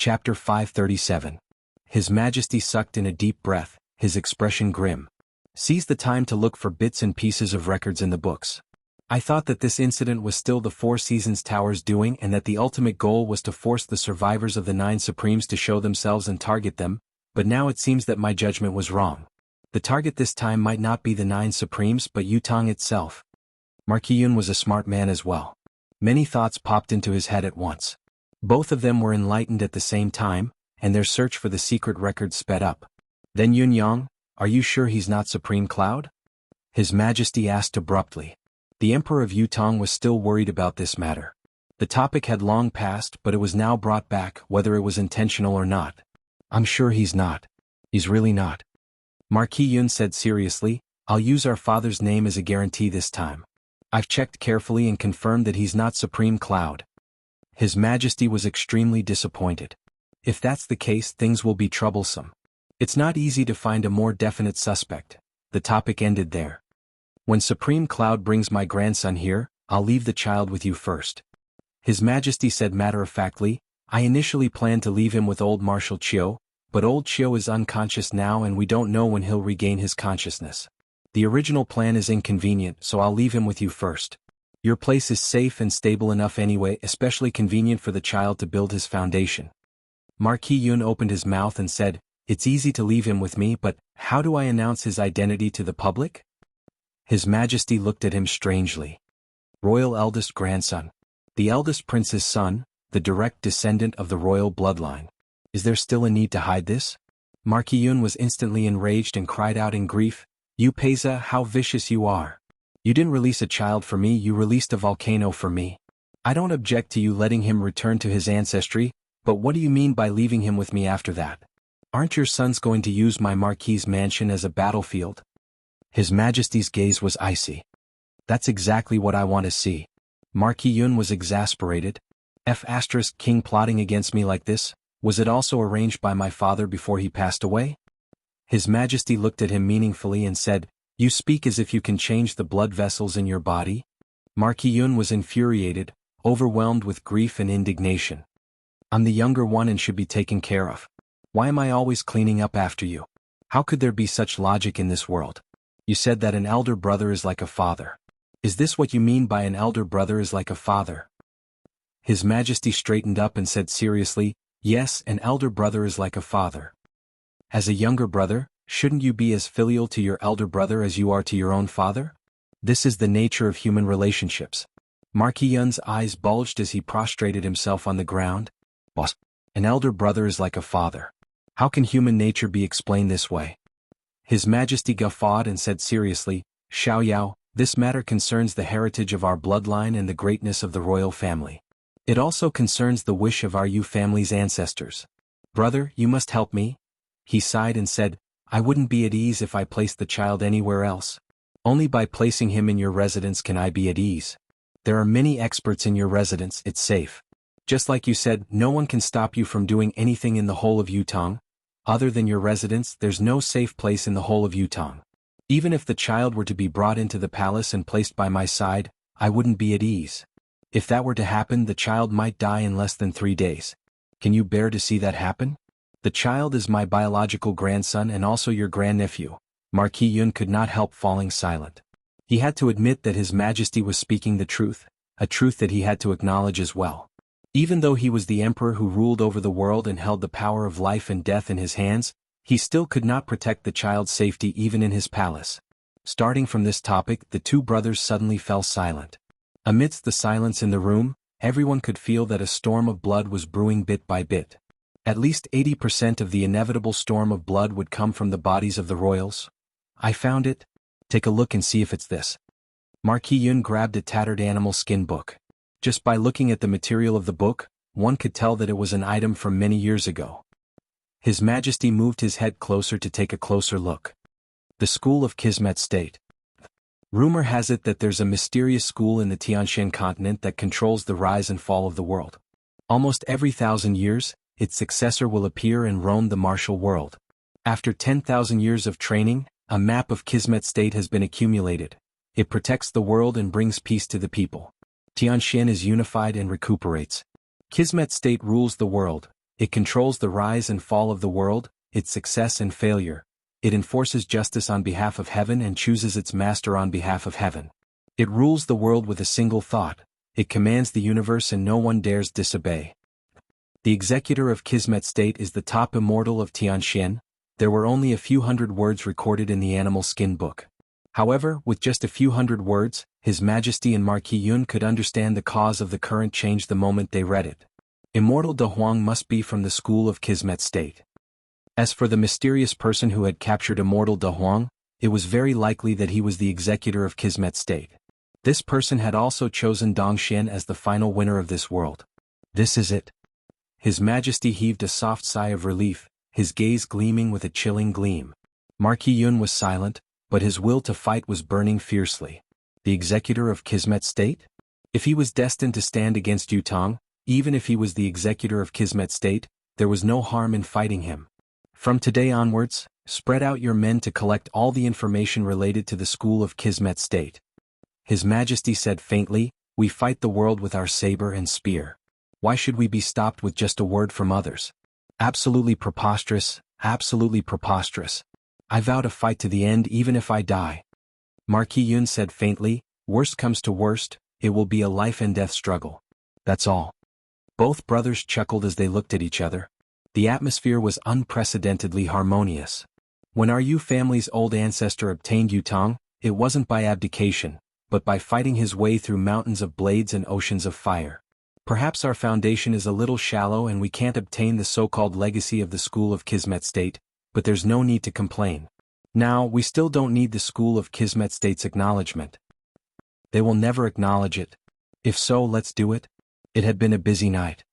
Chapter 537. His Majesty sucked in a deep breath, his expression grim. Seize the time to look for bits and pieces of records in the books. I thought that this incident was still the Four Seasons Tower's doing and that the ultimate goal was to force the survivors of the Nine Supremes to show themselves and target them, but now it seems that my judgment was wrong. The target this time might not be the Nine Supremes but Yutong itself. Marquis Yun was a smart man as well. Many thoughts popped into his head at once. Both of them were enlightened at the same time, and their search for the secret records sped up. Then Yun Yang, are you sure he's not Supreme Cloud? His Majesty asked abruptly. The Emperor of Yutong was still worried about this matter. The topic had long passed but it was now brought back whether it was intentional or not. I'm sure he's not. He's really not. Marquis Yun said seriously, I'll use our father's name as a guarantee this time. I've checked carefully and confirmed that he's not Supreme Cloud. His Majesty was extremely disappointed. If that's the case, things will be troublesome. It's not easy to find a more definite suspect. The topic ended there. When Supreme Cloud brings my grandson here, I'll leave the child with you first. His Majesty said matter-of-factly, I initially planned to leave him with old Marshal Chiu, but old Chiu is unconscious now and we don't know when he'll regain his consciousness. The original plan is inconvenient, so I'll leave him with you first. Your place is safe and stable enough anyway, especially convenient for the child to build his foundation. Marquis Yun opened his mouth and said, It's easy to leave him with me, but how do I announce his identity to the public? His Majesty looked at him strangely. Royal eldest grandson. The eldest prince's son, the direct descendant of the royal bloodline. Is there still a need to hide this? Marquis Yun was instantly enraged and cried out in grief, You Peza, how vicious you are. You didn't release a child for me, you released a volcano for me. I don't object to you letting him return to his ancestry, but what do you mean by leaving him with me after that? Aren't your sons going to use my Marquis's mansion as a battlefield? His Majesty's gaze was icy. That's exactly what I want to see. Marquis Yun was exasperated. King plotting against me like this, was it also arranged by my father before he passed away? His Majesty looked at him meaningfully and said, You speak as if you can change the blood vessels in your body? Marquis Yun was infuriated, overwhelmed with grief and indignation. I'm the younger one and should be taken care of. Why am I always cleaning up after you? How could there be such logic in this world? You said that an elder brother is like a father. Is this what you mean by an elder brother is like a father? His Majesty straightened up and said seriously, Yes, an elder brother is like a father. As a younger brother, shouldn't you be as filial to your elder brother as you are to your own father? This is the nature of human relationships. Marquis Yun's eyes bulged as he prostrated himself on the ground. Boss, an elder brother is like a father. How can human nature be explained this way? His Majesty guffawed and said seriously, Xiao Yao, this matter concerns the heritage of our bloodline and the greatness of the royal family. It also concerns the wish of our Yu family's ancestors. Brother, you must help me. He sighed and said, I wouldn't be at ease if I placed the child anywhere else. Only by placing him in your residence can I be at ease. There are many experts in your residence, it's safe. Just like you said, no one can stop you from doing anything in the whole of Yutong. Other than your residence, there's no safe place in the whole of Yutong. Even if the child were to be brought into the palace and placed by my side, I wouldn't be at ease. If that were to happen, the child might die in less than 3 days. Can you bear to see that happen? The child is my biological grandson and also your grandnephew. Marquis Yun could not help falling silent. He had to admit that His Majesty was speaking the truth, a truth that he had to acknowledge as well. Even though he was the emperor who ruled over the world and held the power of life and death in his hands, he still could not protect the child's safety even in his palace. Starting from this topic, the two brothers suddenly fell silent. Amidst the silence in the room, everyone could feel that a storm of blood was brewing bit by bit. At least 80% of the inevitable storm of blood would come from the bodies of the royals. I found it. Take a look and see if it's this. Marquis Yun grabbed a tattered animal skin book. Just by looking at the material of the book, one could tell that it was an item from many years ago. His Majesty moved his head closer to take a closer look. The School of Kismet State. Rumor has it that there's a mysterious school in the Tianshan continent that controls the rise and fall of the world. Almost every 1,000 years, its successor will appear and roam the martial world. After 10,000 years of training, a map of Kismet State has been accumulated. It protects the world and brings peace to the people. Tianshan is unified and recuperates. Kismet State rules the world, It controls the rise and fall of the world, its success and failure. It enforces justice on behalf of heaven and chooses its master on behalf of heaven. It rules the world with a single thought. It commands the universe and no one dares disobey. The executor of Kismet State is the top immortal of Tianxian. There were only a few hundred words recorded in the animal skin book. However, with just a few hundred words, His Majesty and Marquis Yun could understand the cause of the current change the moment they read it. Immortal De Huang must be from the school of Kismet State. As for the mysterious person who had captured Immortal De Huang, it was very likely that he was the executor of Kismet State. This person had also chosen Dongxian as the final winner of this world. This is it. His Majesty heaved a soft sigh of relief, his gaze gleaming with a chilling gleam. Marquis Yun was silent, but his will to fight was burning fiercely. The executor of Kismet State? If he was destined to stand against Yutong, even if he was the executor of Kismet State, there was no harm in fighting him. From today onwards, spread out your men to collect all the information related to the school of Kismet State. His Majesty said faintly, we fight the world with our saber and spear. Why should we be stopped with just a word from others? Absolutely preposterous, absolutely preposterous. I vow to fight to the end even if I die. Marquis Yun said faintly, worst comes to worst, it will be a life and death struggle. That's all. Both brothers chuckled as they looked at each other. The atmosphere was unprecedentedly harmonious. When our Yu family's old ancestor obtained Yutong, it wasn't by abdication, but by fighting his way through mountains of blades and oceans of fire. Perhaps our foundation is a little shallow and we can't obtain the so-called legacy of the school of Kismet State, but there's no need to complain. Now, we still don't need the school of Kismet State's acknowledgement. They will never acknowledge it. If so, let's do it. It had been a busy night.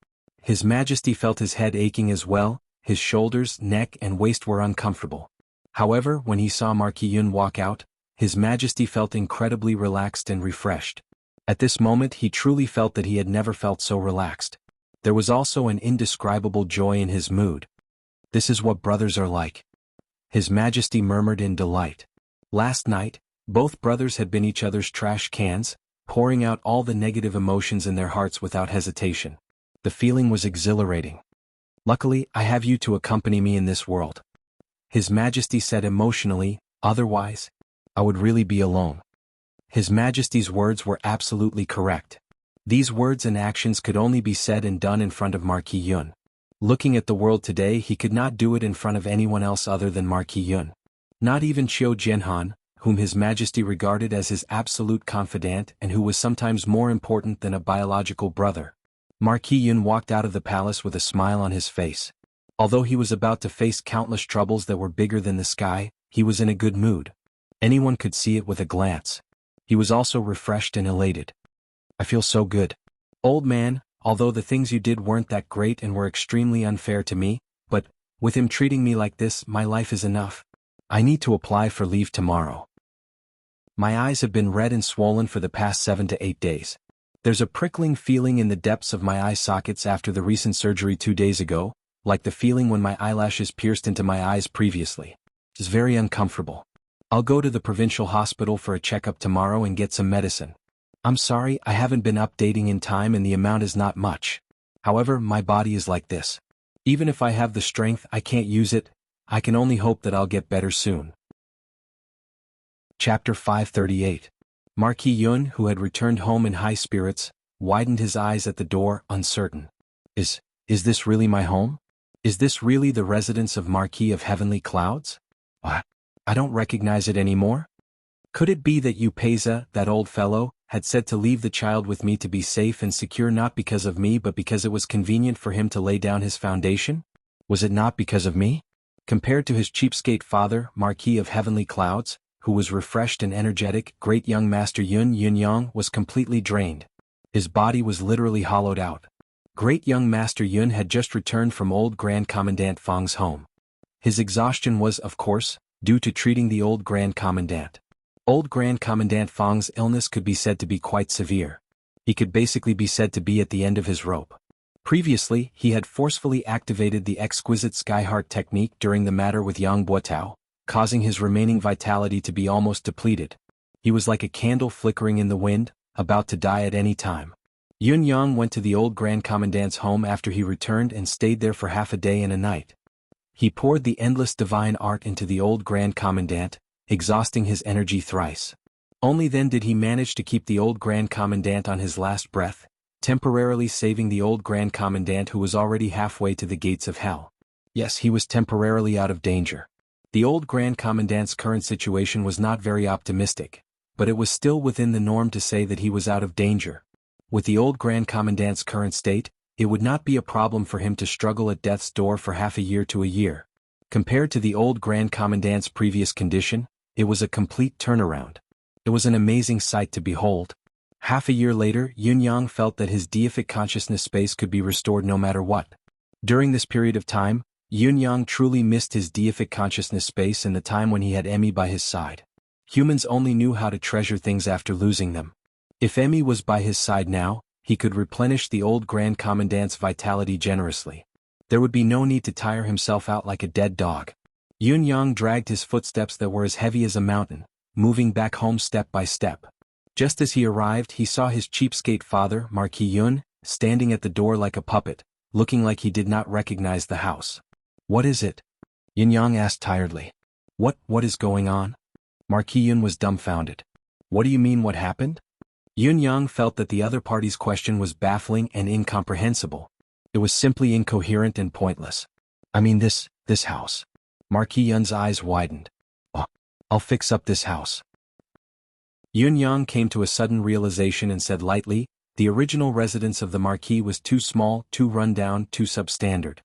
His Majesty felt his head aching as well, his shoulders, neck and waist were uncomfortable. However, when he saw Marquis Yun walk out, His Majesty felt incredibly relaxed and refreshed. At this moment he truly felt that he had never felt so relaxed. There was also an indescribable joy in his mood. This is what brothers are like. His Majesty murmured in delight. Last night, both brothers had been each other's trash cans, pouring out all the negative emotions in their hearts without hesitation. The feeling was exhilarating. Luckily, I have you to accompany me in this world. His Majesty said emotionally, otherwise, I would really be alone. His Majesty's words were absolutely correct. These words and actions could only be said and done in front of Marquis Yun. Looking at the world today, he could not do it in front of anyone else other than Marquis Yun. Not even Qiu Jianhan, whom His Majesty regarded as his absolute confidant and who was sometimes more important than a biological brother. Marquis Yun walked out of the palace with a smile on his face. Although he was about to face countless troubles that were bigger than the sky, he was in a good mood. Anyone could see it with a glance. He was also refreshed and elated. I feel so good. Old man, although the things you did weren't that great and were extremely unfair to me, but, with him treating me like this, my life is enough. I need to apply for leave tomorrow. My eyes have been red and swollen for the past 7 to 8 days. There's a prickling feeling in the depths of my eye sockets after the recent surgery 2 days ago, like the feeling when my eyelashes pierced into my eyes previously. It's very uncomfortable. I'll go to the provincial hospital for a checkup tomorrow and get some medicine. I'm sorry I haven't been updating in time and the amount is not much. However, my body is like this. Even if I have the strength, I can't use it. I can only hope that I'll get better soon. Chapter 538. Marquis Yun, who had returned home in high spirits, widened his eyes at the door, uncertain. Is this really my home? Is this really the residence of Marquis of Heavenly Clouds? What? I don't recognize it anymore? Could it be that Yu Peiza, that old fellow, had said to leave the child with me to be safe and secure not because of me but because it was convenient for him to lay down his foundation? Was it not because of me? Compared to his cheapskate father, Marquis of Heavenly Clouds, who was refreshed and energetic, great young Master Yun Yunyang was completely drained. His body was literally hollowed out. Great young Master Yun had just returned from old Grand Commandant Fang's home. His exhaustion was, of course, due to treating the old Grand Commandant. Old Grand Commandant Fang's illness could be said to be quite severe. He could basically be said to be at the end of his rope. Previously, he had forcefully activated the exquisite Skyheart technique during the matter with Yang Buotao, causing his remaining vitality to be almost depleted. He was like a candle flickering in the wind, about to die at any time. Yun Yang went to the old Grand Commandant's home after he returned and stayed there for half a day and a night. He poured the endless divine art into the old Grand Commandant, exhausting his energy thrice. Only then did he manage to keep the old Grand Commandant on his last breath, temporarily saving the old Grand Commandant who was already halfway to the gates of hell. Yes, he was temporarily out of danger. The old Grand Commandant's current situation was not very optimistic, but it was still within the norm to say that he was out of danger. With the old Grand Commandant's current state, it would not be a problem for him to struggle at death's door for half a year to a year. Compared to the old Grand Commandant's previous condition, it was a complete turnaround. It was an amazing sight to behold. Half a year later, Yun Yang felt that his deific consciousness space could be restored no matter what. During this period of time, Yun Yang truly missed his deific consciousness space and the time when he had Emmy by his side. Humans only knew how to treasure things after losing them. If Emmy was by his side now, he could replenish the old Grand Commandant's vitality generously. There would be no need to tire himself out like a dead dog. Yun Yang dragged his footsteps that were as heavy as a mountain, moving back home step by step. Just as he arrived, he saw his cheapskate father, Marquis Yun, standing at the door like a puppet, looking like he did not recognize the house. "What is it?" Yun Yang asked tiredly. What is going on?" Marquis Yun was dumbfounded. "What do you mean, what happened?" Yun Yang felt that the other party's question was baffling and incomprehensible. It was simply incoherent and pointless. "I mean this house." Marquis Yun's eyes widened. "Oh, I'll fix up this house." Yun Yang came to a sudden realization and said lightly, the original residence of the Marquis was too small, too run-down, too substandard.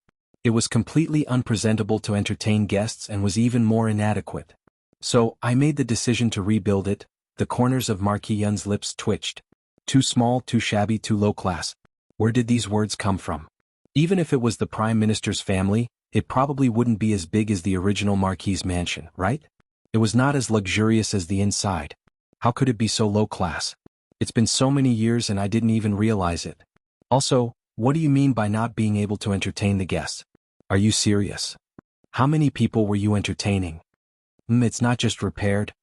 It was completely unpresentable to entertain guests and was even more inadequate. "So, I made the decision to rebuild it." The corners of Marquis Yun's lips twitched. Too small, too shabby, too low class. Where did these words come from? Even if it was the Prime Minister's family, it probably wouldn't be as big as the original Marquis's mansion, right? It was not as luxurious as the inside. How could it be so low class? It's been so many years and I didn't even realize it. Also, what do you mean by not being able to entertain the guests? Are you serious? How many people were you entertaining? It's not just repaired."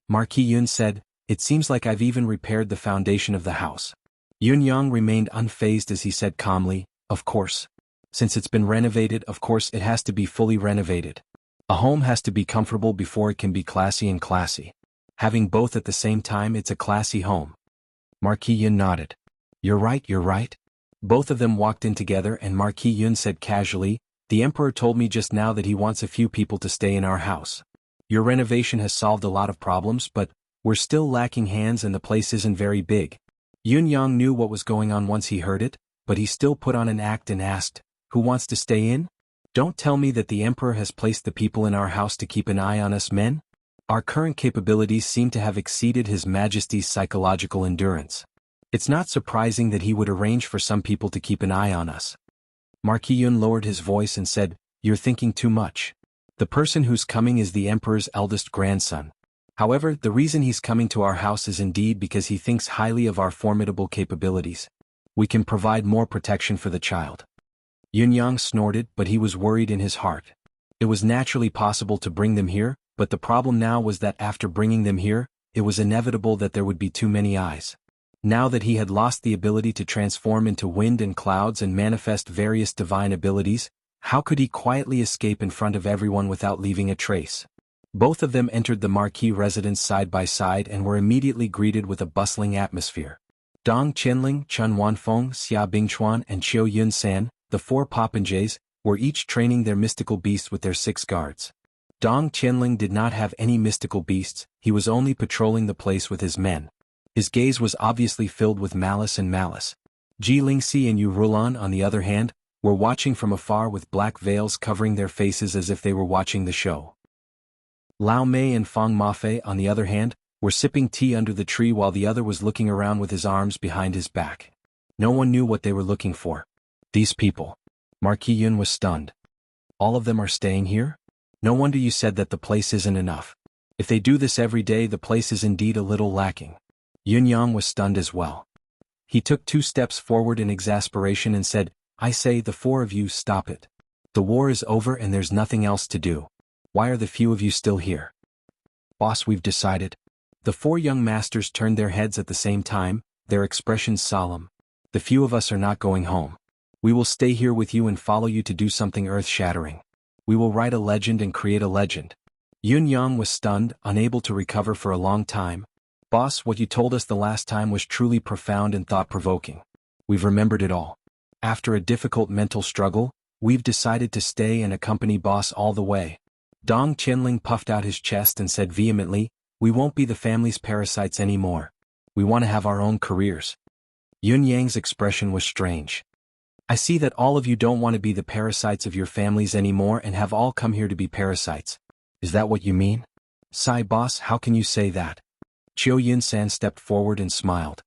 Marquis Yun said, "It seems like I've even repaired the foundation of the house." Yun Yang remained unfazed as he said calmly, "Of course. Since it's been renovated, of course it has to be fully renovated. A home has to be comfortable before it can be classy and classy. Having both at the same time, it's a classy home." Marquis Yun nodded. You're right. Both of them walked in together and Marquis Yun said casually, "The Emperor told me just now that he wants a few people to stay in our house. Your renovation has solved a lot of problems, but we're still lacking hands and the place isn't very big." Yun Yang knew what was going on once he heard it, but he still put on an act and asked, "Who wants to stay in? Don't tell me that the Emperor has placed the people in our house to keep an eye on us men? Our current capabilities seem to have exceeded His Majesty's psychological endurance. It's not surprising that he would arrange for some people to keep an eye on us." Marquis Yun lowered his voice and said, "You're thinking too much. The person who's coming is the Emperor's eldest grandson. However, the reason he's coming to our house is indeed because he thinks highly of our formidable capabilities. We can provide more protection for the child." Yun Yang snorted, but he was worried in his heart. It was naturally possible to bring them here, but the problem now was that after bringing them here, it was inevitable that there would be too many eyes. Now that he had lost the ability to transform into wind and clouds and manifest various divine abilities, how could he quietly escape in front of everyone without leaving a trace? Both of them entered the Marquis residence side by side and were immediately greeted with a bustling atmosphere. Dong Qianling, Chun Wanfeng, Xia Bingchuan and Qiu Yun-san, the four popinjays, were each training their mystical beasts with their 6 guards. Dong Qianling did not have any mystical beasts, he was only patrolling the place with his men. His gaze was obviously filled with malice. Ji Lingxi and Yu Rulan, on the other hand, were watching from afar with black veils covering their faces as if they were watching the show. Lao Mei and Fang Mafei, on the other hand, were sipping tea under the tree while the other was looking around with his arms behind his back. No one knew what they were looking for. These people. Marquis Yun was stunned. All of them are staying here? No wonder you said that the place isn't enough. If they do this every day, the place is indeed a little lacking. Yun Yang was stunned as well. He took 2 steps forward in exasperation and said, "I say, the 4 of you, stop it. The war is over and there's nothing else to do. Why are the few of you still here?" "Boss, we've decided." The 4 young masters turned their heads at the same time, their expressions solemn. The few of us are not going home. We will stay here with you and follow you to do something earth-shattering. We will write a legend and create a legend." Yun Yang was stunned, unable to recover for a long time. "Boss, what you told us the last time was truly profound and thought-provoking. We've remembered it all. After a difficult mental struggle, we've decided to stay and accompany boss all the way." Dong Qianling puffed out his chest and said vehemently, "We won't be the family's parasites anymore. We want to have our own careers." Yun Yang's expression was strange. "I see that all of you don't want to be the parasites of your families anymore and have all come here to be parasites. Is that what you mean?" "Sai boss, how can you say that?" Chiu Yun-san stepped forward and smiled.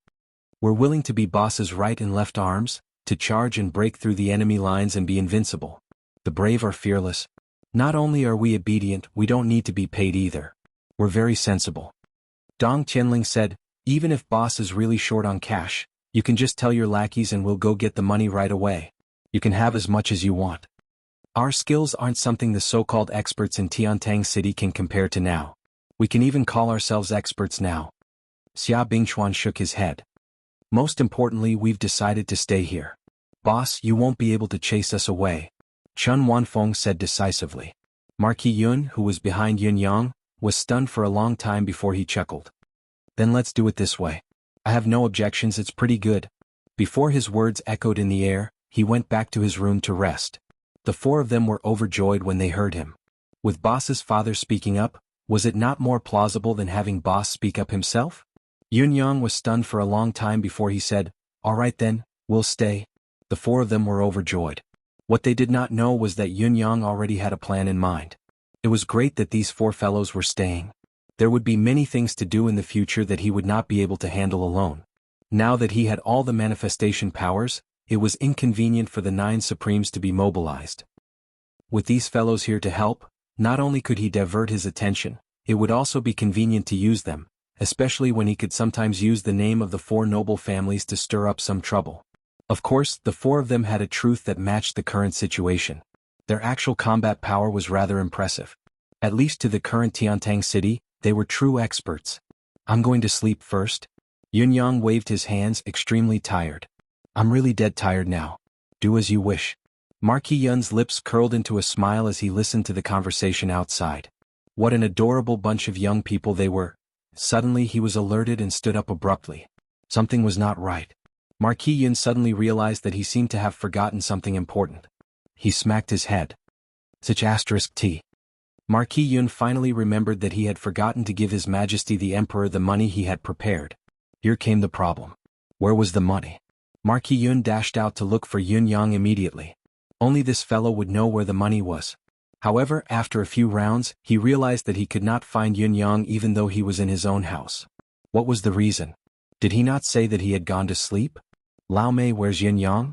"We're willing to be boss's right and left arms, to charge and break through the enemy lines and be invincible. The brave are fearless. Not only are we obedient, we don't need to be paid either. We're very sensible." Dong Qianling said, "Even if boss is really short on cash, you can just tell your lackeys and we'll go get the money right away. You can have as much as you want. Our skills aren't something the so-called experts in Tiantang City can compare to now. We can even call ourselves experts now." Xia Bingchuan shook his head. "Most importantly, we've decided to stay here. Boss, you won't be able to chase us away," Chun Wanfeng said decisively. Marquis Yun, who was behind Yun Yang, was stunned for a long time before he chuckled. "Then let's do it this way. I have no objections, it's pretty good." Before his words echoed in the air, he went back to his room to rest. The four of them were overjoyed when they heard him. With boss's father speaking up, was it not more plausible than having boss speak up himself? Yun Yang was stunned for a long time before he said, "All right then, we'll stay." The four of them were overjoyed. What they did not know was that Yun Yang already had a plan in mind. It was great that these four fellows were staying. There would be many things to do in the future that he would not be able to handle alone. Now that he had all the manifestation powers, it was inconvenient for the 9 Supremes to be mobilized. With these fellows here to help, not only could he divert his attention, it would also be convenient to use them, especially when he could sometimes use the name of the 4 noble families to stir up some trouble. Of course, the 4 of them had a truth that matched the current situation. Their actual combat power was rather impressive. At least to the current Tiantang City, they were true experts. "I'm going to sleep first." Yun Yang waved his hands, extremely tired. "I'm really dead tired now. Do as you wish." Marquis Yun's lips curled into a smile as he listened to the conversation outside. What an adorable bunch of young people they were. Suddenly he was alerted and stood up abruptly. Something was not right. Marquis Yun suddenly realized that he seemed to have forgotten something important. He smacked his head. Such *T. Marquis Yun finally remembered that he had forgotten to give His Majesty the Emperor the money he had prepared. Here came the problem. Where was the money? Marquis Yun dashed out to look for Yun Yang immediately. Only this fellow would know where the money was. However, after a few rounds, he realized that he could not find Yun Yang even though he was in his own house. What was the reason? Did he not say that he had gone to sleep? "Lao Mei, where's Yun Yang?"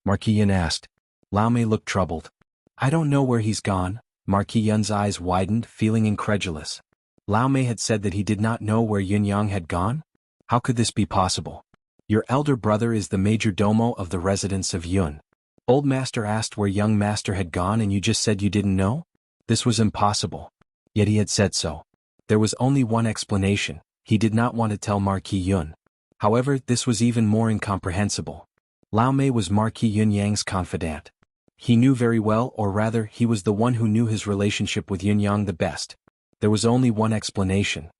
Marquis Yun asked. Lao Mei looked troubled. "I don't know where he's gone." Marquis Yun's eyes widened, feeling incredulous. Lao Mei had said that he did not know where Yun Yang had gone? How could this be possible? "Your elder brother is the major domo of the residence of Yun. Old master asked where young master had gone and you just said you didn't know?" This was impossible. Yet he had said so. There was only one explanation: he did not want to tell Marquis Yun. However, this was even more incomprehensible. Lao Mei was Marquis Yun Yang's confidant. He knew very well, or rather, he was the one who knew his relationship with Yun Yang the best. There was only one explanation.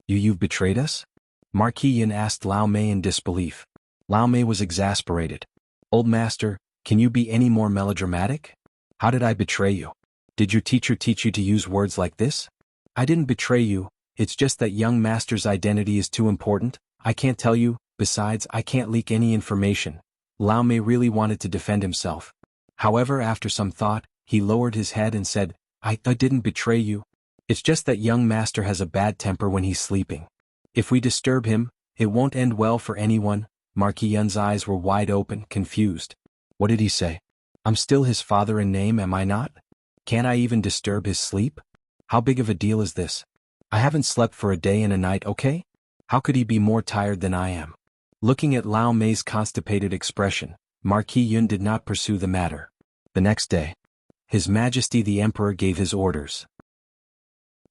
You've betrayed us?" Marquis Yun asked Lao Mei in disbelief. Lao Mei was exasperated. "Old master, can you be any more melodramatic? How did I betray you? Did your teacher teach you to use words like this?" "I didn't betray you, it's just that young master's identity is too important. I can't tell you, besides I can't leak any information." Lao Mei really wanted to defend himself. However, after some thought, he lowered his head and said, I didn't betray you. It's just that young master has a bad temper when he's sleeping. If we disturb him, it won't end well for anyone." Marquis Yun's eyes were wide open, confused. What did he say? I'm still his father in name, am I not? Can't I even disturb his sleep? How big of a deal is this? I haven't slept for a day and a night, okay? How could he be more tired than I am? Looking at Lao Mei's constipated expression, Marquis Yun did not pursue the matter. The next day, His Majesty the Emperor gave his orders.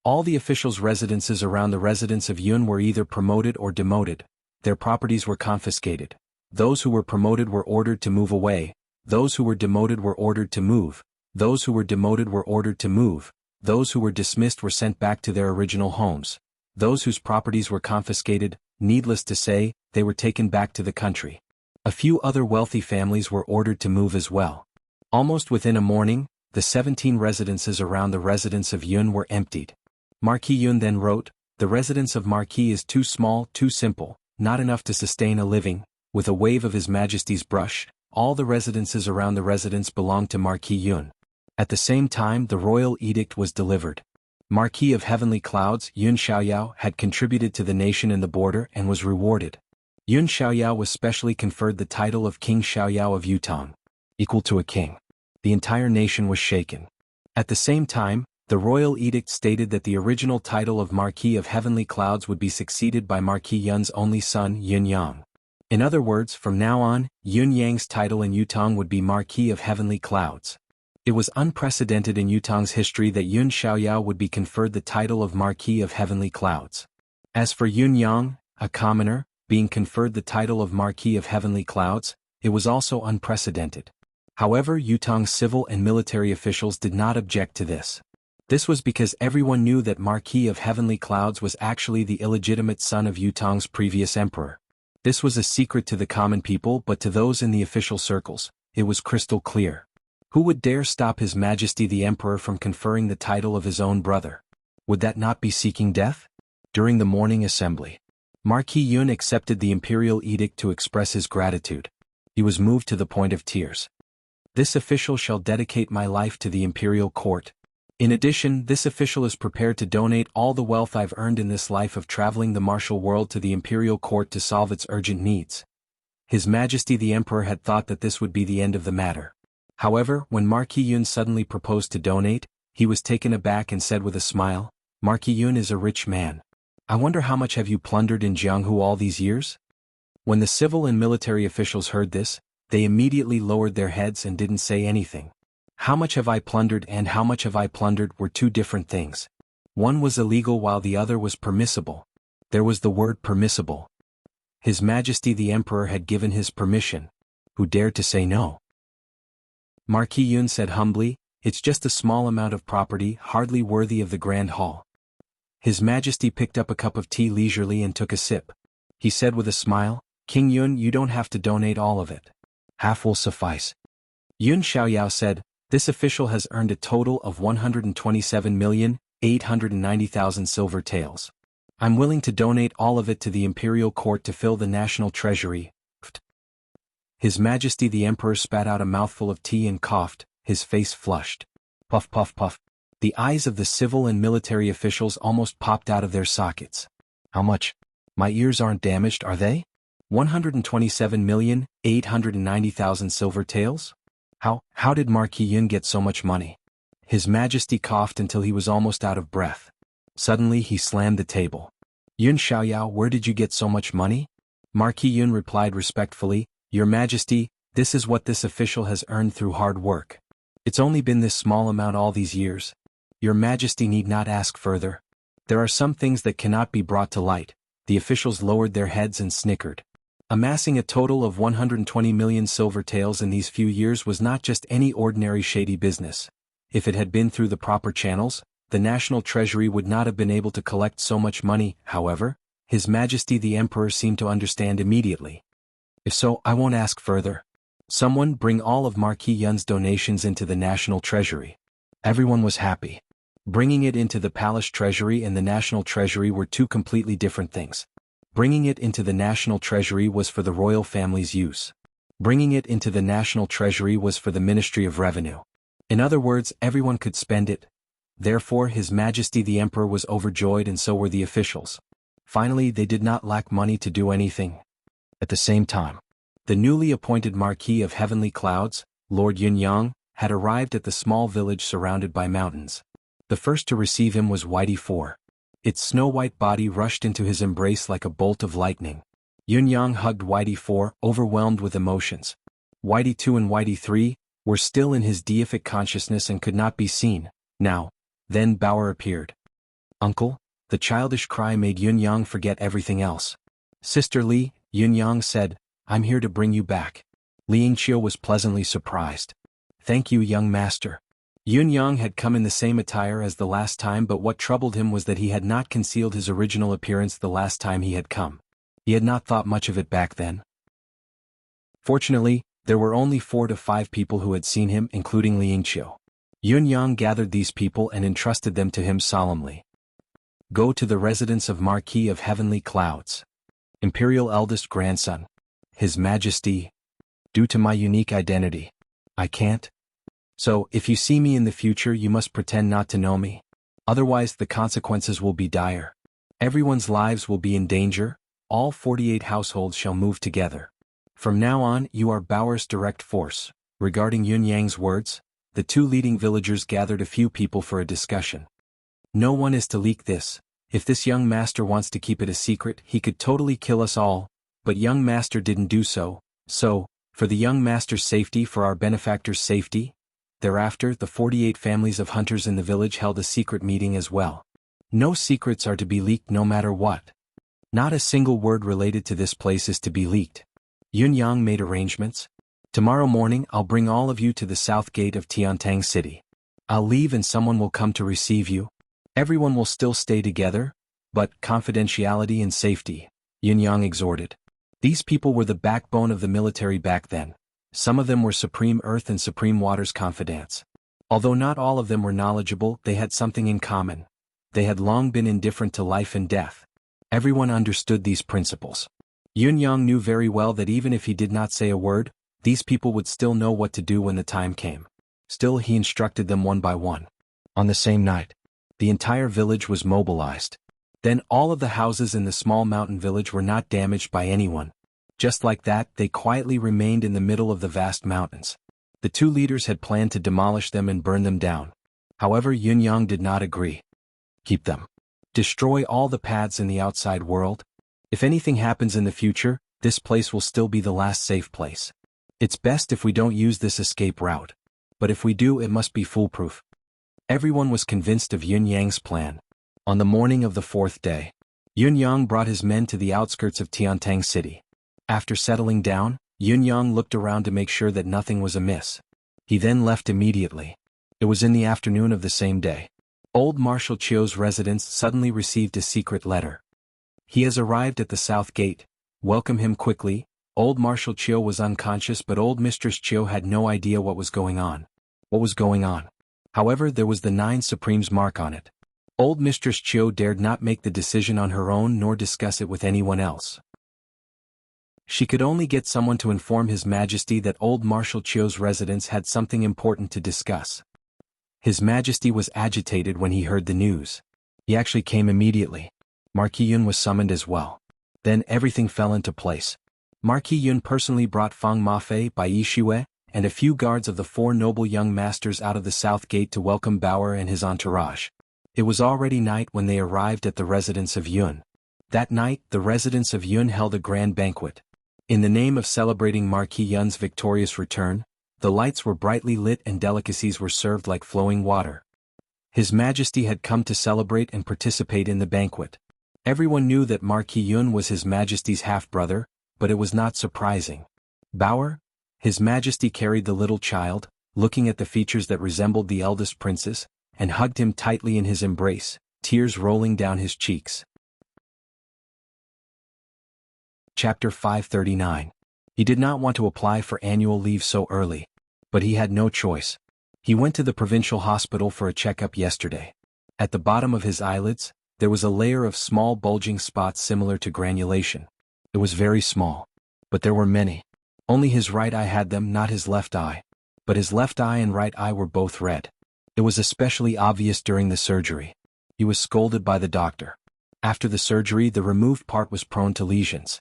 All the officials' residences around the residence of Yun were either promoted or demoted. Their properties were confiscated. Those who were promoted were ordered to move away, those who were demoted were ordered to move, those who were demoted were ordered to move, those who were dismissed were sent back to their original homes, those whose properties were confiscated, needless to say, they were taken back to the country. A few other wealthy families were ordered to move as well. Almost within a morning, the 17 residences around the residence of Yun were emptied. Marquis Yun then wrote, "The residence of Marquis is too small, too simple, not enough to sustain a living." With a wave of His Majesty's brush, all the residences around the residence belonged to Marquis Yun. At the same time, the royal edict was delivered. Marquis of Heavenly Clouds Yun Xiaoyao had contributed to the nation and the border and was rewarded. Yun Xiaoyao was specially conferred the title of King Xiaoyao of Yutong, equal to a king. The entire nation was shaken. At the same time, the royal edict stated that the original title of Marquis of Heavenly Clouds would be succeeded by Marquis Yun's only son Yun Yang. In other words, from now on, Yun Yang's title in Yutong would be Marquis of Heavenly Clouds. It was unprecedented in Yutong's history that Yun Xiaoyao would be conferred the title of Marquis of Heavenly Clouds. As for Yun Yang, a commoner, being conferred the title of Marquis of Heavenly Clouds, it was also unprecedented. However, Yutong's civil and military officials did not object to this. This was because everyone knew that Marquis of Heavenly Clouds was actually the illegitimate son of Yutong's previous emperor. This was a secret to the common people, but to those in the official circles, it was crystal clear. Who would dare stop His Majesty the Emperor from conferring the title of his own brother? Would that not be seeking death? During the morning assembly, Marquis Yun accepted the imperial edict to express his gratitude. He was moved to the point of tears. "This official shall dedicate my life to the imperial court. In addition, this official is prepared to donate all the wealth I've earned in this life of traveling the martial world to the imperial court to solve its urgent needs." His Majesty the Emperor had thought that this would be the end of the matter. However, when Marquis Yun suddenly proposed to donate, he was taken aback and said with a smile, "Marquis Yun is a rich man. I wonder how much have you plundered in Jianghu all these years?" When the civil and military officials heard this, they immediately lowered their heads and didn't say anything. How much have I plundered and how much have I plundered were two different things. One was illegal while the other was permissible. There was the word permissible. His Majesty the Emperor had given his permission. Who dared to say no? Marquis Yun said humbly, "It's just a small amount of property, hardly worthy of the Grand Hall." His Majesty picked up a cup of tea leisurely and took a sip. He said with a smile, "King Yun, you don't have to donate all of it. Half will suffice." Yun Xiaoyao said, "This official has earned a total of 127,890,000 silver taels. I'm willing to donate all of it to the imperial court to fill the national treasury." His Majesty the Emperor spat out a mouthful of tea and coughed, his face flushed. Puff puff puff. The eyes of the civil and military officials almost popped out of their sockets. "How much? My ears aren't damaged, are they? 127,890,000 silver taels? How did Marquis Yun get so much money?" His Majesty coughed until he was almost out of breath. Suddenly he slammed the table. "Yun Xiaoyao, where did you get so much money?" Marquis Yun replied respectfully, "Your Majesty, this is what this official has earned through hard work. It's only been this small amount all these years. Your Majesty need not ask further. There are some things that cannot be brought to light." The officials lowered their heads and snickered. Amassing a total of 120 million silver taels in these few years was not just any ordinary shady business. If it had been through the proper channels, the national treasury would not have been able to collect so much money. However, His Majesty the Emperor seemed to understand immediately. "If so, I won't ask further. Someone bring all of Marquis Yun's donations into the national treasury." Everyone was happy. Bringing it into the palace treasury and the national treasury were two completely different things. Bringing it into the national treasury was for the royal family's use. Bringing it into the national treasury was for the Ministry of Revenue. In other words, everyone could spend it. Therefore, His Majesty the Emperor was overjoyed and so were the officials. Finally, they did not lack money to do anything. At the same time, the newly appointed Marquis of Heavenly Clouds, Lord Yun Yang, had arrived at the small village surrounded by mountains. The first to receive him was Whitey 4. Its snow-white body rushed into his embrace like a bolt of lightning. Yun Yang hugged Whitey 4, overwhelmed with emotions. Whitey 2 and Whitey 3 were still in his deific consciousness and could not be seen. Now, then Bauer appeared. "Uncle?" The childish cry made Yun Yang forget everything else. "Sister Li," Yun Yang said, I'm here to bring you back. Liang Qiu was pleasantly surprised. Thank you, young master. Yun Yang had come in the same attire as the last time, but what troubled him was that he had not concealed his original appearance the last time he had come. He had not thought much of it back then. Fortunately, there were only 4 to 5 people who had seen him, including Liang Qiu. Yun Yang gathered these people and entrusted them to him solemnly. Go to the residence of Marquis of Heavenly Clouds. Imperial eldest grandson. His Majesty. Due to my unique identity, I can't. So, if you see me in the future, you must pretend not to know me. Otherwise, the consequences will be dire. Everyone's lives will be in danger. All 48 households shall move together. From now on, you are Bauer's direct force. Regarding Yun Yang's words, the 2 leading villagers gathered a few people for a discussion. No one is to leak this. If this young master wants to keep it a secret, he could totally kill us all, but young master didn't do so. So, for the young master's safety, for our benefactor's safety. Thereafter, the 48 families of hunters in the village held a secret meeting as well. No secrets are to be leaked no matter what. Not a single word related to this place is to be leaked. Yun Yang made arrangements. Tomorrow morning I'll bring all of you to the south gate of Tiantang City. I'll leave and someone will come to receive you. Everyone will still stay together, but confidentiality and safety, Yun Yang exhorted. These people were the backbone of the military back then. Some of them were Supreme Earth and Supreme Water's confidants. Although not all of them were knowledgeable, they had something in common. They had long been indifferent to life and death. Everyone understood these principles. Yun Yang knew very well that even if he did not say a word, these people would still know what to do when the time came. Still, he instructed them one by one. On the same night, the entire village was mobilized. Then all of the houses in the small mountain village were not damaged by anyone. Just like that, they quietly remained in the middle of the vast mountains. The 2 leaders had planned to demolish them and burn them down. However, Yun Yang did not agree. Keep them. Destroy all the paths in the outside world. If anything happens in the future, this place will still be the last safe place. It's best if we don't use this escape route. But if we do, it must be foolproof. Everyone was convinced of Yun Yang's plan. On the morning of the 4th day, Yun Yang brought his men to the outskirts of Tiantang City. After settling down, Yun Yang looked around to make sure that nothing was amiss. He then left immediately. It was in the afternoon of the same day. Old Marshal Qiu's residence suddenly received a secret letter. He has arrived at the south gate. Welcome him quickly. Old Marshal Qiu was unconscious, but old Mistress Qiu had no idea what was going on. However, there was the 9 Supremes mark on it. Old Mistress Qiu dared not make the decision on her own nor discuss it with anyone else. She could only get someone to inform His Majesty that old Marshal Qiu's residence had something important to discuss. His Majesty was agitated when he heard the news. He actually came immediately. Marquis Yun was summoned as well. Then everything fell into place. Marquis Yun personally brought Feng Mafei, Bai Yixue, and a few guards of the 4 noble young masters out of the south gate to welcome Bauer and his entourage. It was already night when they arrived at the residence of Yun. That night, the residence of Yun held a grand banquet. In the name of celebrating Marquis Yun's victorious return, the lights were brightly lit and delicacies were served like flowing water. His Majesty had come to celebrate and participate in the banquet. Everyone knew that Marquis Yun was His Majesty's half-brother, but it was not surprising. Bauer? His Majesty carried the little child, looking at the features that resembled the eldest princess, and hugged him tightly in his embrace, tears rolling down his cheeks. Chapter 539. He did not want to apply for annual leave so early, but he had no choice. He went to the provincial hospital for a checkup yesterday. At the bottom of his eyelids, there was a layer of small bulging spots similar to granulation. It was very small, but there were many. Only his right eye had them, not his left eye. But his left eye and right eye were both red. It was especially obvious during the surgery. He was scolded by the doctor. After the surgery, the removed part was prone to lesions.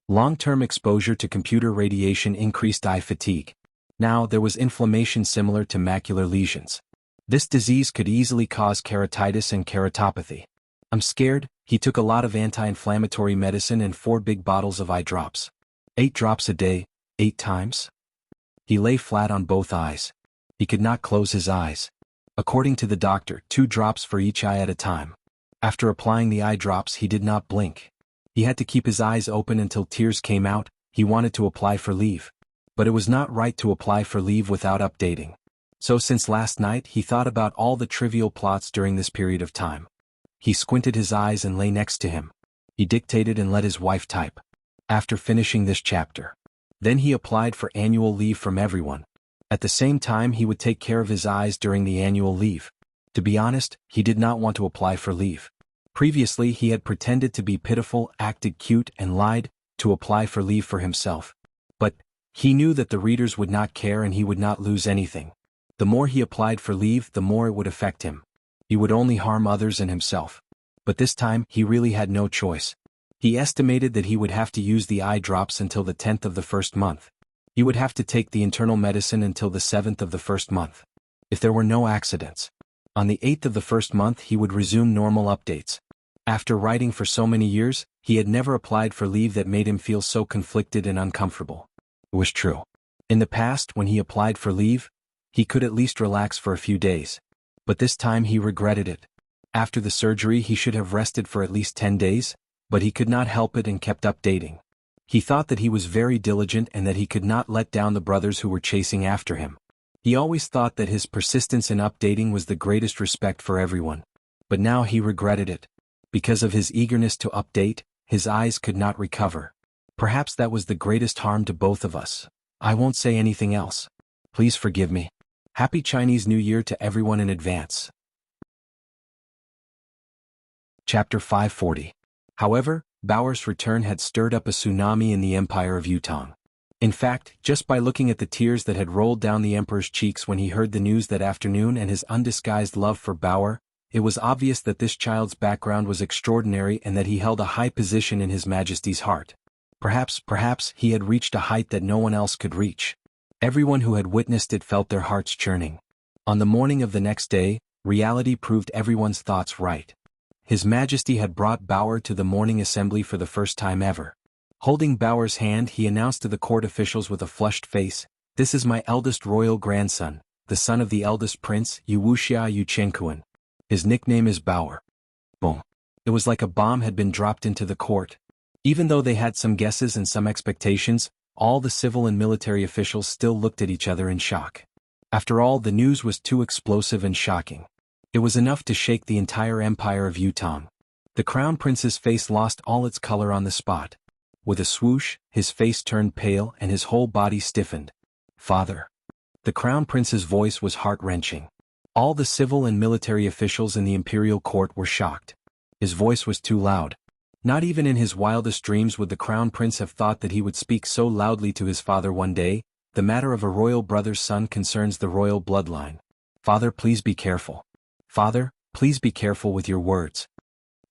Long-term exposure to computer radiation increased eye fatigue. Now there was inflammation similar to macular lesions. This disease could easily cause keratitis and keratopathy. I'm scared. He took a lot of anti-inflammatory medicine and 4 big bottles of eye drops. 8 drops a day, 8 times. He lay flat on both eyes. He could not close his eyes. According to the doctor, 2 drops for each eye at a time. After applying the eye drops, he did not blink. He had to keep his eyes open until tears came out. He wanted to apply for leave. But it was not right to apply for leave without updating. So since last night he thought about all the trivial plots during this period of time. He squinted his eyes and lay next to him. He dictated and let his wife type. After finishing this chapter. Then he applied for annual leave from everyone. At the same time he would take care of his eyes during the annual leave. To be honest, he did not want to apply for leave. Previously he had pretended to be pitiful, acted cute and lied to apply for leave for himself. But he knew that the readers would not care and he would not lose anything. The more he applied for leave, the more it would affect him. He would only harm others and himself. But this time he really had no choice. He estimated that he would have to use the eye drops until the 10th of the first month. He would have to take the internal medicine until the 7th of the first month. If there were no accidents. On the 8th of the first month he would resume normal updates. After writing for so many years, he had never applied for leave that made him feel so conflicted and uncomfortable. It was true. In the past, when he applied for leave, he could at least relax for a few days. But this time he regretted it. After the surgery he should have rested for at least 10 days, but he could not help it and kept updating. He thought that he was very diligent and that he could not let down the brothers who were chasing after him. He always thought that his persistence in updating was the greatest respect for everyone. But now he regretted it. Because of his eagerness to update, his eyes could not recover. Perhaps that was the greatest harm to both of us. I won't say anything else. Please forgive me. Happy Chinese New Year to everyone in advance. Chapter 540. However, Bao'er's return had stirred up a tsunami in the empire of Yutong. In fact, just by looking at the tears that had rolled down the emperor's cheeks when he heard the news that afternoon and his undisguised love for Bao'er, it was obvious that this child's background was extraordinary and that he held a high position in His Majesty's heart. Perhaps he had reached a height that no one else could reach. Everyone who had witnessed it felt their hearts churning. On the morning of the next day, reality proved everyone's thoughts right. His Majesty had brought Bao'er to the morning assembly for the first time ever. Holding Bao'er's hand, he announced to the court officials with a flushed face, "This is my eldest royal grandson, the son of the eldest prince, Wuxia Chronicles. His nickname is Bao'er." Boom. It was like a bomb had been dropped into the court. Even though they had some guesses and some expectations, all the civil and military officials still looked at each other in shock. After all, the news was too explosive and shocking. It was enough to shake the entire empire of Yutong. The crown prince's face lost all its color on the spot. With a swoosh, his face turned pale and his whole body stiffened. "Father." The crown prince's voice was heart-wrenching. All the civil and military officials in the imperial court were shocked. His voice was too loud. Not even in his wildest dreams would the crown prince have thought that he would speak so loudly to his father one day. The matter of a royal brother's son concerns the royal bloodline. "Father, please be careful. Father, please be careful with your words."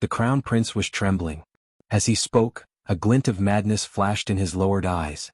The crown prince was trembling. As he spoke, a glint of madness flashed in his lowered eyes.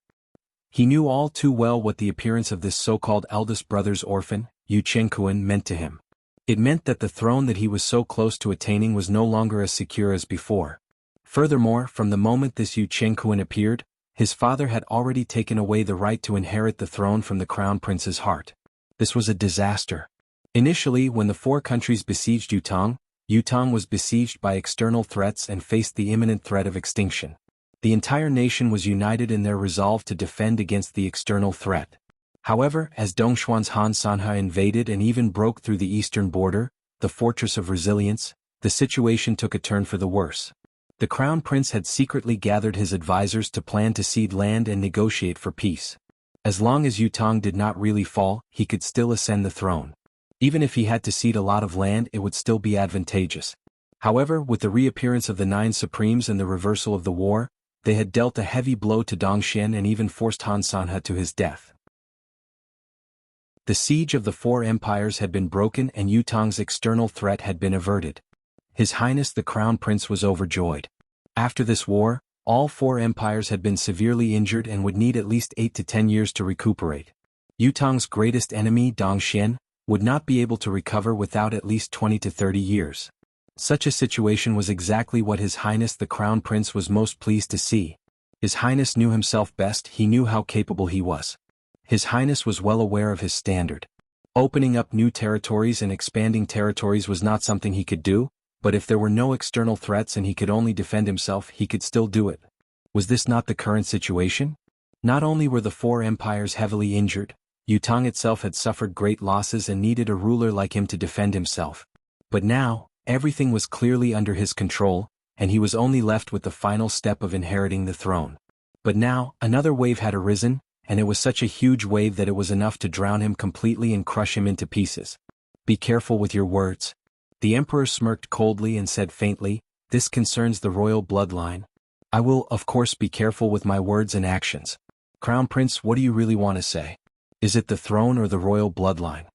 He knew all too well what the appearance of this so-called eldest brother's orphan, Yu Chengkuan, meant to him. It meant that the throne that he was so close to attaining was no longer as secure as before. Furthermore, from the moment this Yu Chengkuan appeared, his father had already taken away the right to inherit the throne from the crown prince's heart. This was a disaster. Initially, when the four countries besieged Yutong, Yutong was besieged by external threats and faced the imminent threat of extinction. The entire nation was united in their resolve to defend against the external threat. However, as Dongxuan's Han Sanhe invaded and even broke through the eastern border, the fortress of resilience, the situation took a turn for the worse. The crown prince had secretly gathered his advisors to plan to cede land and negotiate for peace. As long as Yutong did not really fall, he could still ascend the throne. Even if he had to cede a lot of land, it would still be advantageous. However, with the reappearance of the 9 Supremes and the reversal of the war, they had dealt a heavy blow to Dongxian and even forced Han Sanhe to his death. The siege of the four empires had been broken and Yutong's external threat had been averted. His Highness the Crown Prince was overjoyed. After this war, all four empires had been severely injured and would need at least 8 to 10 years to recuperate. Yutong's greatest enemy, Dongxian, would not be able to recover without at least 20 to 30 years. Such a situation was exactly what His Highness the Crown Prince was most pleased to see. His Highness knew himself best, he knew how capable he was. His Highness was well aware of his standard. Opening up new territories and expanding territories was not something he could do, but if there were no external threats and he could only defend himself, he could still do it. Was this not the current situation? Not only were the four empires heavily injured, Yutang itself had suffered great losses and needed a ruler like him to defend himself. But now, everything was clearly under his control, and he was only left with the final step of inheriting the throne. But now, another wave had arisen, and it was such a huge wave that it was enough to drown him completely and crush him into pieces. Be careful with your words. The emperor smirked coldly and said faintly, "This concerns the royal bloodline. I will, of course, be careful with my words and actions. Crown Prince, what do you really want to say? Is it the throne or the royal bloodline?"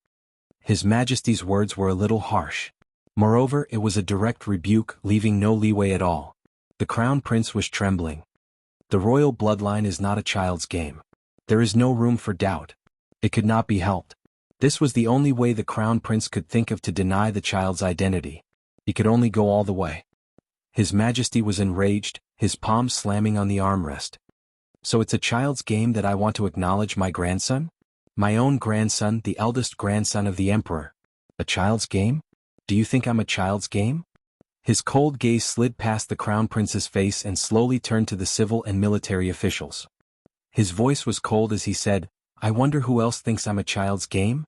His Majesty's words were a little harsh. Moreover, it was a direct rebuke, leaving no leeway at all. The Crown Prince was trembling. The royal bloodline is not a child's game. There is no room for doubt. It could not be helped. This was the only way the Crown Prince could think of to deny the child's identity. He could only go all the way. His Majesty was enraged, his palms slamming on the armrest. "So it's a child's game that I want to acknowledge my grandson? My own grandson, the eldest grandson of the Emperor. A child's game? Do you think I'm a child's game?" His cold gaze slid past the Crown Prince's face and slowly turned to the civil and military officials. His voice was cold as he said, "I wonder who else thinks I'm a child's game?"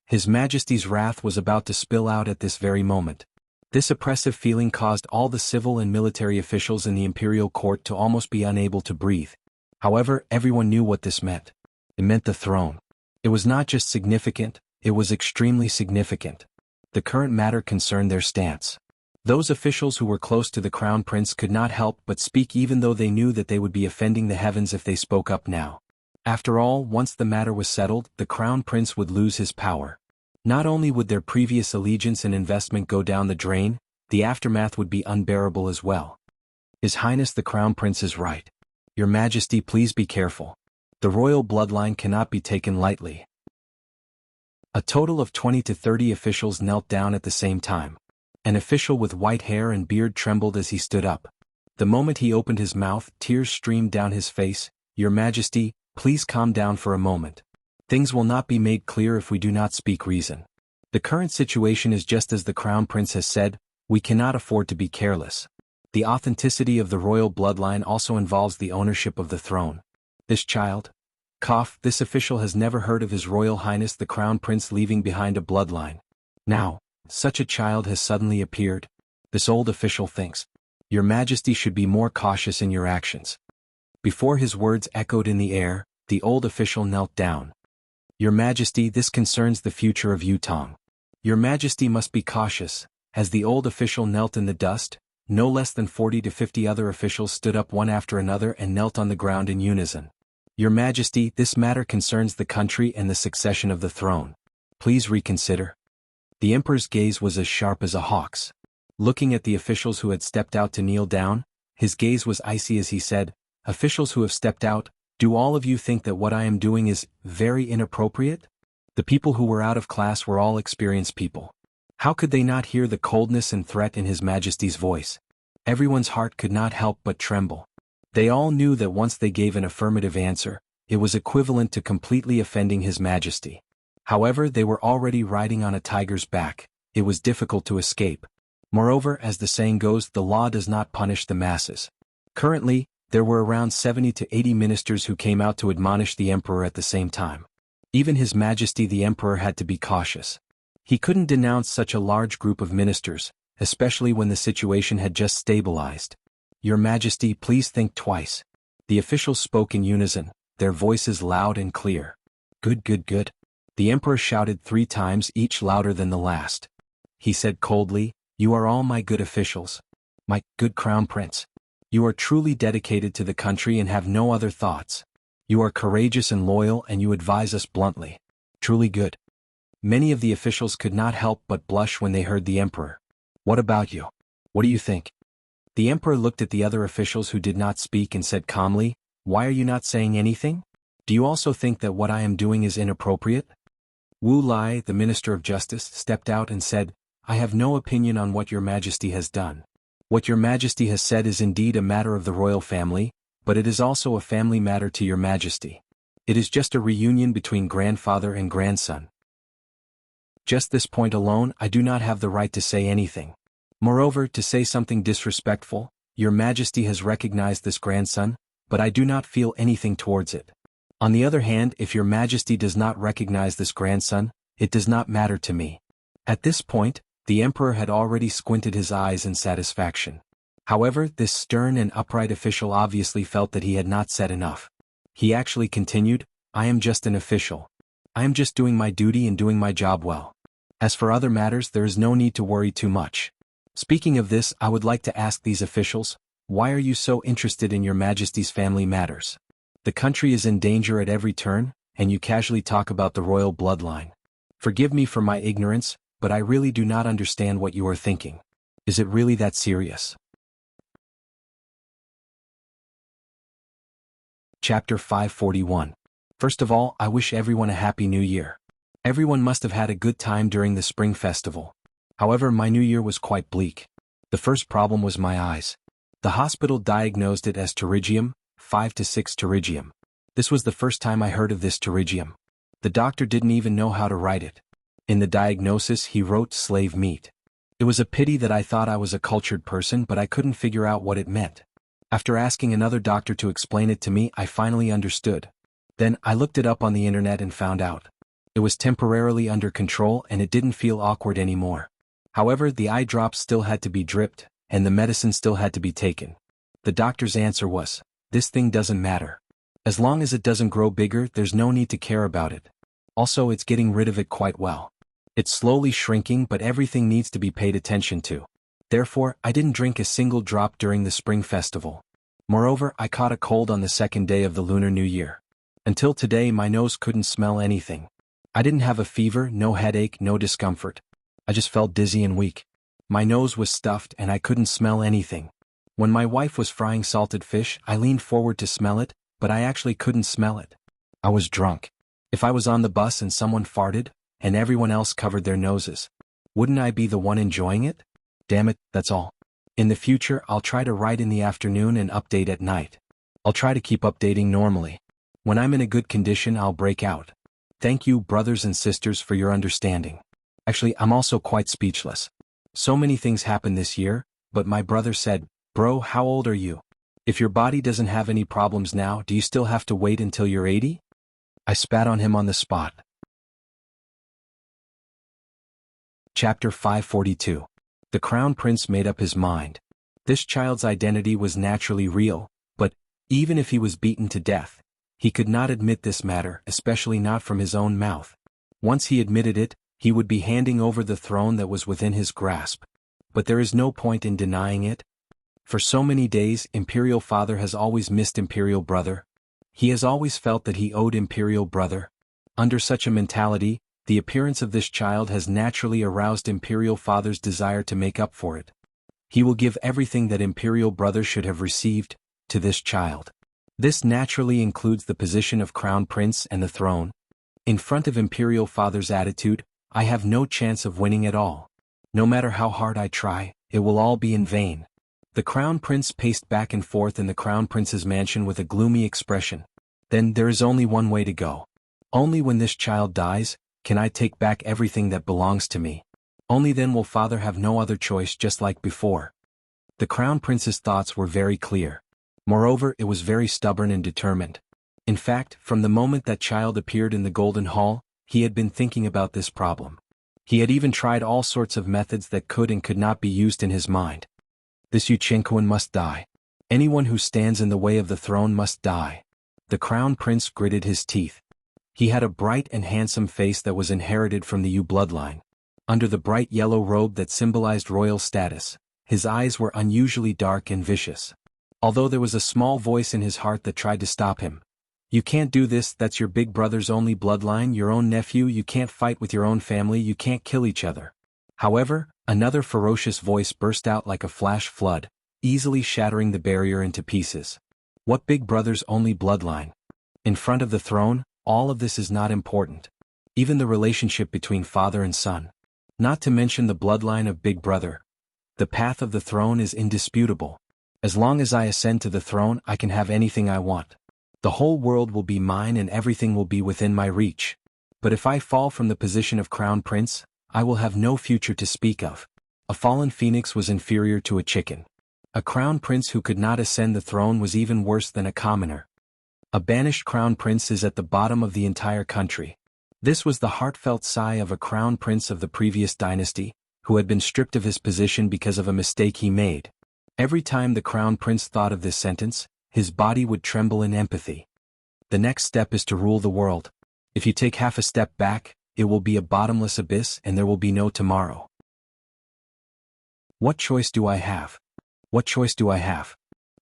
His Majesty's wrath was about to spill out at this very moment. This oppressive feeling caused all the civil and military officials in the imperial court to almost be unable to breathe. However, everyone knew what this meant. It meant the throne. It was not just significant, it was extremely significant. The current matter concerned their stance. Those officials who were close to the Crown Prince could not help but speak, even though they knew that they would be offending the heavens if they spoke up now. After all, once the matter was settled, the Crown Prince would lose his power. Not only would their previous allegiance and investment go down the drain, the aftermath would be unbearable as well. His Highness the Crown Prince is right. Your Majesty, please be careful. The royal bloodline cannot be taken lightly. A total of 20 to 30 officials knelt down at the same time. An official with white hair and beard trembled as he stood up. The moment he opened his mouth, tears streamed down his face. "Your Majesty, please calm down for a moment. Things will not be made clear if we do not speak reason. The current situation is just as the Crown Prince has said, we cannot afford to be careless. The authenticity of the royal bloodline also involves the ownership of the throne. This child, this official has never heard of His Royal Highness the Crown Prince leaving behind a bloodline. Now, such a child has suddenly appeared. This old official thinks, Your Majesty should be more cautious in your actions." Before his words echoed in the air, the old official knelt down. "Your Majesty, this concerns the future of Yutang. Your Majesty must be cautious." As the old official knelt in the dust, no less than 40 to 50 other officials stood up one after another and knelt on the ground in unison. "Your Majesty, this matter concerns the country and the succession of the throne. Please reconsider." The Emperor's gaze was as sharp as a hawk's. Looking at the officials who had stepped out to kneel down, his gaze was icy as he said, "Officials who have stepped out, do all of you think that what I am doing is very inappropriate?" The people who were out of class were all experienced people. How could they not hear the coldness and threat in His Majesty's voice? Everyone's heart could not help but tremble. They all knew that once they gave an affirmative answer, it was equivalent to completely offending His Majesty. However, they were already riding on a tiger's back. It was difficult to escape. Moreover, as the saying goes, the law does not punish the masses. Currently, there were around 70 to 80 ministers who came out to admonish the Emperor at the same time. Even His Majesty the Emperor had to be cautious. He couldn't denounce such a large group of ministers, especially when the situation had just stabilized. "Your Majesty, please think twice." The officials spoke in unison, their voices loud and clear. "Good, good, good." The Emperor shouted 3 times, each louder than the last. He said coldly, "You are all my good officials. My good Crown Prince. You are truly dedicated to the country and have no other thoughts. You are courageous and loyal, and you advise us bluntly. Truly good." Many of the officials could not help but blush when they heard the Emperor. "What about you? What do you think?" The Emperor looked at the other officials who did not speak and said calmly, "Why are you not saying anything? Do you also think that what I am doing is inappropriate?" Wu Lai, the Minister of Justice, stepped out and said, "I have no opinion on what Your Majesty has done. What Your Majesty has said is indeed a matter of the royal family, but it is also a family matter to Your Majesty. It is just a reunion between grandfather and grandson. Just this point alone, I do not have the right to say anything. Moreover, to say something disrespectful, Your Majesty has recognized this grandson, but I do not feel anything towards it. On the other hand, if your majesty does not recognize this grandson, it does not matter to me." At this point, the emperor had already squinted his eyes in satisfaction. However, this stern and upright official obviously felt that he had not said enough. He actually continued, "I am just an official. I am just doing my duty and doing my job well. As for other matters, there is no need to worry too much. Speaking of this, I would like to ask these officials, why are you so interested in your majesty's family matters? The country is in danger at every turn, and you casually talk about the royal bloodline. Forgive me for my ignorance, but I really do not understand what you are thinking. Is it really that serious?" Chapter 541. First of all, I wish everyone a happy new year. Everyone must have had a good time during the spring festival. However, my new year was quite bleak. The first problem was my eyes. The hospital diagnosed it as pterygium, 5 to 6 pterygium. This was the first time I heard of this pterygium. The doctor didn't even know how to write it. In the diagnosis he wrote slave meat. It was a pity that I thought I was a cultured person, but I couldn't figure out what it meant. After asking another doctor to explain it to me, I finally understood. Then, I looked it up on the internet and found out. It was temporarily under control and it didn't feel awkward anymore. However, the eye drops still had to be dripped, and the medicine still had to be taken. The doctor's answer was, "This thing doesn't matter. As long as it doesn't grow bigger, there's no need to care about it. Also, it's getting rid of it quite well. It's slowly shrinking, but everything needs to be paid attention to." Therefore, I didn't drink a single drop during the spring festival. Moreover, I caught a cold on the second day of the Lunar New Year. Until today, my nose couldn't smell anything. I didn't have a fever, no headache, no discomfort. I just felt dizzy and weak. My nose was stuffed and I couldn't smell anything. When my wife was frying salted fish, I leaned forward to smell it, but I actually couldn't smell it. I was drunk. If I was on the bus and someone farted, and everyone else covered their noses, wouldn't I be the one enjoying it? Damn it, that's all. In the future, I'll try to write in the afternoon and update at night. I'll try to keep updating normally. When I'm in a good condition, I'll break out. Thank you, brothers and sisters, for your understanding. Actually, I'm also quite speechless. So many things happened this year, but my brother said, "Bro, how old are you? If your body doesn't have any problems now, do you still have to wait until you're 80? I spat on him on the spot. Chapter 542. The Crown Prince made up his mind. This child's identity was naturally real, but, even if he was beaten to death, he could not admit this matter, especially not from his own mouth. Once he admitted it, he would be handing over the throne that was within his grasp. But there is no point in denying it. For so many days, Imperial Father has always missed Imperial Brother. He has always felt that he owed Imperial Brother. Under such a mentality, the appearance of this child has naturally aroused Imperial Father's desire to make up for it. He will give everything that Imperial Brother should have received, to this child. This naturally includes the position of Crown Prince and the throne. In front of Imperial Father's attitude, I have no chance of winning at all. No matter how hard I try, it will all be in vain. The Crown Prince paced back and forth in the Crown Prince's mansion with a gloomy expression. Then there is only one way to go. Only when this child dies, can I take back everything that belongs to me. Only then will Father have no other choice, just like before. The Crown Prince's thoughts were very clear. Moreover, it was very stubborn and determined. In fact, from the moment that child appeared in the Golden Hall, he had been thinking about this problem. He had even tried all sorts of methods that could and could not be used in his mind. This Yuchenkoan must die. Anyone who stands in the way of the throne must die. The Crown Prince gritted his teeth. He had a bright and handsome face that was inherited from the Yu bloodline. Under the bright yellow robe that symbolized royal status, his eyes were unusually dark and vicious. Although there was a small voice in his heart that tried to stop him. "You can't do this, that's your big brother's only bloodline, your own nephew, you can't fight with your own family, you can't kill each other." However, another ferocious voice burst out like a flash flood, easily shattering the barrier into pieces. What big brother's only bloodline? In front of the throne, all of this is not important. Even the relationship between father and son. Not to mention the bloodline of Big Brother. The path of the throne is indisputable. As long as I ascend to the throne, I can have anything I want. The whole world will be mine and everything will be within my reach. But if I fall from the position of Crown Prince, I will have no future to speak of. A fallen phoenix was inferior to a chicken. A Crown Prince who could not ascend the throne was even worse than a commoner. A banished crown prince is at the bottom of the entire country. This was the heartfelt sigh of a crown prince of the previous dynasty, who had been stripped of his position because of a mistake he made. Every time the crown prince thought of this sentence, his body would tremble in empathy. The next step is to rule the world. If you take half a step back, it will be a bottomless abyss and there will be no tomorrow. What choice do I have? What choice do I have?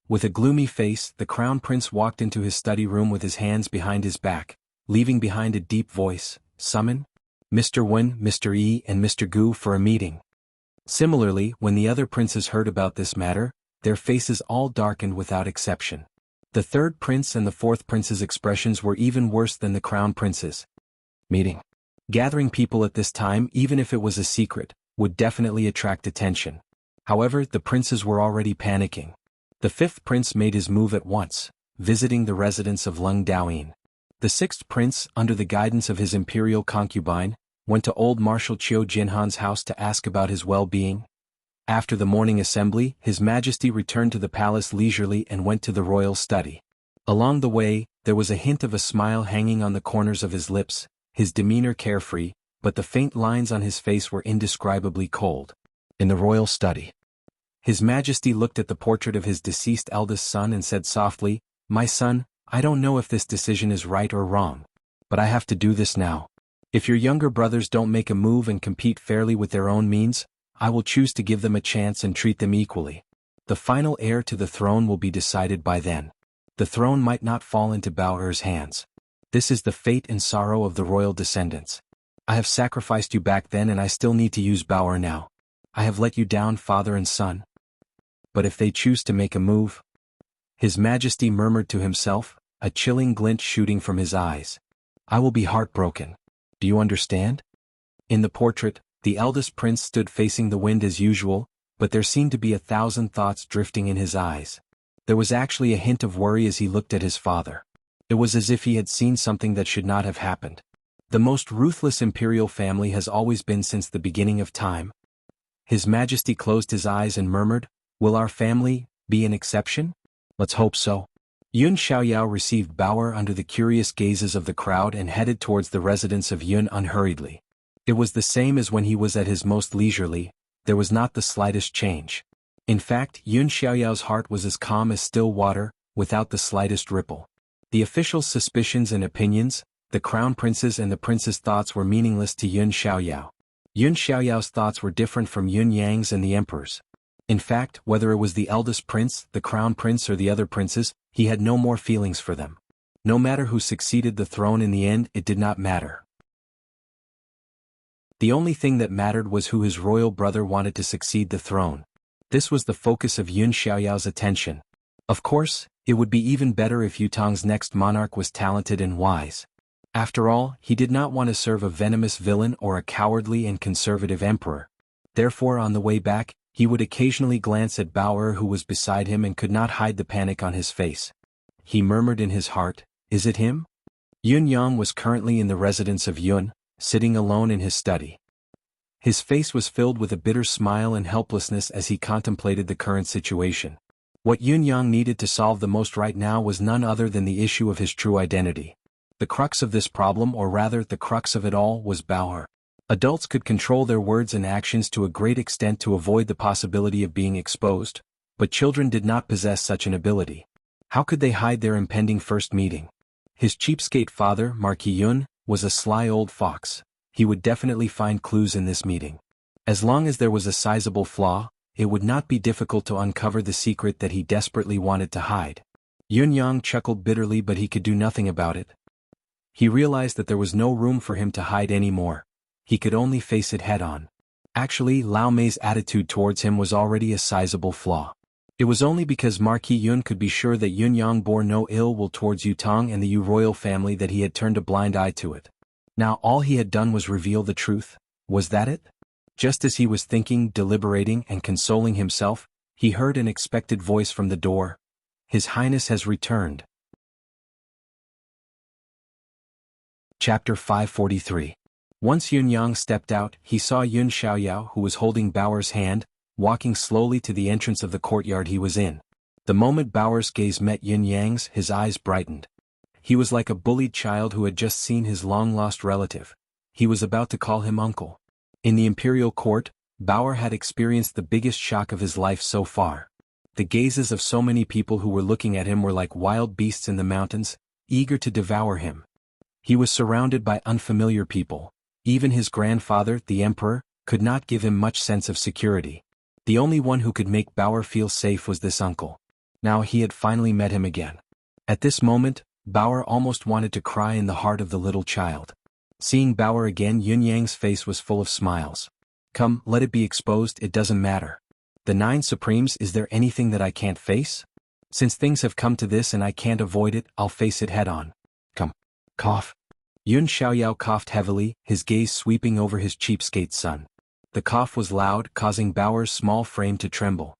With a gloomy face, the crown prince walked into his study room with his hands behind his back, leaving behind a deep voice. Summon Mr. Wen, Mr. Yi, and Mr. Gu for a meeting. Similarly, when the other princes heard about this matter, their faces all darkened without exception. The third prince and the fourth prince's expressions were even worse than the crown prince's. Meeting. Gathering people at this time, even if it was a secret, would definitely attract attention. However, the princes were already panicking. The fifth prince made his move at once, visiting the residence of Lung Daoyin. The sixth prince, under the guidance of his imperial concubine, went to old Marshal Qiu Jinhan's house to ask about his well-being. After the morning assembly, His Majesty returned to the palace leisurely and went to the royal study. Along the way, there was a hint of a smile hanging on the corners of his lips, his demeanor carefree, but the faint lines on his face were indescribably cold. In the royal study, His Majesty looked at the portrait of his deceased eldest son and said softly, "My son, I don't know if this decision is right or wrong, but I have to do this now. If your younger brothers don't make a move and compete fairly with their own means, I will choose to give them a chance and treat them equally. The final heir to the throne will be decided by then. The throne might not fall into Bao-er's hands. This is the fate and sorrow of the royal descendants. I have sacrificed you back then and I still need to use Bao-er now. I have let you down, father and son. But if they choose to make a move..." His Majesty murmured to himself, a chilling glint shooting from his eyes. "I will be heartbroken. Do you understand?" In the portrait, the eldest prince stood facing the wind as usual, but there seemed to be 1,000 thoughts drifting in his eyes. There was actually a hint of worry as he looked at his father. It was as if he had seen something that should not have happened. The most ruthless imperial family has always been since the beginning of time. His Majesty closed his eyes and murmured, "Will our family be an exception? Let's hope so." Yun Xiaoyao received Bao-er under the curious gazes of the crowd and headed towards the residence of Yun unhurriedly. It was the same as when he was at his most leisurely, there was not the slightest change. In fact, Yun Xiaoyao's heart was as calm as still water, without the slightest ripple. The officials' suspicions and opinions, the crown prince's and the prince's thoughts were meaningless to Yun Xiaoyao. Yun Xiaoyao's thoughts were different from Yun Yang's and the emperor's. In fact, whether it was the eldest prince, the crown prince or the other princes, he had no more feelings for them. No matter who succeeded the throne in the end, it did not matter. The only thing that mattered was who his royal brother wanted to succeed the throne. This was the focus of Yun Xiaoyao's attention. Of course, it would be even better if Yutong's next monarch was talented and wise. After all, he did not want to serve a venomous villain or a cowardly and conservative emperor. Therefore, on the way back, he would occasionally glance at Bao-er who was beside him and could not hide the panic on his face. He murmured in his heart, "Is it him?" Yun Yang was currently in the residence of Yun, sitting alone in his study. His face was filled with a bitter smile and helplessness as he contemplated the current situation. What Yun Yang needed to solve the most right now was none other than the issue of his true identity. The crux of this problem, or rather the crux of it all, was Bao-er. Adults could control their words and actions to a great extent to avoid the possibility of being exposed, but children did not possess such an ability. How could they hide their impending first meeting? His cheapskate father, Marquis Yun, was a sly old fox. He would definitely find clues in this meeting. As long as there was a sizable flaw, it would not be difficult to uncover the secret that he desperately wanted to hide. Yun Yang chuckled bitterly, but he could do nothing about it. He realized that there was no room for him to hide anymore. He could only face it head-on. Actually, Lao Mei's attitude towards him was already a sizable flaw. It was only because Marquis Yun could be sure that Yun Yang bore no ill will towards Yutong and the Yu royal family that he had turned a blind eye to it. Now all he had done was reveal the truth. Was that it? Just as he was thinking, deliberating, and consoling himself, he heard an expected voice from the door. "His Highness has returned." Chapter 543. Once Yun Yang stepped out, he saw Yun Xiaoyao, who was holding Bao-er's hand, walking slowly to the entrance of the courtyard he was in. The moment Bao-er's gaze met Yun Yang's, his eyes brightened. He was like a bullied child who had just seen his long-lost relative. He was about to call him uncle. In the imperial court, Bauer had experienced the biggest shock of his life so far. The gazes of so many people who were looking at him were like wild beasts in the mountains, eager to devour him. He was surrounded by unfamiliar people. Even his grandfather, the emperor, could not give him much sense of security. The only one who could make Bauer feel safe was this uncle. Now he had finally met him again. At this moment, Bauer almost wanted to cry in the heart of the little child. Seeing Bauer again, Yun Yang's face was full of smiles. Come, let it be exposed, it doesn't matter. The 9 Supremes, is there anything that I can't face? Since things have come to this and I can't avoid it, I'll face it head on. Come. Cough. Yun Xiaoyao coughed heavily, his gaze sweeping over his cheapskate son. The cough was loud, causing Bauer's small frame to tremble.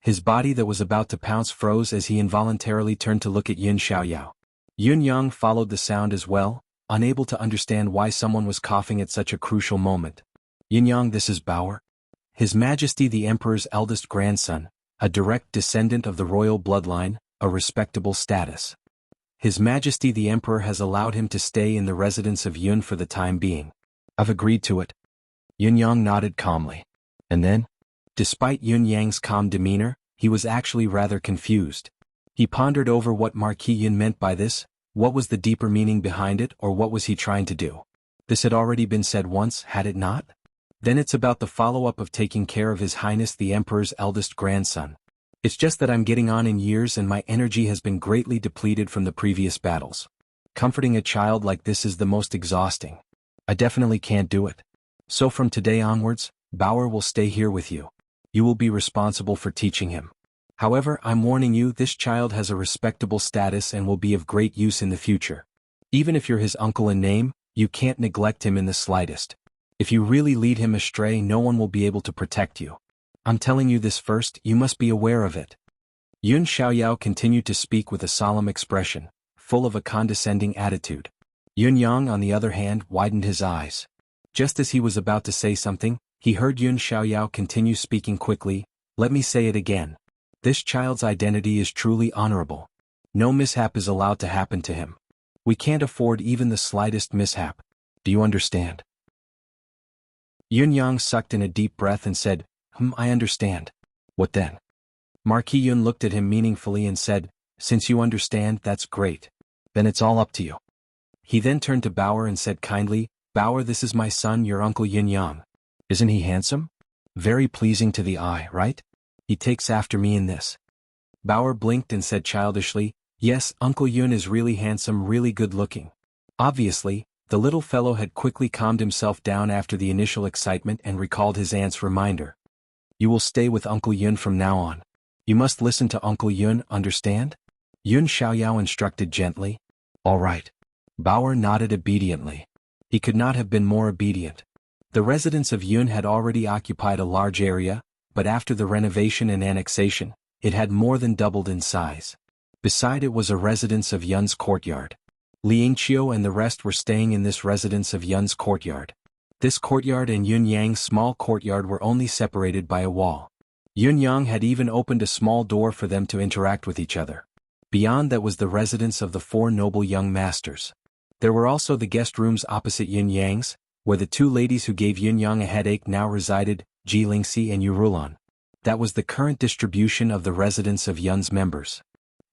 His body that was about to pounce froze as he involuntarily turned to look at Yun Xiaoyao. Yun Yang followed the sound as well, unable to understand why someone was coughing at such a crucial moment. Yun Yang, this is Bauer? His Majesty the Emperor's eldest grandson, a direct descendant of the royal bloodline, a respectable status. His Majesty the Emperor has allowed him to stay in the residence of Yun for the time being. I've agreed to it. Yun Yang nodded calmly. And then? Despite Yun Yang's calm demeanor, he was actually rather confused. He pondered over what Marquis Yun meant by this. What was the deeper meaning behind it, or what was he trying to do? This had already been said once, had it not? Then it's about the follow-up of taking care of His Highness the Emperor's eldest grandson. It's just that I'm getting on in years and my energy has been greatly depleted from the previous battles. Comforting a child like this is the most exhausting. I definitely can't do it. So from today onwards, Bauer will stay here with you. You will be responsible for teaching him. However, I'm warning you, this child has a respectable status and will be of great use in the future. Even if you're his uncle in name, you can't neglect him in the slightest. If you really lead him astray, no one will be able to protect you. I'm telling you this first, you must be aware of it. Yun Xiaoyao continued to speak with a solemn expression, full of a condescending attitude. Yun Yang, on the other hand, widened his eyes. Just as he was about to say something, he heard Yun Xiaoyao continue speaking quickly. Let me say it again. This child's identity is truly honorable. No mishap is allowed to happen to him. We can't afford even the slightest mishap. Do you understand? Yun Yang sucked in a deep breath and said, I understand. What then? Marquis Yun looked at him meaningfully and said, since you understand, that's great. Then it's all up to you. He then turned to Bauer and said kindly, Bauer, this is my son, your uncle Yun Yang. Isn't he handsome? Very pleasing to the eye, right? He takes after me in this. Bauer blinked and said childishly, yes, Uncle Yun is really handsome, really good looking. Obviously, the little fellow had quickly calmed himself down after the initial excitement and recalled his aunt's reminder. You will stay with Uncle Yun from now on. You must listen to Uncle Yun, understand? Yun Xiaoyao instructed gently. All right. Bauer nodded obediently. He could not have been more obedient. The residence of Yun had already occupied a large area, but after the renovation and annexation, it had more than doubled in size. Beside it was a residence of Yun's courtyard. Li Yingqiu and the rest were staying in this residence of Yun's courtyard. This courtyard and Yun Yang's small courtyard were only separated by a wall. Yun Yang had even opened a small door for them to interact with each other. Beyond that was the residence of the 4 noble young masters. There were also the guest rooms opposite Yun Yang's, where the 2 ladies who gave Yun Yang a headache now resided, Ji Lingxi and Yu Rulan. That was the current distribution of the residence of Yun's members.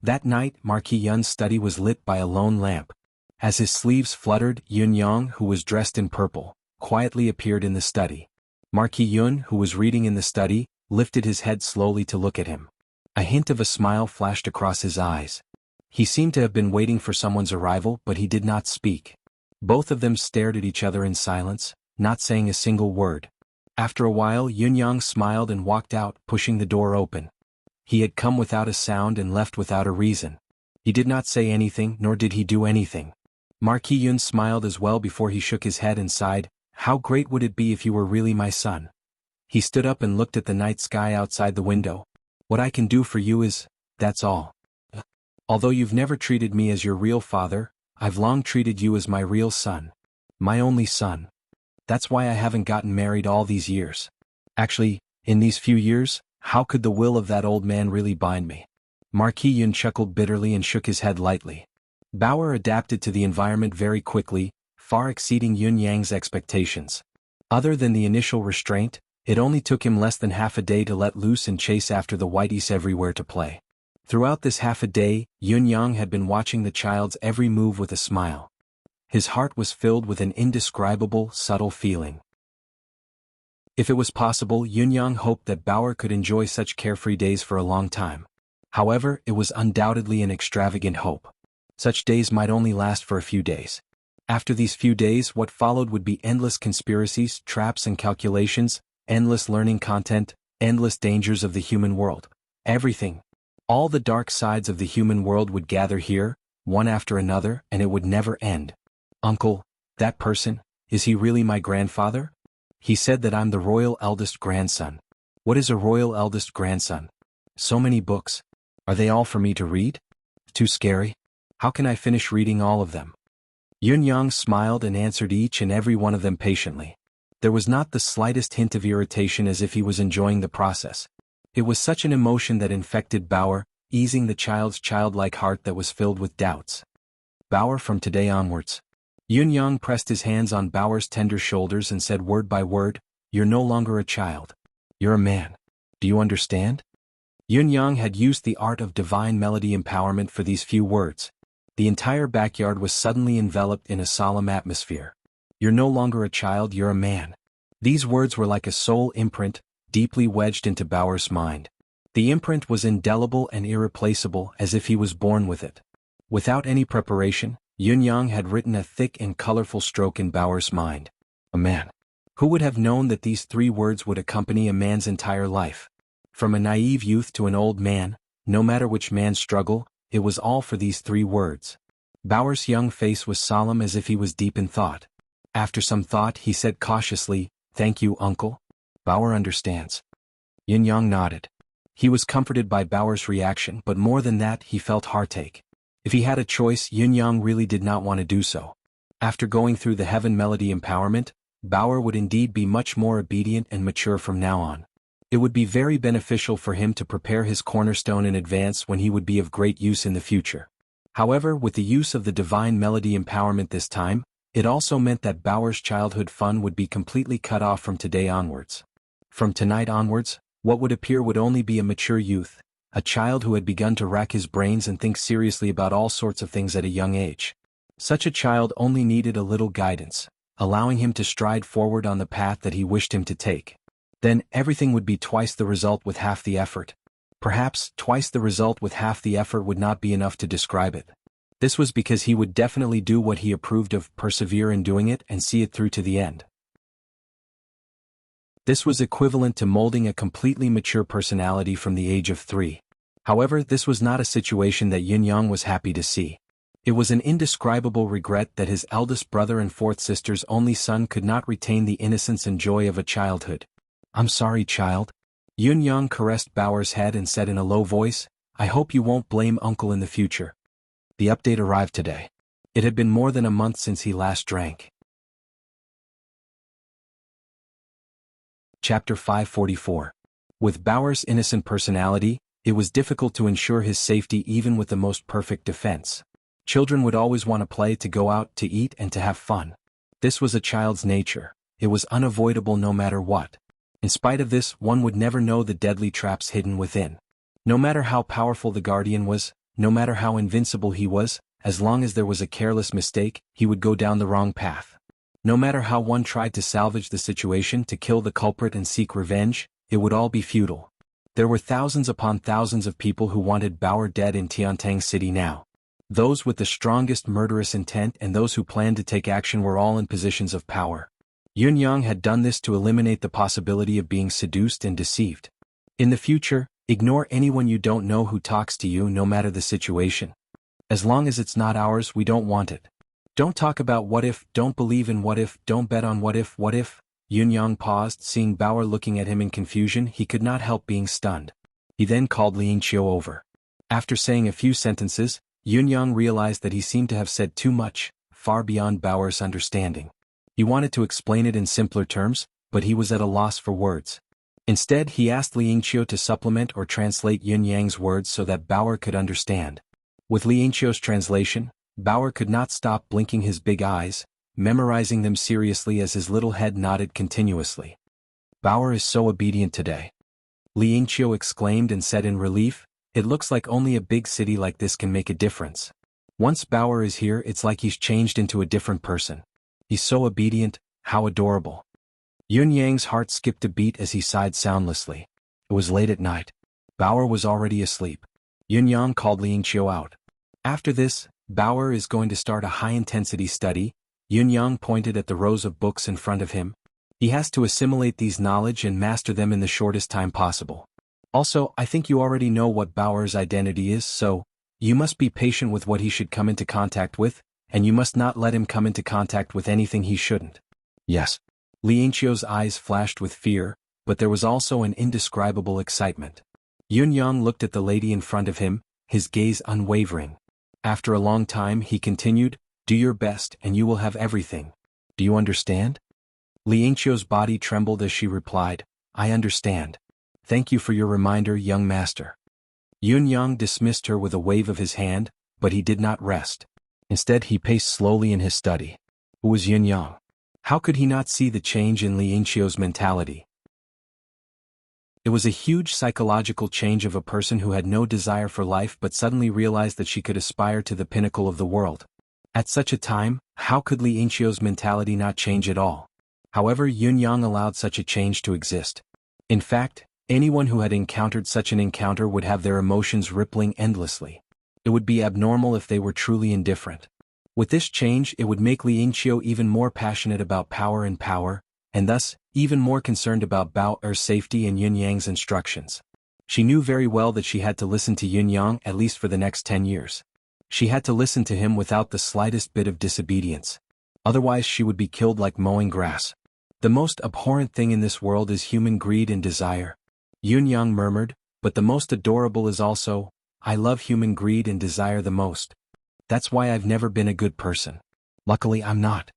That night, Marquis Yun's study was lit by a lone lamp. As his sleeves fluttered, Yun Yang, who was dressed in purple, quietly appeared in the study. Marquis Yun, who was reading in the study, lifted his head slowly to look at him. A hint of a smile flashed across his eyes. He seemed to have been waiting for someone's arrival, but he did not speak. Both of them stared at each other in silence, not saying a single word. After a while, Yun Yang smiled and walked out, pushing the door open. He had come without a sound and left without a reason. He did not say anything, nor did he do anything. Marquis Yun smiled as well before he shook his head and sighed, how great would it be if you were really my son? He stood up and looked at the night sky outside the window. What I can do for you is, that's all. Although you've never treated me as your real father, I've long treated you as my real son. My only son. That's why I haven't gotten married all these years. Actually, in these few years, how could the will of that old man really bind me? Marquis Yun chuckled bitterly and shook his head lightly. Bauer adapted to the environment very quickly, far exceeding Yun Yang's expectations. Other than the initial restraint, it only took him less than half a day to let loose and chase after the whiteys everywhere to play. Throughout this half a day, Yun Yang had been watching the child's every move with a smile. His heart was filled with an indescribable, subtle feeling. If it was possible, Yun Yang hoped that Bauer could enjoy such carefree days for a long time. However, it was undoubtedly an extravagant hope. Such days might only last for a few days. After these few days, what followed would be endless conspiracies, traps and calculations, endless learning content, endless dangers of the human world. Everything. All the dark sides of the human world would gather here, one after another, and it would never end. Uncle, that person, is he really my grandfather? He said that I'm the royal eldest grandson. What is a royal eldest grandson? So many books. Are they all for me to read? Too scary. How can I finish reading all of them? Yun Yang smiled and answered each and every one of them patiently. There was not the slightest hint of irritation, as if he was enjoying the process. It was such an emotion that infected Bauer, easing the child's childlike heart that was filled with doubts. Bauer, from today onwards. Yun Yang pressed his hands on Bauer's tender shoulders and said word by word, "You're no longer a child. You're a man. Do you understand?" Yun Yang had used the art of divine melody empowerment for these few words. The entire backyard was suddenly enveloped in a solemn atmosphere. You're no longer a child, you're a man. These words were like a soul imprint, deeply wedged into Bauer's mind. The imprint was indelible and irreplaceable, as if he was born with it. Without any preparation, Yun Yang had written a thick and colorful stroke in Bauer's mind. A man. Who would have known that these 3 words would accompany a man's entire life? From a naive youth to an old man, no matter which man's struggle, it was all for these 3 words. Bauer's young face was solemn, as if he was deep in thought. After some thought, he said cautiously, "Thank you, uncle. Bauer understands." Yun Yang nodded. He was comforted by Bauer's reaction, but more than that, he felt heartache. If he had a choice, Yun Yang really did not want to do so. After going through the heaven melody empowerment, Bauer would indeed be much more obedient and mature from now on. It would be very beneficial for him to prepare his cornerstone in advance when he would be of great use in the future. However, with the use of the divine melody empowerment this time, it also meant that Bauer's childhood fun would be completely cut off from today onwards. From tonight onwards, what would appear would only be a mature youth, a child who had begun to rack his brains and think seriously about all sorts of things at a young age. Such a child only needed a little guidance, allowing him to stride forward on the path that he wished him to take. Then, everything would be twice the result with half the effort. Perhaps, twice the result with half the effort would not be enough to describe it. This was because he would definitely do what he approved of, persevere in doing it and see it through to the end. This was equivalent to molding a completely mature personality from the age of 3. However, this was not a situation that Yun Yang was happy to see. It was an indescribable regret that his eldest brother and 4th sister's only son could not retain the innocence and joy of a childhood. "I'm sorry, child." Yun Yang caressed Bauer's head and said in a low voice, "I hope you won't blame uncle in the future." The update arrived today. It had been more than a month since he last drank. Chapter 544. With Bauer's innocent personality, it was difficult to ensure his safety even with the most perfect defense. Children would always want to play, to go out, to eat, and to have fun. This was a child's nature. It was unavoidable no matter what. In spite of this, one would never know the deadly traps hidden within. No matter how powerful the guardian was, no matter how invincible he was, as long as there was a careless mistake, he would go down the wrong path. No matter how one tried to salvage the situation, to kill the culprit and seek revenge, it would all be futile. There were thousands upon thousands of people who wanted Bauer dead in Tiantang City now. Those with the strongest murderous intent and those who planned to take action were all in positions of power. Yun Yang had done this to eliminate the possibility of being seduced and deceived. In the future, ignore anyone you don't know who talks to you, no matter the situation. As long as it's not ours, we don't want it. Don't talk about what if, don't believe in what if, don't bet on what if. Yun Yang paused, seeing Bauer looking at him in confusion. He could not help being stunned. He then called Liang Qiu over. After saying a few sentences, Yun Yang realized that he seemed to have said too much, far beyond Bauer's understanding. He wanted to explain it in simpler terms, but he was at a loss for words. Instead, he asked Liang Qiu to supplement or translate Yun Yang's words so that Bauer could understand. With Liang Qiu's translation, Bauer could not stop blinking his big eyes, memorizing them seriously as his little head nodded continuously. Bauer is so obedient today. Li Yingqiu exclaimed and said in relief, "It looks like only a big city like this can make a difference. Once Bauer is here, it's like he's changed into a different person. He's so obedient, how adorable." Yun Yang's heart skipped a beat as he sighed soundlessly. It was late at night. Bauer was already asleep. Yun Yang called Li Yingqiu out. After this, Bauer is going to start a high-intensity study. Yun Yang pointed at the rows of books in front of him. He has to assimilate these knowledge and master them in the shortest time possible. Also, I think you already know what Bauer's identity is, so you must be patient with what he should come into contact with, and you must not let him come into contact with anything he shouldn't. Yes. Li Yingqiu's eyes flashed with fear, but there was also an indescribable excitement. Yun Yang looked at the lady in front of him, his gaze unwavering. After a long time he continued, "Do your best and you will have everything. Do you understand?" Li Yingqiu's body trembled as she replied, "I understand. Thank you for your reminder, young master." Yun Yang dismissed her with a wave of his hand, but he did not rest. Instead he paced slowly in his study. Who was Yun Yang? How could he not see the change in Li Yingqiu's mentality? It was a huge psychological change of a person who had no desire for life but suddenly realized that she could aspire to the pinnacle of the world. At such a time, how could Li Yingqiu's mentality not change at all? However, Yun Yang allowed such a change to exist. In fact, anyone who had encountered such an encounter would have their emotions rippling endlessly. It would be abnormal if they were truly indifferent. With this change, it would make Li Yingqiu even more passionate about power, and thus, even more concerned about Bauer's safety and Yun Yang's instructions. She knew very well that she had to listen to Yun Yang at least for the next 10 years. She had to listen to him without the slightest bit of disobedience. Otherwise she would be killed like mowing grass. The most abhorrent thing in this world is human greed and desire. Yun Yang murmured, but the most adorable is also, I love human greed and desire the most. That's why I've never been a good person. Luckily I'm not.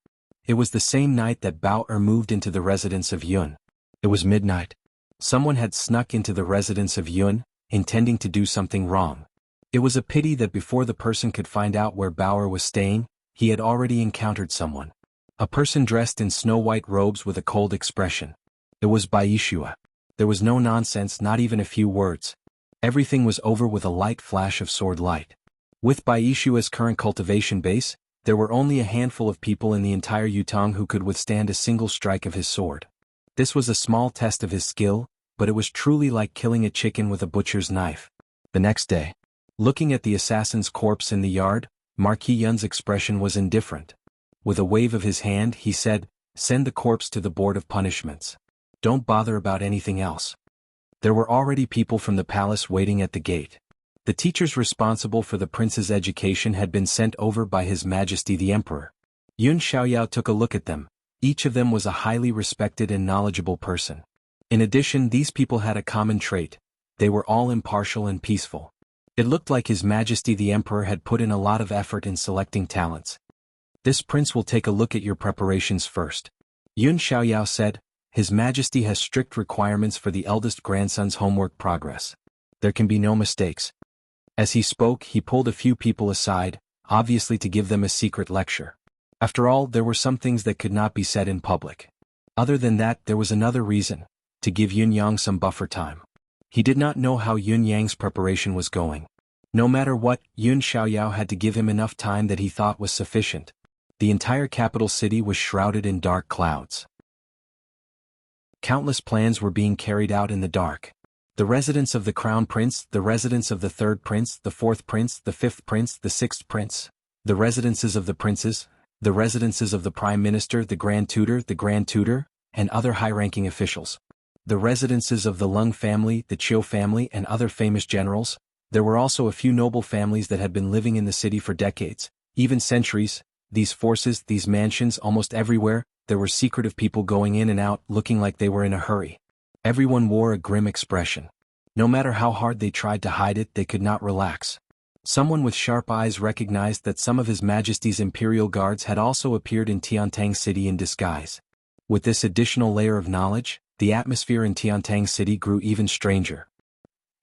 It was the same night that Bauer moved into the residence of Yun. It was midnight. Someone had snuck into the residence of Yun, intending to do something wrong. It was a pity that before the person could find out where Bauer was staying, he had already encountered someone. A person dressed in snow-white robes with a cold expression. It was Baishua. There was no nonsense, not even a few words. Everything was over with a light flash of sword light. With Baishua's current cultivation base, there were only a handful of people in the entire Yutong who could withstand a single strike of his sword. This was a small test of his skill, but it was truly like killing a chicken with a butcher's knife. The next day, looking at the assassin's corpse in the yard, Marquis Yun's expression was indifferent. With a wave of his hand he said, "Send the corpse to the Board of Punishments. Don't bother about anything else." There were already people from the palace waiting at the gate. The teachers responsible for the prince's education had been sent over by His Majesty the Emperor. Yun Xiaoyao took a look at them. Each of them was a highly respected and knowledgeable person. In addition, these people had a common trait. They were all impartial and peaceful. It looked like His Majesty the Emperor had put in a lot of effort in selecting talents. "This prince will take a look at your preparations first," Yun Xiaoyao said. "His Majesty has strict requirements for the eldest grandson's homework progress. There can be no mistakes." As he spoke, he pulled a few people aside, obviously to give them a secret lecture. After all, there were some things that could not be said in public. Other than that, there was another reason, to give Yun Yang some buffer time. He did not know how Yun Yang's preparation was going. No matter what, Yun Xiaoyao had to give him enough time that he thought was sufficient. The entire capital city was shrouded in dark clouds. Countless plans were being carried out in the dark. The residence of the crown prince, the residence of the third prince, the fourth prince, the fifth prince, the sixth prince, the residences of the princes, the residences of the prime minister, the grand tutor, and other high-ranking officials. The residences of the Lung family, the Chiu family, and other famous generals. There were also a few noble families that had been living in the city for decades, even centuries. These forces, these mansions, almost everywhere, there were secretive people going in and out, looking like they were in a hurry. Everyone wore a grim expression. No matter how hard they tried to hide it, they could not relax. Someone with sharp eyes recognized that some of His Majesty's imperial guards had also appeared in Tiantang City in disguise. With this additional layer of knowledge, the atmosphere in Tiantang City grew even stranger.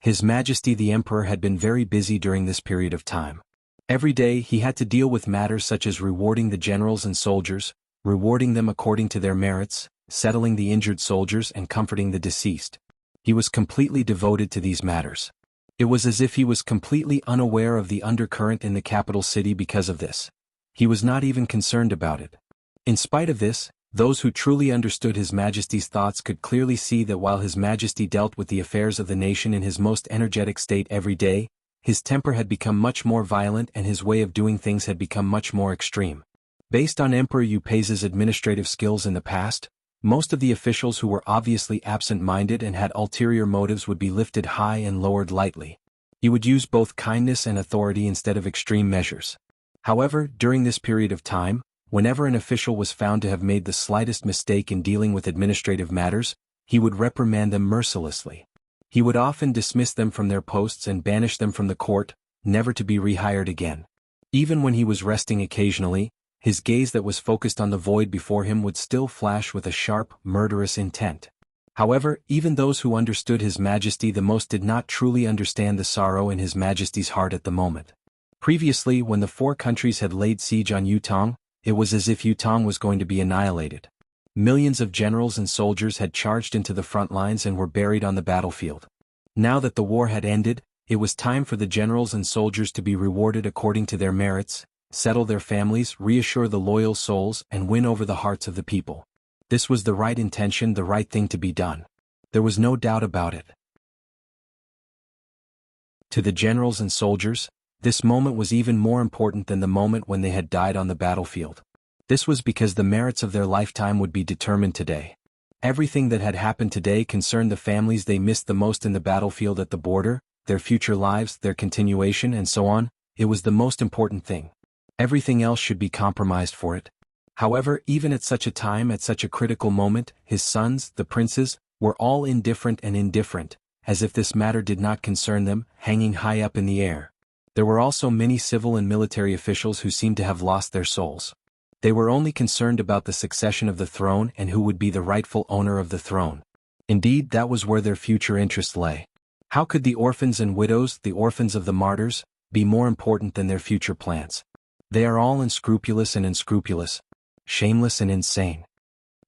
His Majesty the Emperor had been very busy during this period of time. Every day he had to deal with matters such as rewarding the generals and soldiers, rewarding them according to their merits, settling the injured soldiers and comforting the deceased. He was completely devoted to these matters. It was as if he was completely unaware of the undercurrent in the capital city because of this. He was not even concerned about it. In spite of this, those who truly understood His Majesty's thoughts could clearly see that while His Majesty dealt with the affairs of the nation in his most energetic state every day, his temper had become much more violent and his way of doing things had become much more extreme. Based on Emperor Yu Pei's administrative skills in the past, most of the officials who were obviously absent-minded and had ulterior motives would be lifted high and lowered lightly. He would use both kindness and authority instead of extreme measures. However, during this period of time, whenever an official was found to have made the slightest mistake in dealing with administrative matters, he would reprimand them mercilessly. He would often dismiss them from their posts and banish them from the court, never to be rehired again. Even when he was resting occasionally, his gaze that was focused on the void before him would still flash with a sharp, murderous intent. However, even those who understood His Majesty the most did not truly understand the sorrow in His Majesty's heart at the moment. Previously, when the four countries had laid siege on Yutong, it was as if Yutong was going to be annihilated. Millions of generals and soldiers had charged into the front lines and were buried on the battlefield. Now that the war had ended, it was time for the generals and soldiers to be rewarded according to their merits, settle their families, reassure the loyal souls, and win over the hearts of the people. This was the right intention, the right thing to be done. There was no doubt about it. To the generals and soldiers, this moment was even more important than the moment when they had died on the battlefield. This was because the merits of their lifetime would be determined today. Everything that had happened today concerned the families they missed the most in the battlefield at the border, their future lives, their continuation, and so on. It was the most important thing. Everything else should be compromised for it. However, even at such a time, at such a critical moment, his sons, the princes, were all indifferent, as if this matter did not concern them, hanging high up in the air. There were also many civil and military officials who seemed to have lost their souls. They were only concerned about the succession of the throne and who would be the rightful owner of the throne. Indeed, that was where their future interest lay. How could the orphans and widows, the orphans of the martyrs, be more important than their future plans? They are all unscrupulous and unscrupulous, shameless and insane.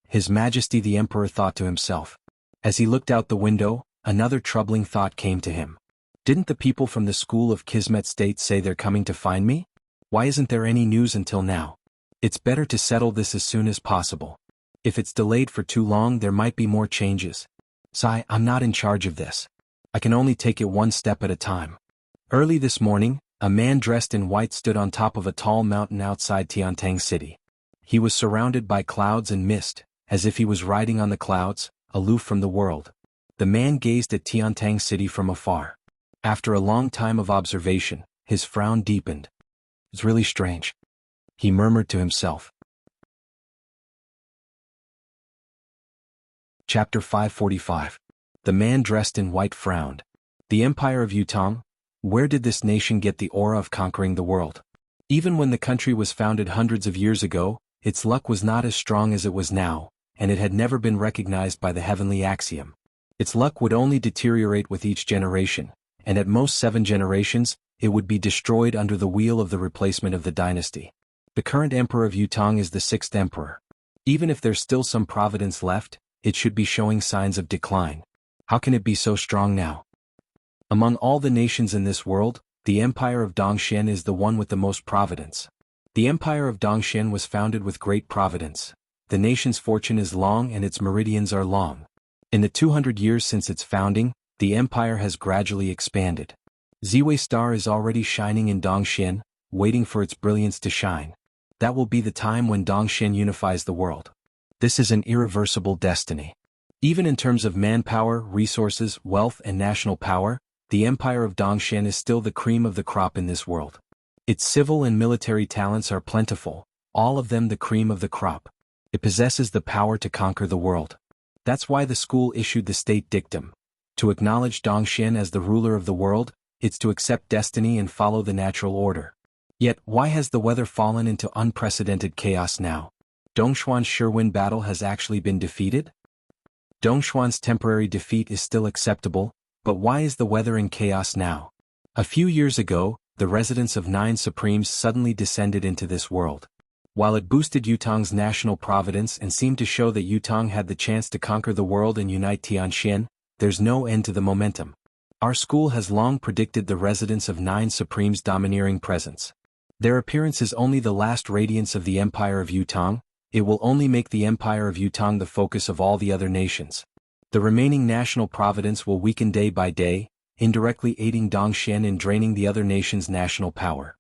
His Majesty the Emperor thought to himself. As he looked out the window, another troubling thought came to him. Didn't the people from the school of Kismet State say they're coming to find me? Why isn't there any news until now? It's better to settle this as soon as possible. If it's delayed for too long, there might be more changes. Sai, I'm not in charge of this. I can only take it one step at a time. Early this morning, a man dressed in white stood on top of a tall mountain outside Tiantang City. He was surrounded by clouds and mist, as if he was riding on the clouds, aloof from the world. The man gazed at Tiantang City from afar. After a long time of observation, his frown deepened. It's really strange, he murmured to himself. Chapter 545. The man dressed in white frowned. The Empire of Yutong? Where did this nation get the aura of conquering the world? Even when the country was founded hundreds of years ago, its luck was not as strong as it was now, and it had never been recognized by the heavenly axiom. Its luck would only deteriorate with each generation, and at most 7 generations, it would be destroyed under the wheel of the replacement of the dynasty. The current emperor of Yutong is the 6th emperor. Even if there's still some providence left, it should be showing signs of decline. How can it be so strong now? Among all the nations in this world, the empire of Dongxian is the one with the most providence. The empire of Dongxian was founded with great providence. The nation's fortune is long and its meridians are long. In the 200 years since its founding, the empire has gradually expanded. Ziwei Star is already shining in Dongxian, waiting for its brilliance to shine. That will be the time when Dongxian unifies the world. This is an irreversible destiny. Even in terms of manpower, resources, wealth, and national power, the empire of Dongxian is still the cream of the crop in this world. Its civil and military talents are plentiful, all of them the cream of the crop. It possesses the power to conquer the world. That's why the school issued the state dictum. To acknowledge Dongxian as the ruler of the world, it's to accept destiny and follow the natural order. Yet, why has the weather fallen into unprecedented chaos now? Dongshuan's sure-win battle has actually been defeated? Dongshuan's temporary defeat is still acceptable, but why is the weather in chaos now? A few years ago, the residents of 9 Supremes suddenly descended into this world. While it boosted Yutong's national providence and seemed to show that Yutong had the chance to conquer the world and unite Tianxian, there's no end to the momentum. Our school has long predicted the residents of 9 Supremes' domineering presence. Their appearance is only the last radiance of the Empire of Yutong. It will only make the Empire of Yutong the focus of all the other nations. The remaining national providence will weaken day by day, indirectly aiding Dongxian in draining the other nations' national power.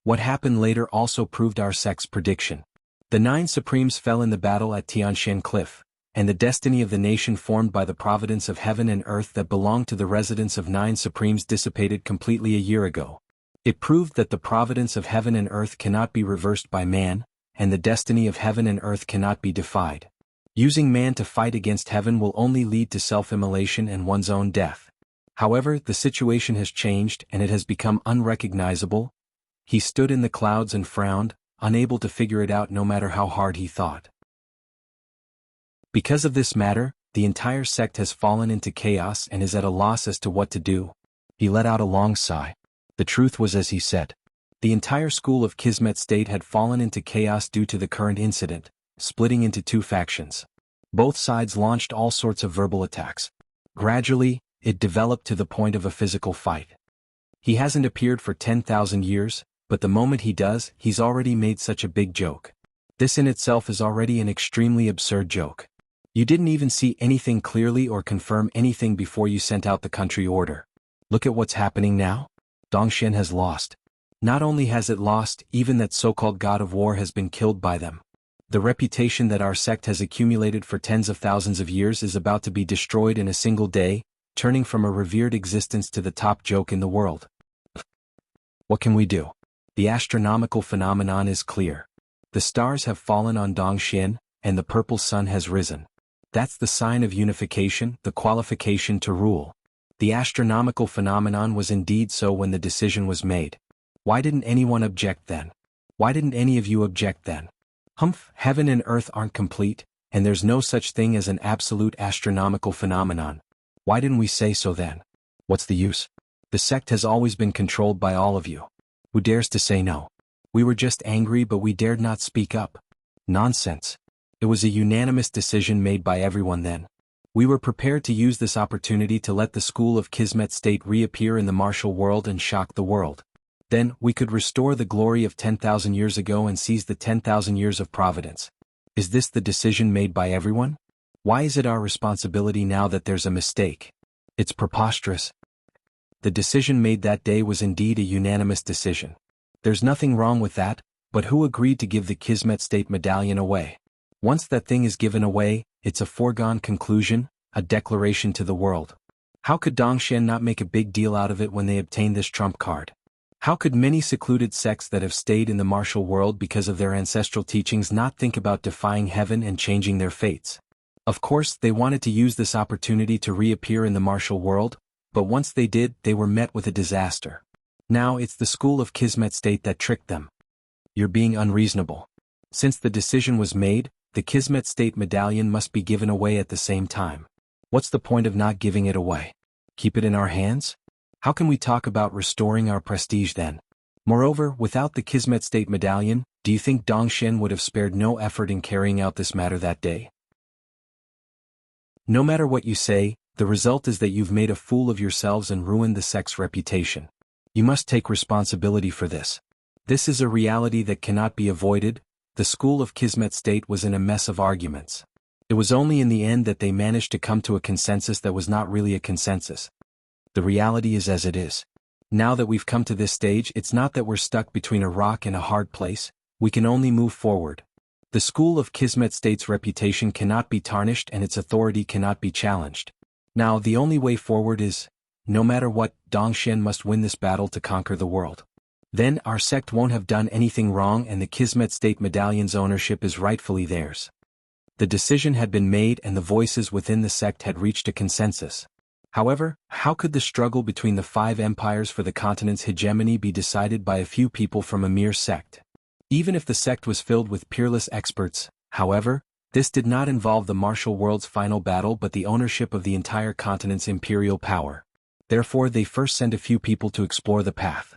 What happened later also proved our sect's prediction. The 9 Supremes fell in the battle at Tianshan Cliff, and the destiny of the nation formed by the providence of heaven and earth that belonged to the residents of 9 Supremes dissipated completely a year ago. It proved that the providence of heaven and earth cannot be reversed by man, and the destiny of heaven and earth cannot be defied. Using man to fight against heaven will only lead to self-immolation and one's own death. However, the situation has changed and it has become unrecognizable. He stood in the clouds and frowned, unable to figure it out no matter how hard he thought. Because of this matter, the entire sect has fallen into chaos and is at a loss as to what to do. He let out a long sigh. The truth was as he said. The entire school of Kismet State had fallen into chaos due to the current incident, splitting into 2 factions. Both sides launched all sorts of verbal attacks. Gradually, it developed to the point of a physical fight. He hasn't appeared for 10,000 years, but the moment he does, he's already made such a big joke. This in itself is already an extremely absurd joke. You didn't even see anything clearly or confirm anything before you sent out the country order. Look at what's happening now. Dongxian has lost. Not only has it lost, even that so-called god of war has been killed by them. The reputation that our sect has accumulated for tens of thousands of years is about to be destroyed in a single day, turning from a revered existence to the top joke in the world. What can we do? The astronomical phenomenon is clear. The stars have fallen on Dongxian, and the purple sun has risen. That's the sign of unification, the qualification to rule. The astronomical phenomenon was indeed so when the decision was made. Why didn't anyone object then? Why didn't any of you object then? Humph, heaven and earth aren't complete, and there's no such thing as an absolute astronomical phenomenon. Why didn't we say so then? What's the use? The sect has always been controlled by all of you. Who dares to say no? We were just angry but we dared not speak up. Nonsense. It was a unanimous decision made by everyone then. We were prepared to use this opportunity to let the school of Kismet State reappear in the martial world and shock the world. Then, we could restore the glory of 10,000 years ago and seize the 10,000 years of providence. Is this the decision made by everyone? Why is it our responsibility now that there's a mistake? It's preposterous. The decision made that day was indeed a unanimous decision. There's nothing wrong with that, but who agreed to give the Kismet State medallion away? Once that thing is given away, it's a foregone conclusion, a declaration to the world. How could Dongxian not make a big deal out of it when they obtained this trump card? How could many secluded sects that have stayed in the martial world because of their ancestral teachings not think about defying heaven and changing their fates? Of course, they wanted to use this opportunity to reappear in the martial world, but once they did, they were met with a disaster. Now it's the school of Kismet State that tricked them. You're being unreasonable. Since the decision was made, the Kismet State medallion must be given away at the same time. What's the point of not giving it away? Keep it in our hands? How can we talk about restoring our prestige then? Moreover, without the Kismet State medallion, do you think Dongxian would have spared no effort in carrying out this matter that day? No matter what you say, the result is that you've made a fool of yourselves and ruined the sect's reputation. You must take responsibility for this. This is a reality that cannot be avoided. The school of Kismet State was in a mess of arguments. It was only in the end that they managed to come to a consensus that was not really a consensus. The reality is as it is. Now that we've come to this stage, it's not that we're stuck between a rock and a hard place, we can only move forward. The school of Kismet State's reputation cannot be tarnished and its authority cannot be challenged. Now the only way forward is, no matter what, Dongxian must win this battle to conquer the world. Then our sect won't have done anything wrong and the Kismet State medallion's ownership is rightfully theirs. The decision had been made and the voices within the sect had reached a consensus. However, how could the struggle between the 5 empires for the continent's hegemony be decided by a few people from a mere sect? Even if the sect was filled with peerless experts, however, this did not involve the martial world's final battle but the ownership of the entire continent's imperial power. Therefore they first sent a few people to explore the path.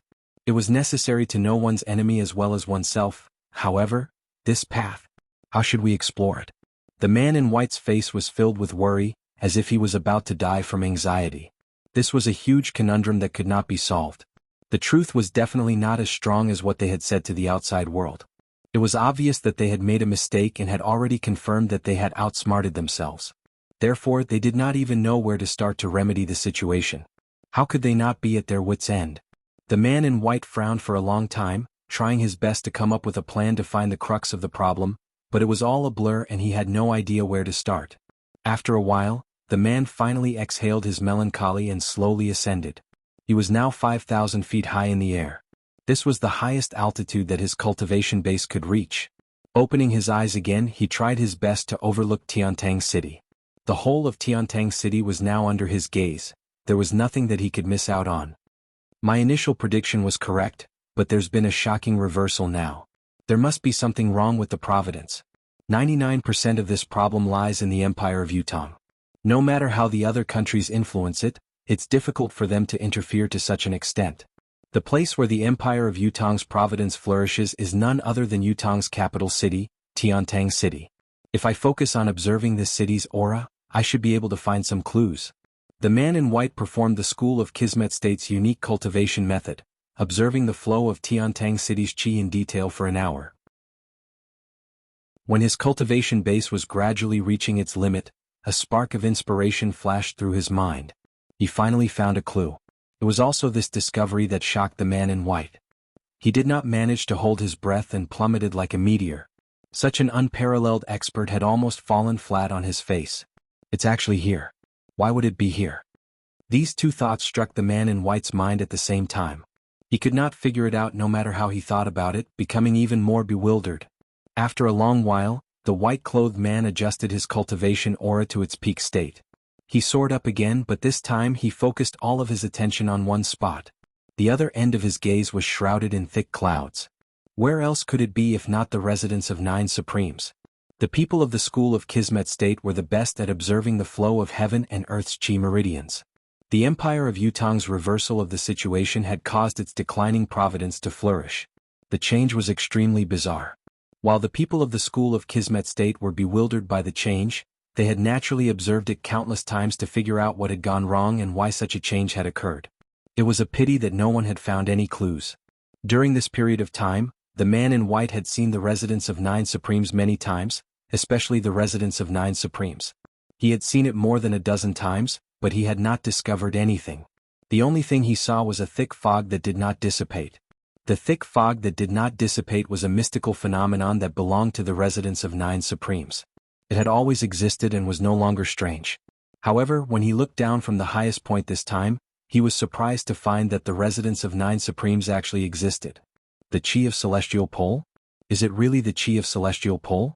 It was necessary to know one's enemy as well as oneself. However, this path, how should we explore it? The man in white's face was filled with worry, as if he was about to die from anxiety. This was a huge conundrum that could not be solved. The truth was definitely not as strong as what they had said to the outside world. It was obvious that they had made a mistake and had already confirmed that they had outsmarted themselves. Therefore, they did not even know where to start to remedy the situation. How could they not be at their wits' end? The man in white frowned for a long time, trying his best to come up with a plan to find the crux of the problem, but it was all a blur and he had no idea where to start. After a while, the man finally exhaled his melancholy and slowly ascended. He was now 5,000 feet high in the air. This was the highest altitude that his cultivation base could reach. Opening his eyes again, he tried his best to overlook Tiantang City. The whole of Tiantang City was now under his gaze. There was nothing that he could miss out on. My initial prediction was correct, but there's been a shocking reversal now. There must be something wrong with the providence. 99% of this problem lies in the Empire of Yutong. No matter how the other countries influence it, it's difficult for them to interfere to such an extent. The place where the Empire of Yutong's providence flourishes is none other than Yutong's capital city, Tiantang City. If I focus on observing this city's aura, I should be able to find some clues. The man in white performed the School of Kismet State's unique cultivation method, observing the flow of Tiantang City's qi in detail for an hour. When his cultivation base was gradually reaching its limit, a spark of inspiration flashed through his mind. He finally found a clue. It was also this discovery that shocked the man in white. He did not manage to hold his breath and plummeted like a meteor. Such an unparalleled expert had almost fallen flat on his face. It's actually here. Why would it be here? These two thoughts struck the man in white's mind at the same time. He could not figure it out no matter how he thought about it, becoming even more bewildered. After a long while, the white-clothed man adjusted his cultivation aura to its peak state. He soared up again, but this time he focused all of his attention on one spot. The other end of his gaze was shrouded in thick clouds. Where else could it be if not the residence of 9 Supremes? The people of the School of Kismet State were the best at observing the flow of heaven and earth's qi meridians. The Empire of Yutong's reversal of the situation had caused its declining providence to flourish. The change was extremely bizarre. While the people of the School of Kismet State were bewildered by the change, they had naturally observed it countless times to figure out what had gone wrong and why such a change had occurred. It was a pity that no one had found any clues. During this period of time, the man in white had seen the residence of 9 Supremes many times, especially the residence of 9 Supremes. He had seen it more than a dozen times, but he had not discovered anything. The only thing he saw was a thick fog that did not dissipate. The thick fog that did not dissipate was a mystical phenomenon that belonged to the residence of 9 Supremes. It had always existed and was no longer strange. However, when he looked down from the highest point this time, he was surprised to find that the residence of 9 Supremes actually existed. The Qi of Celestial Pole? Is it really the Qi of Celestial Pole?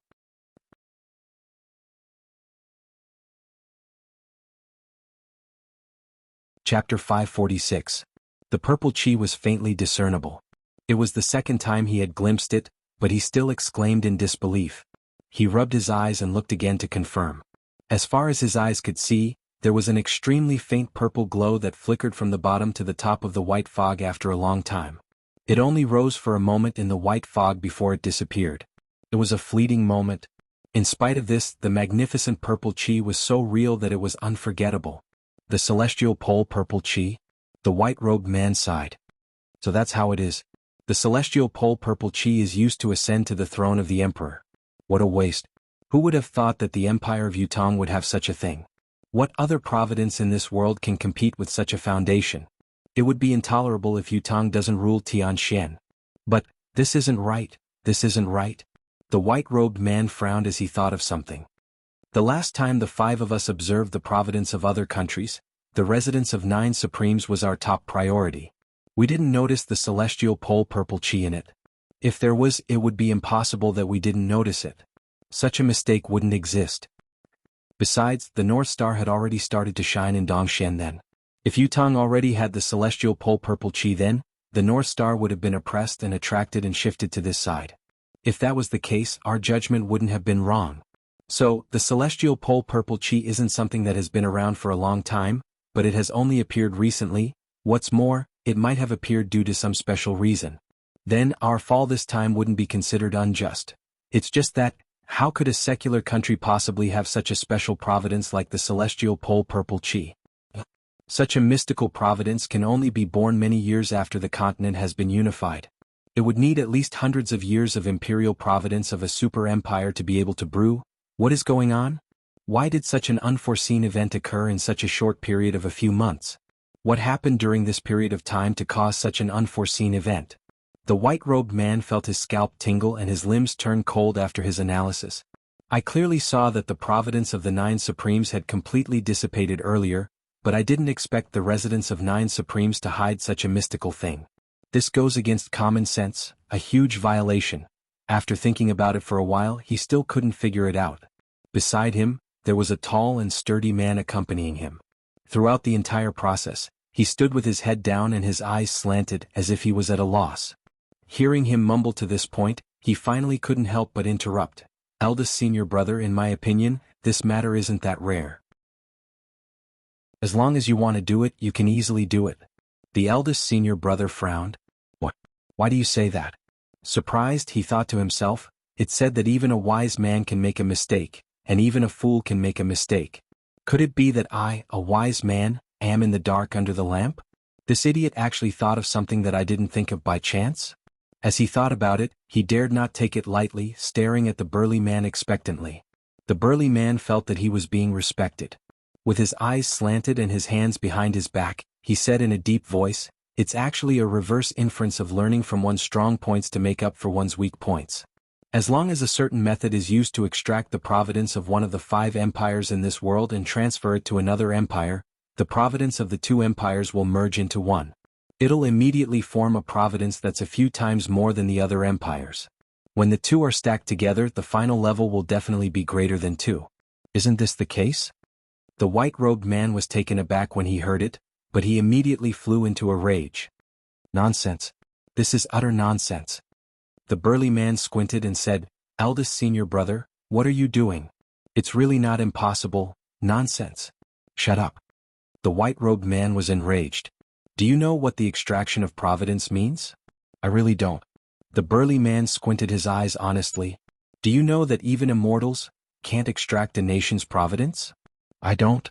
Chapter 546. The purple qi was faintly discernible. It was the second time he had glimpsed it, but he still exclaimed in disbelief. He rubbed his eyes and looked again to confirm. As far as his eyes could see, there was an extremely faint purple glow that flickered from the bottom to the top of the white fog after a long time. It only rose for a moment in the white fog before it disappeared. It was a fleeting moment. In spite of this, the magnificent purple qi was so real that it was unforgettable. The celestial pole purple qi? The white-robed man sighed. So that's how it is. The celestial pole purple qi is used to ascend to the throne of the emperor. What a waste. Who would have thought that the Empire of Yutong would have such a thing? What other providence in this world can compete with such a foundation? It would be intolerable if Yutong doesn't rule Tianxian. But, this isn't right, this isn't right. The white-robed man frowned as he thought of something. The last time the 5 of us observed the providence of other countries, the residence of 9 Supremes was our top priority. We didn't notice the celestial pole purple qi in it. If there was, it would be impossible that we didn't notice it. Such a mistake wouldn't exist. Besides, the North Star had already started to shine in Dongshan then. If Yutong already had the celestial pole purple qi then, the North Star would have been oppressed and attracted and shifted to this side. If that was the case, our judgment wouldn't have been wrong. So, the celestial pole purple qi isn't something that has been around for a long time, but it has only appeared recently. What's more, it might have appeared due to some special reason. Then, our fall this time wouldn't be considered unjust. It's just that, how could a secular country possibly have such a special providence like the celestial pole purple chi? Such a mystical providence can only be born many years after the continent has been unified. It would need at least hundreds of years of imperial providence of a super empire to be able to brew. What is going on? Why did such an unforeseen event occur in such a short period of a few months? What happened during this period of time to cause such an unforeseen event? The white-robed man felt his scalp tingle and his limbs turn cold after his analysis. I clearly saw that the providence of the 9 Supremes had completely dissipated earlier, but I didn't expect the residence of 9 Supremes to hide such a mystical thing. This goes against common sense, a huge violation. After thinking about it for a while, he still couldn't figure it out. Beside him, there was a tall and sturdy man accompanying him. Throughout the entire process, he stood with his head down and his eyes slanted as if he was at a loss. Hearing him mumble to this point, he finally couldn't help but interrupt. Eldest senior brother, in my opinion, this matter isn't that rare. As long as you want to do it, you can easily do it. The eldest senior brother frowned. What? Why do you say that? Surprised, he thought to himself, it said that even a wise man can make a mistake, and even a fool can make a mistake. Could it be that I, a wise man, am in the dark under the lamp? This idiot actually thought of something that I didn't think of by chance? As he thought about it, he dared not take it lightly, staring at the burly man expectantly. The burly man felt that he was being respected. With his eyes slanted and his hands behind his back, he said in a deep voice, "It's actually a reverse inference of learning from one's strong points to make up for one's weak points. As long as a certain method is used to extract the providence of one of the 5 empires in this world and transfer it to another empire, the providence of the 2 empires will merge into one. It'll immediately form a providence that's a few times more than the other empires. When the 2 are stacked together, the final level will definitely be greater than 2. Isn't this the case?" The white-robed man was taken aback when he heard it, but he immediately flew into a rage. "Nonsense. This is utter nonsense." The burly man squinted and said, "Eldest senior brother, what are you doing? It's really not impossible. Nonsense." "Shut up." The white-robed man was enraged. "Do you know what the extraction of providence means?" "I really don't." The burly man squinted his eyes honestly. "Do you know that even immortals can't extract a nation's providence?" "I don't."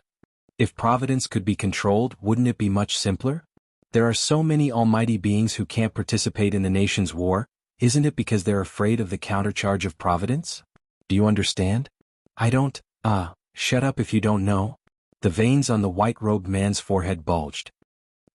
"If providence could be controlled, wouldn't it be much simpler? There are so many almighty beings who can't participate in the nation's war. Isn't it because they're afraid of the countercharge of providence? Do you understand?" "I don't." Shut up if you don't know." The veins on the white-robed man's forehead bulged.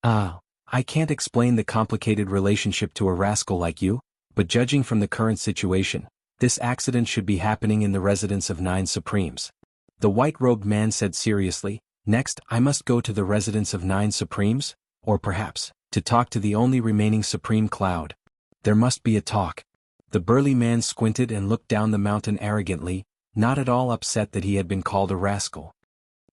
I can't explain the complicated relationship to a rascal like you, but judging from the current situation, this accident should be happening in the residence of 9 Supremes." The white-robed man said seriously, "Next, I must go to the residence of 9 Supremes, or perhaps, to talk to the only remaining Supreme Cloud. There must be a talk." The burly man squinted and looked down the mountain arrogantly, not at all upset that he had been called a rascal.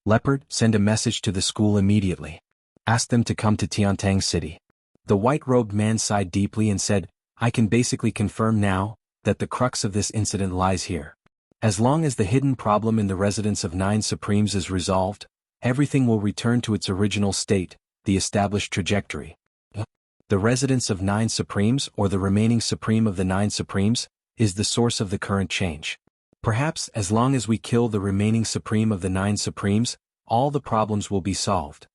"Leopard, send a message to the school immediately. Ask them to come to Tiantang City." The white-robed man sighed deeply and said, "I can basically confirm now that the crux of this incident lies here. As long as the hidden problem in the residence of 9 Supremes is resolved, everything will return to its original state, the established trajectory. The residence of 9 Supremes, or the remaining Supreme of the 9 Supremes, is the source of the current change. Perhaps as long as we kill the remaining Supreme of the 9 Supremes, all the problems will be solved.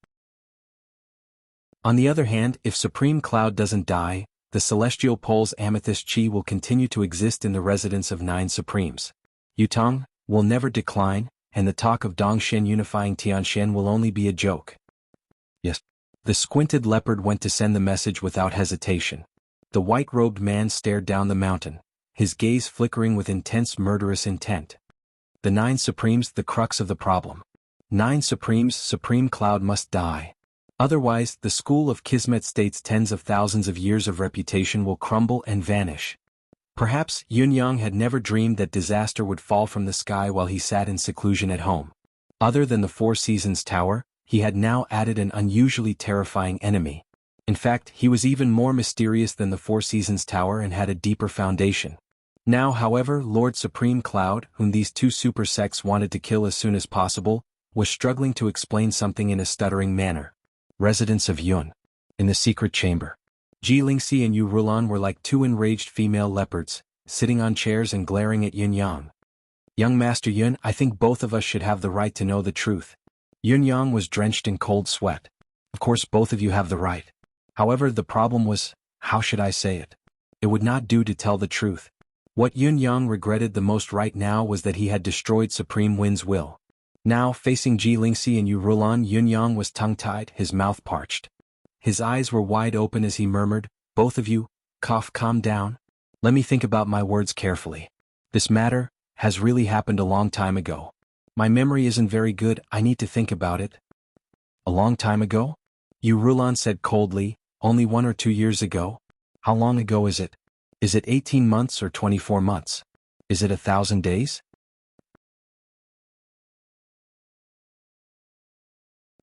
On the other hand, if Supreme Cloud doesn't die, the Celestial Pole's amethyst chi will continue to exist in the residence of 9 Supremes. Yutong will never decline, and the talk of Dongshen unifying Tianshan will only be a joke." "Yes." The squinted leopard went to send the message without hesitation. The white-robed man stared down the mountain, his gaze flickering with intense murderous intent. "The 9 Supremes, the crux of the problem. 9 Supremes, Supreme Cloud must die. Otherwise, the school of Kismet State's tens of thousands of years of reputation will crumble and vanish." Perhaps Yunyang had never dreamed that disaster would fall from the sky while he sat in seclusion at home. Other than the Four Seasons Tower, he had now added an unusually terrifying enemy. In fact, he was even more mysterious than the Four Seasons Tower and had a deeper foundation. Now, however, Lord Supreme Cloud, whom these 2 super sects wanted to kill as soon as possible, was struggling to explain something in a stuttering manner. "Residence of Yun. In the secret chamber, Ji Lingxi and Yu Rulan were like two enraged female leopards, sitting on chairs and glaring at Yun Yang. Young Master Yun, I think both of us should have the right to know the truth. Yun Yang was drenched in cold sweat. Of course both of you have the right. However, the problem was, how should I say it? It would not do to tell the truth. What Yun Yang regretted the most right now was that he had destroyed Supreme Win's will. Now, facing Ji Lingxi and Yu Rulan, Yun Yang was tongue-tied, his mouth parched. His eyes were wide open as he murmured, "Both of you, calm down. Let me think about my words carefully. This matter has really happened a long time ago. My memory isn't very good, I need to think about it." "A long time ago?" Yu Rulan said coldly, "Only 1 or 2 years ago? How long ago is it? Is it 18 months or 24 months? Is it 1,000 days?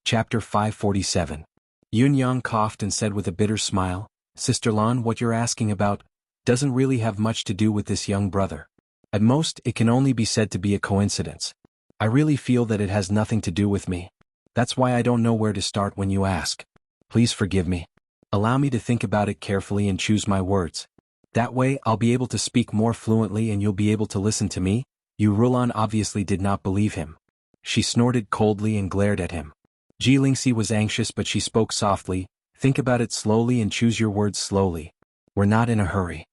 Chapter 547. Yun Yang coughed and said with a bitter smile, "Sister Lan, what you're asking about doesn't really have much to do with this young brother. At most, it can only be said to be a coincidence. I really feel that it has nothing to do with me. That's why I don't know where to start when you ask. Please forgive me. Allow me to think about it carefully and choose my words. That way I'll be able to speak more fluently and you'll be able to listen to me." Yu Rulan obviously did not believe him. She snorted coldly and glared at him. Ji Lingxi was anxious but she spoke softly, "Think about it slowly and choose your words slowly. We're not in a hurry."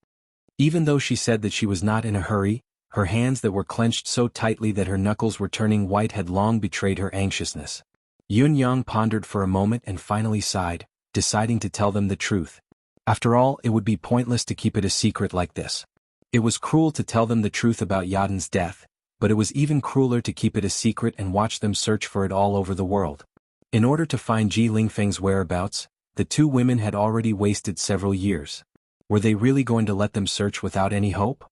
Even though she said that she was not in a hurry, her hands that were clenched so tightly that her knuckles were turning white had long betrayed her anxiousness. Yun Yang pondered for a moment and finally sighed, deciding to tell them the truth. After all, it would be pointless to keep it a secret like this. It was cruel to tell them the truth about Yaden's death, but it was even crueler to keep it a secret and watch them search for it all over the world. In order to find Ji Lingfeng's whereabouts, the two women had already wasted several years. Were they really going to let them search without any hope?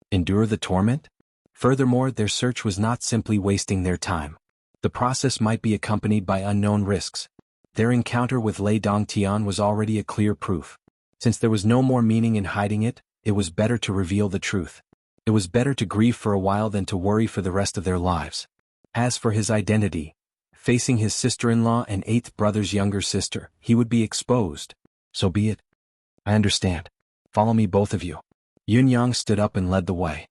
Endure the torment? Furthermore, their search was not simply wasting their time. The process might be accompanied by unknown risks. Their encounter with Lei Dongtian was already a clear proof. Since there was no more meaning in hiding it, it was better to reveal the truth. It was better to grieve for a while than to worry for the rest of their lives. As for his identity, facing his sister-in-law and eighth brother's younger sister, he would be exposed. So be it. I understand. Follow me, both of you. Yun Yang stood up and led the way.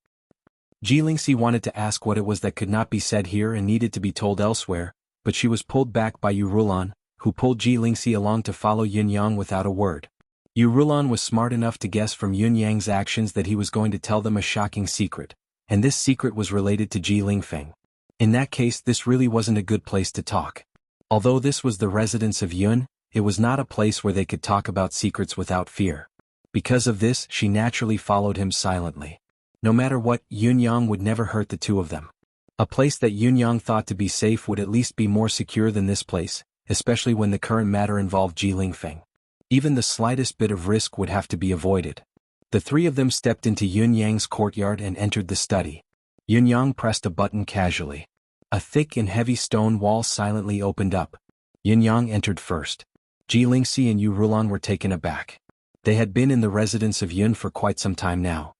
Ji Lingxi wanted to ask what it was that could not be said here and needed to be told elsewhere, but she was pulled back by Yu Rulan, who pulled Ji Lingxi along to follow Yun Yang without a word. Yu Rulan was smart enough to guess from Yun Yang's actions that he was going to tell them a shocking secret, and this secret was related to Ji Lingfeng. In that case, this really wasn't a good place to talk. Although this was the residence of Yun, it was not a place where they could talk about secrets without fear. Because of this, she naturally followed him silently. No matter what, Yun Yang would never hurt the two of them. A place that Yun Yang thought to be safe would at least be more secure than this place, especially when the current matter involved Ji Lingfeng. Even the slightest bit of risk would have to be avoided. The three of them stepped into Yun Yang's courtyard and entered the study. Yun Yang pressed a button casually. A thick and heavy stone wall silently opened up. Yun Yang entered first. Ji Lingxi and Yu Rulan were taken aback. They had been in the residence of Yun for quite some time now.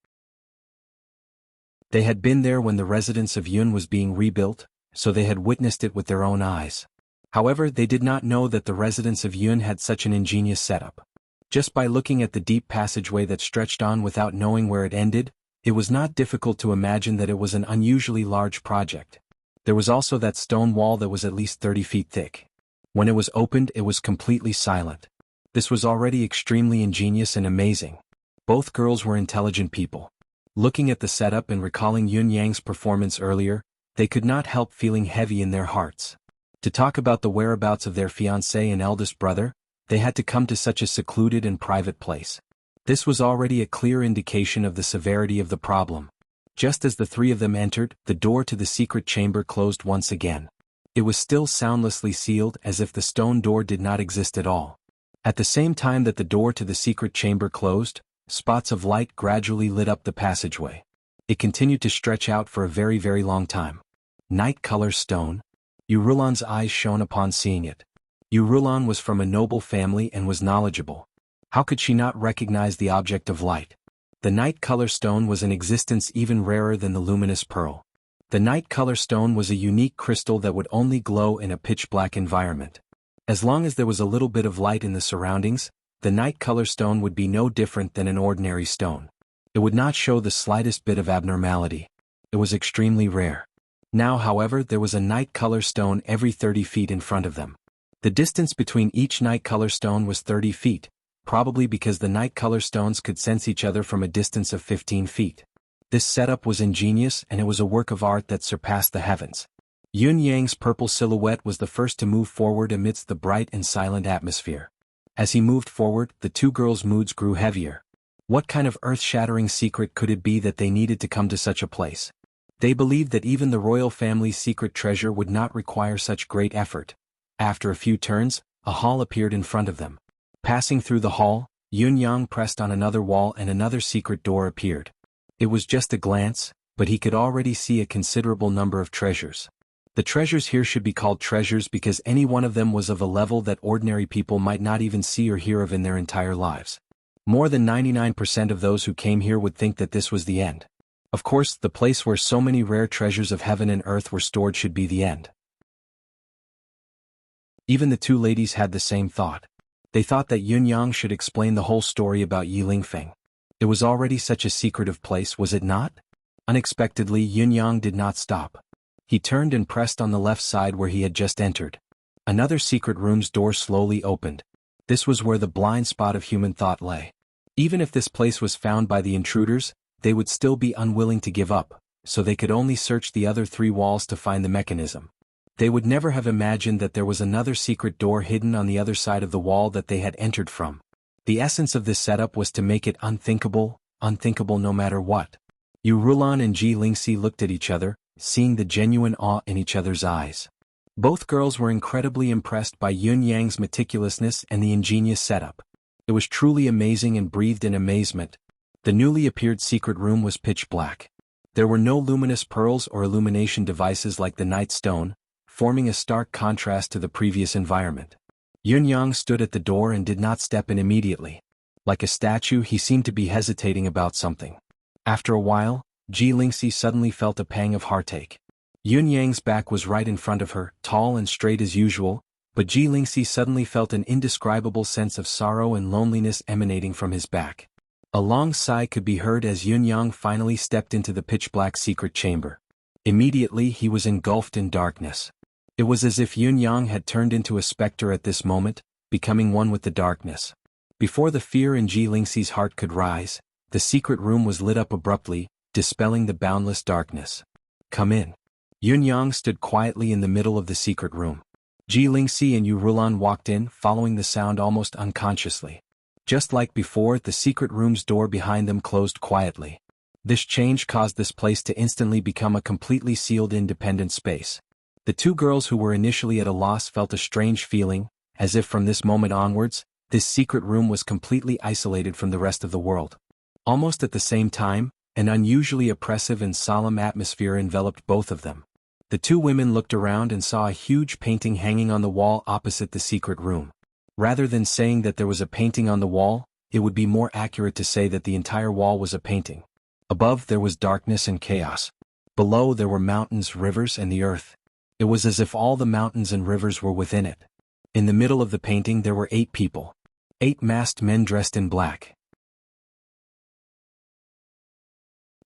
They had been there when the residence of Yun was being rebuilt, so they had witnessed it with their own eyes. However, they did not know that the residence of Yun had such an ingenious setup. Just by looking at the deep passageway that stretched on without knowing where it ended, it was not difficult to imagine that it was an unusually large project. There was also that stone wall that was at least 30 feet thick. When it was opened, it was completely silent. This was already extremely ingenious and amazing. Both girls were intelligent people. Looking at the setup and recalling Yun Yang's performance earlier, they could not help feeling heavy in their hearts. To talk about the whereabouts of their fiancé and eldest brother, they had to come to such a secluded and private place. This was already a clear indication of the severity of the problem. Just as the three of them entered, the door to the secret chamber closed once again. It was still soundlessly sealed as if the stone door did not exist at all. At the same time that the door to the secret chamber closed, spots of light gradually lit up the passageway. It continued to stretch out for a very, very long time. Night color stone. Yu Rulan's eyes shone upon seeing it. Yu Rulan was from a noble family and was knowledgeable. How could she not recognize the object of light? The night color stone was in existence even rarer than the luminous pearl. The night color stone was a unique crystal that would only glow in a pitch-black environment. As long as there was a little bit of light in the surroundings, the night color stone would be no different than an ordinary stone. It would not show the slightest bit of abnormality. It was extremely rare. Now, however, there was a night color stone every 30 feet in front of them. The distance between each night color stone was 30 feet, probably because the night color stones could sense each other from a distance of 15 feet. This setup was ingenious, and it was a work of art that surpassed the heavens. Yun Yang's purple silhouette was the first to move forward amidst the bright and silent atmosphere. As he moved forward, the two girls' moods grew heavier. What kind of earth-shattering secret could it be that they needed to come to such a place? They believed that even the royal family's secret treasure would not require such great effort. After a few turns, a hall appeared in front of them. Passing through the hall, Yun Yang pressed on another wall and another secret door appeared. It was just a glance, but he could already see a considerable number of treasures. The treasures here should be called treasures because any one of them was of a level that ordinary people might not even see or hear of in their entire lives. More than 99% of those who came here would think that this was the end. Of course, the place where so many rare treasures of heaven and earth were stored should be the end. Even the two ladies had the same thought. They thought that Yun Yang should explain the whole story about Yi Lingfeng. It was already such a secretive place, was it not? Unexpectedly, Yun Yang did not stop. He turned and pressed on the left side where he had just entered. Another secret room's door slowly opened. This was where the blind spot of human thought lay. Even if this place was found by the intruders, they would still be unwilling to give up, so they could only search the other three walls to find the mechanism. They would never have imagined that there was another secret door hidden on the other side of the wall that they had entered from. The essence of this setup was to make it unthinkable no matter what. Yu Rulan and Ji Lingxi looked at each other, seeing the genuine awe in each other's eyes. Both girls were incredibly impressed by Yun Yang's meticulousness and the ingenious setup. It was truly amazing and breathed in amazement. The newly appeared secret room was pitch black. There were no luminous pearls or illumination devices like the night stone, forming a stark contrast to the previous environment. Yun Yang stood at the door and did not step in immediately. Like a statue, he seemed to be hesitating about something. After a while, Ji Lingxi suddenly felt a pang of heartache. Yun Yang's back was right in front of her, tall and straight as usual, but Ji Lingxi suddenly felt an indescribable sense of sorrow and loneliness emanating from his back. A long sigh could be heard as Yun Yang finally stepped into the pitch-black secret chamber. Immediately he was engulfed in darkness. It was as if Yun Yang had turned into a specter at this moment, becoming one with the darkness. Before the fear in Ji Lingxi's heart could rise, the secret room was lit up abruptly, dispelling the boundless darkness. "Come in." Yun Yang stood quietly in the middle of the secret room. Ji Lingxi and Yu Rulan walked in, following the sound almost unconsciously. Just like before, the secret room's door behind them closed quietly. This change caused this place to instantly become a completely sealed independent space. The two girls who were initially at a loss felt a strange feeling, as if from this moment onwards, this secret room was completely isolated from the rest of the world. Almost at the same time, an unusually oppressive and solemn atmosphere enveloped both of them. The two women looked around and saw a huge painting hanging on the wall opposite the secret room. Rather than saying that there was a painting on the wall, it would be more accurate to say that the entire wall was a painting. Above there was darkness and chaos. Below there were mountains, rivers, and the earth. It was as if all the mountains and rivers were within it. In the middle of the painting there were 8 people. 8 masked men dressed in black.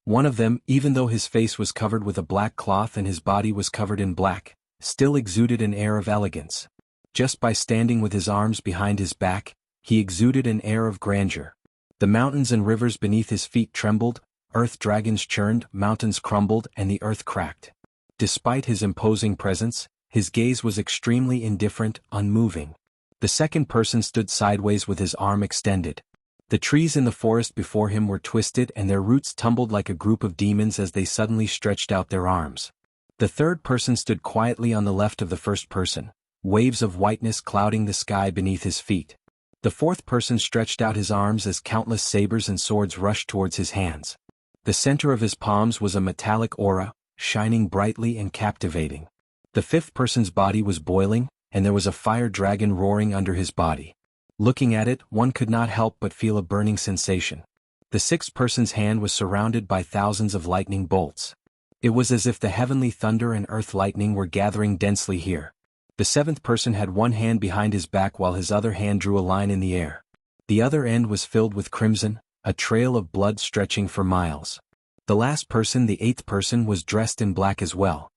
One of them, even though his face was covered with a black cloth and his body was covered in black, still exuded an air of elegance. Just by standing with his arms behind his back, he exuded an air of grandeur. The mountains and rivers beneath his feet trembled, earth dragons churned, mountains crumbled, and the earth cracked. Despite his imposing presence, his gaze was extremely indifferent, unmoving. The second person stood sideways with his arm extended. The trees in the forest before him were twisted and their roots tumbled like a group of demons as they suddenly stretched out their arms. The third person stood quietly on the left of the first person, waves of whiteness clouding the sky beneath his feet. The fourth person stretched out his arms as countless sabers and swords rushed towards his hands. The center of his palms was a metallic aura, shining brightly and captivating. The fifth person's body was boiling, and there was a fire dragon roaring under his body. Looking at it, one could not help but feel a burning sensation. The sixth person's hand was surrounded by thousands of lightning bolts. It was as if the heavenly thunder and earth lightning were gathering densely here. The seventh person had one hand behind his back while his other hand drew a line in the air. The other end was filled with crimson, a trail of blood stretching for miles. The last person, the eighth person, was dressed in black as well.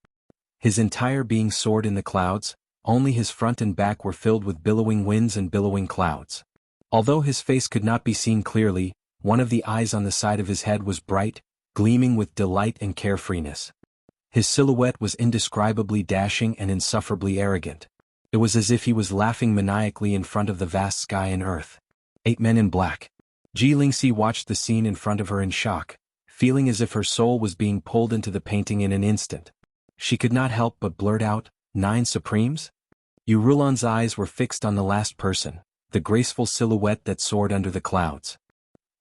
His entire being soared in the clouds, only his front and back were filled with billowing winds and billowing clouds. Although his face could not be seen clearly, one of the eyes on the side of his head was bright, gleaming with delight and carefreeness. His silhouette was indescribably dashing and insufferably arrogant. It was as if he was laughing maniacally in front of the vast sky and earth. 8 men in black. Ji Lingxi watched the scene in front of her in shock, feeling as if her soul was being pulled into the painting in an instant. She could not help but blurt out, 9 Supremes? Yu Rulan's eyes were fixed on the last person, the graceful silhouette that soared under the clouds.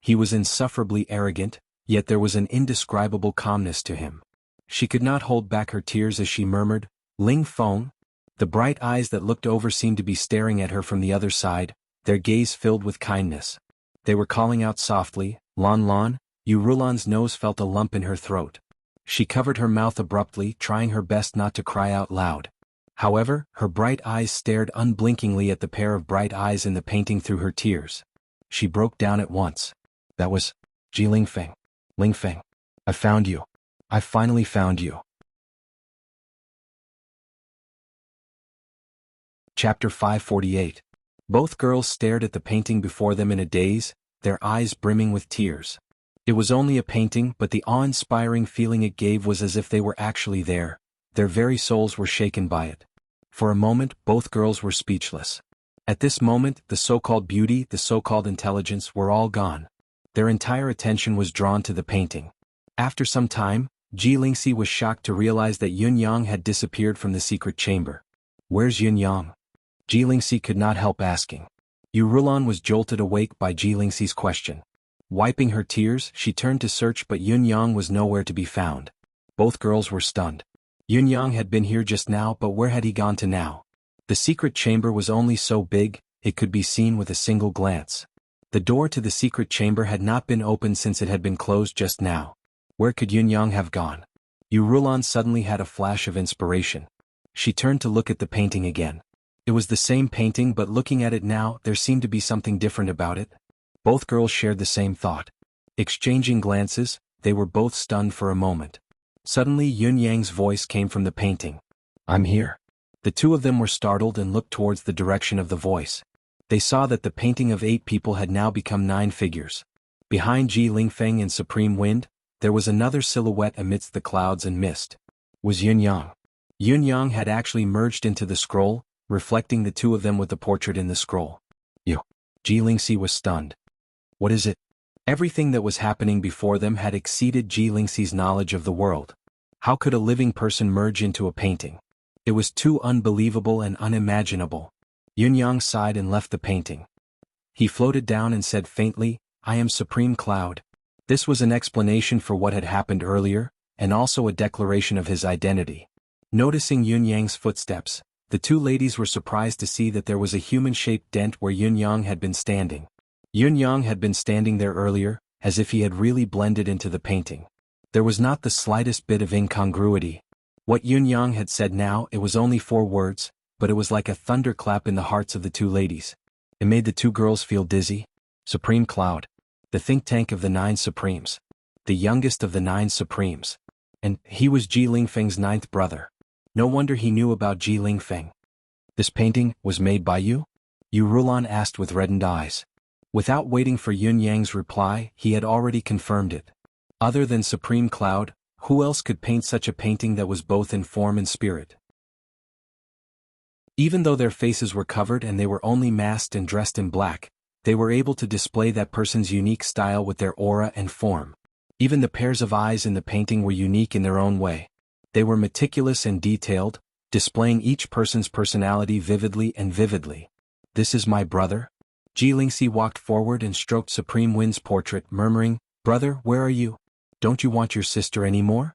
He was insufferably arrogant, yet there was an indescribable calmness to him. She could not hold back her tears as she murmured, Ling Feng? The bright eyes that looked over seemed to be staring at her from the other side, their gaze filled with kindness. They were calling out softly, Lon Lon. Yu Rulan's nose felt a lump in her throat. She covered her mouth abruptly, trying her best not to cry out loud. However, her bright eyes stared unblinkingly at the pair of bright eyes in the painting through her tears. She broke down at once. That was Ji Lingfeng. Lingfeng. I found you. I finally found you. Chapter 548. Both girls stared at the painting before them in a daze, their eyes brimming with tears. It was only a painting, but the awe-inspiring feeling it gave was as if they were actually there. Their very souls were shaken by it. For a moment, both girls were speechless. At this moment, the so-called beauty, the so-called intelligence were all gone. Their entire attention was drawn to the painting. After some time, Ji Lingxi was shocked to realize that Yun Yang had disappeared from the secret chamber. Where's Yun Yang? Ji Lingxi could not help asking. Yu Rulan was jolted awake by Ji Lingxi's question. Wiping her tears, she turned to search, but Yun Yang was nowhere to be found. Both girls were stunned. Yun Yang had been here just now, but where had he gone to now? The secret chamber was only so big, it could be seen with a single glance. The door to the secret chamber had not been opened since it had been closed just now. Where could Yun Yang have gone? Yu Rulan suddenly had a flash of inspiration. She turned to look at the painting again. It was the same painting, but looking at it now, there seemed to be something different about it. Both girls shared the same thought. Exchanging glances, they were both stunned for a moment. Suddenly Yun Yang's voice came from the painting. I'm here. The two of them were startled and looked towards the direction of the voice. They saw that the painting of 8 people had now become 9 figures. Behind Ji Lingfeng in supreme wind, there was another silhouette amidst the clouds and mist. Was Yun Yang. Yun Yang had actually merged into the scroll, reflecting the two of them with the portrait in the scroll. You. Ji Lingxi was stunned. What is it? Everything that was happening before them had exceeded Ji Lingxi's knowledge of the world. How could a living person merge into a painting? It was too unbelievable and unimaginable. Yun Yang sighed and left the painting. He floated down and said faintly, I am Supreme Cloud. This was an explanation for what had happened earlier, and also a declaration of his identity. Noticing Yun Yang's footsteps, the two ladies were surprised to see that there was a human-shaped dent where Yun Yang had been standing. Yun Yang had been standing there earlier, as if he had really blended into the painting. There was not the slightest bit of incongruity. What Yun Yang had said now, it was only 4 words, but it was like a thunderclap in the hearts of the two ladies. It made the two girls feel dizzy. Supreme Cloud. The think tank of the 9 Supremes. The youngest of the 9 Supremes. And he was Ji Lingfeng's 9th brother. No wonder he knew about Ji Lingfeng. This painting was made by you? Yu Rulan asked with reddened eyes. Without waiting for Yun Yang's reply, he had already confirmed it. Other than Supreme Cloud, who else could paint such a painting that was both in form and spirit? Even though their faces were covered and they were only masked and dressed in black, they were able to display that person's unique style with their aura and form. Even the pairs of eyes in the painting were unique in their own way. They were meticulous and detailed, displaying each person's personality vividly and vividly. This is my brother? Ji Lingxi walked forward and stroked Supreme Wind's portrait, murmuring, Brother, where are you? Don't you want your sister anymore?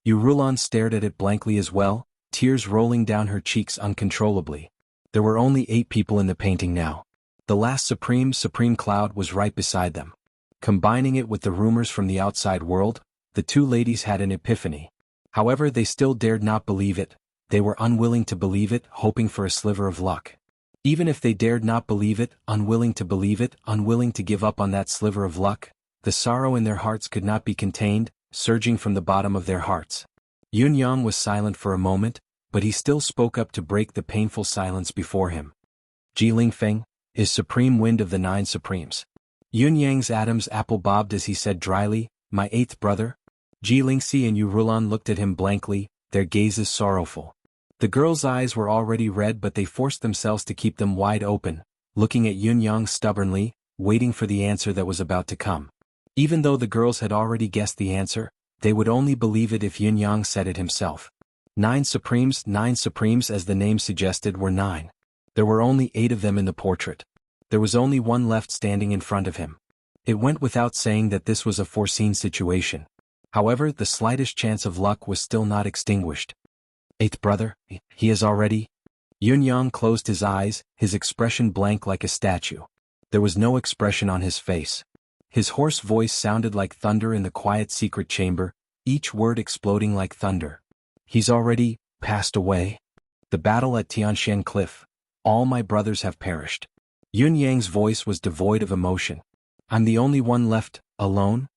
Yu Rulan stared at it blankly as well, tears rolling down her cheeks uncontrollably. There were only 8 people in the painting now. The last Supreme Cloud was right beside them. Combining it with the rumors from the outside world, the two ladies had an epiphany. However, they still dared not believe it. They were unwilling to believe it, hoping for a sliver of luck. Even if they dared not believe it, unwilling to believe it, unwilling to give up on that sliver of luck, the sorrow in their hearts could not be contained, surging from the bottom of their hearts. Yun-yang was silent for a moment, but he still spoke up to break the painful silence before him. Ji Lingfeng is supreme wind of the 9 supremes. Yun-yang's Adam's apple bobbed as he said dryly, my 8th brother? Ji Lingxi and Yu Rulan looked at him blankly, their gazes sorrowful. The girl's eyes were already red, but they forced themselves to keep them wide open, looking at Yun-yang stubbornly, waiting for the answer that was about to come. Even though the girls had already guessed the answer, they would only believe it if Yun-yang said it himself. 9 supremes as the name suggested were 9. There were only 8 of them in the portrait. There was only one left standing in front of him. It went without saying that this was a foreseen situation. However, the slightest chance of luck was still not extinguished. 8th brother, he is already? Yun-yang closed his eyes, his expression blank like a statue. There was no expression on his face. His hoarse voice sounded like thunder in the quiet secret chamber, each word exploding like thunder. He's already passed away? The battle at Tianshan Cliff. All my brothers have perished. Yun-yang's voice was devoid of emotion. I'm the only one left, alone?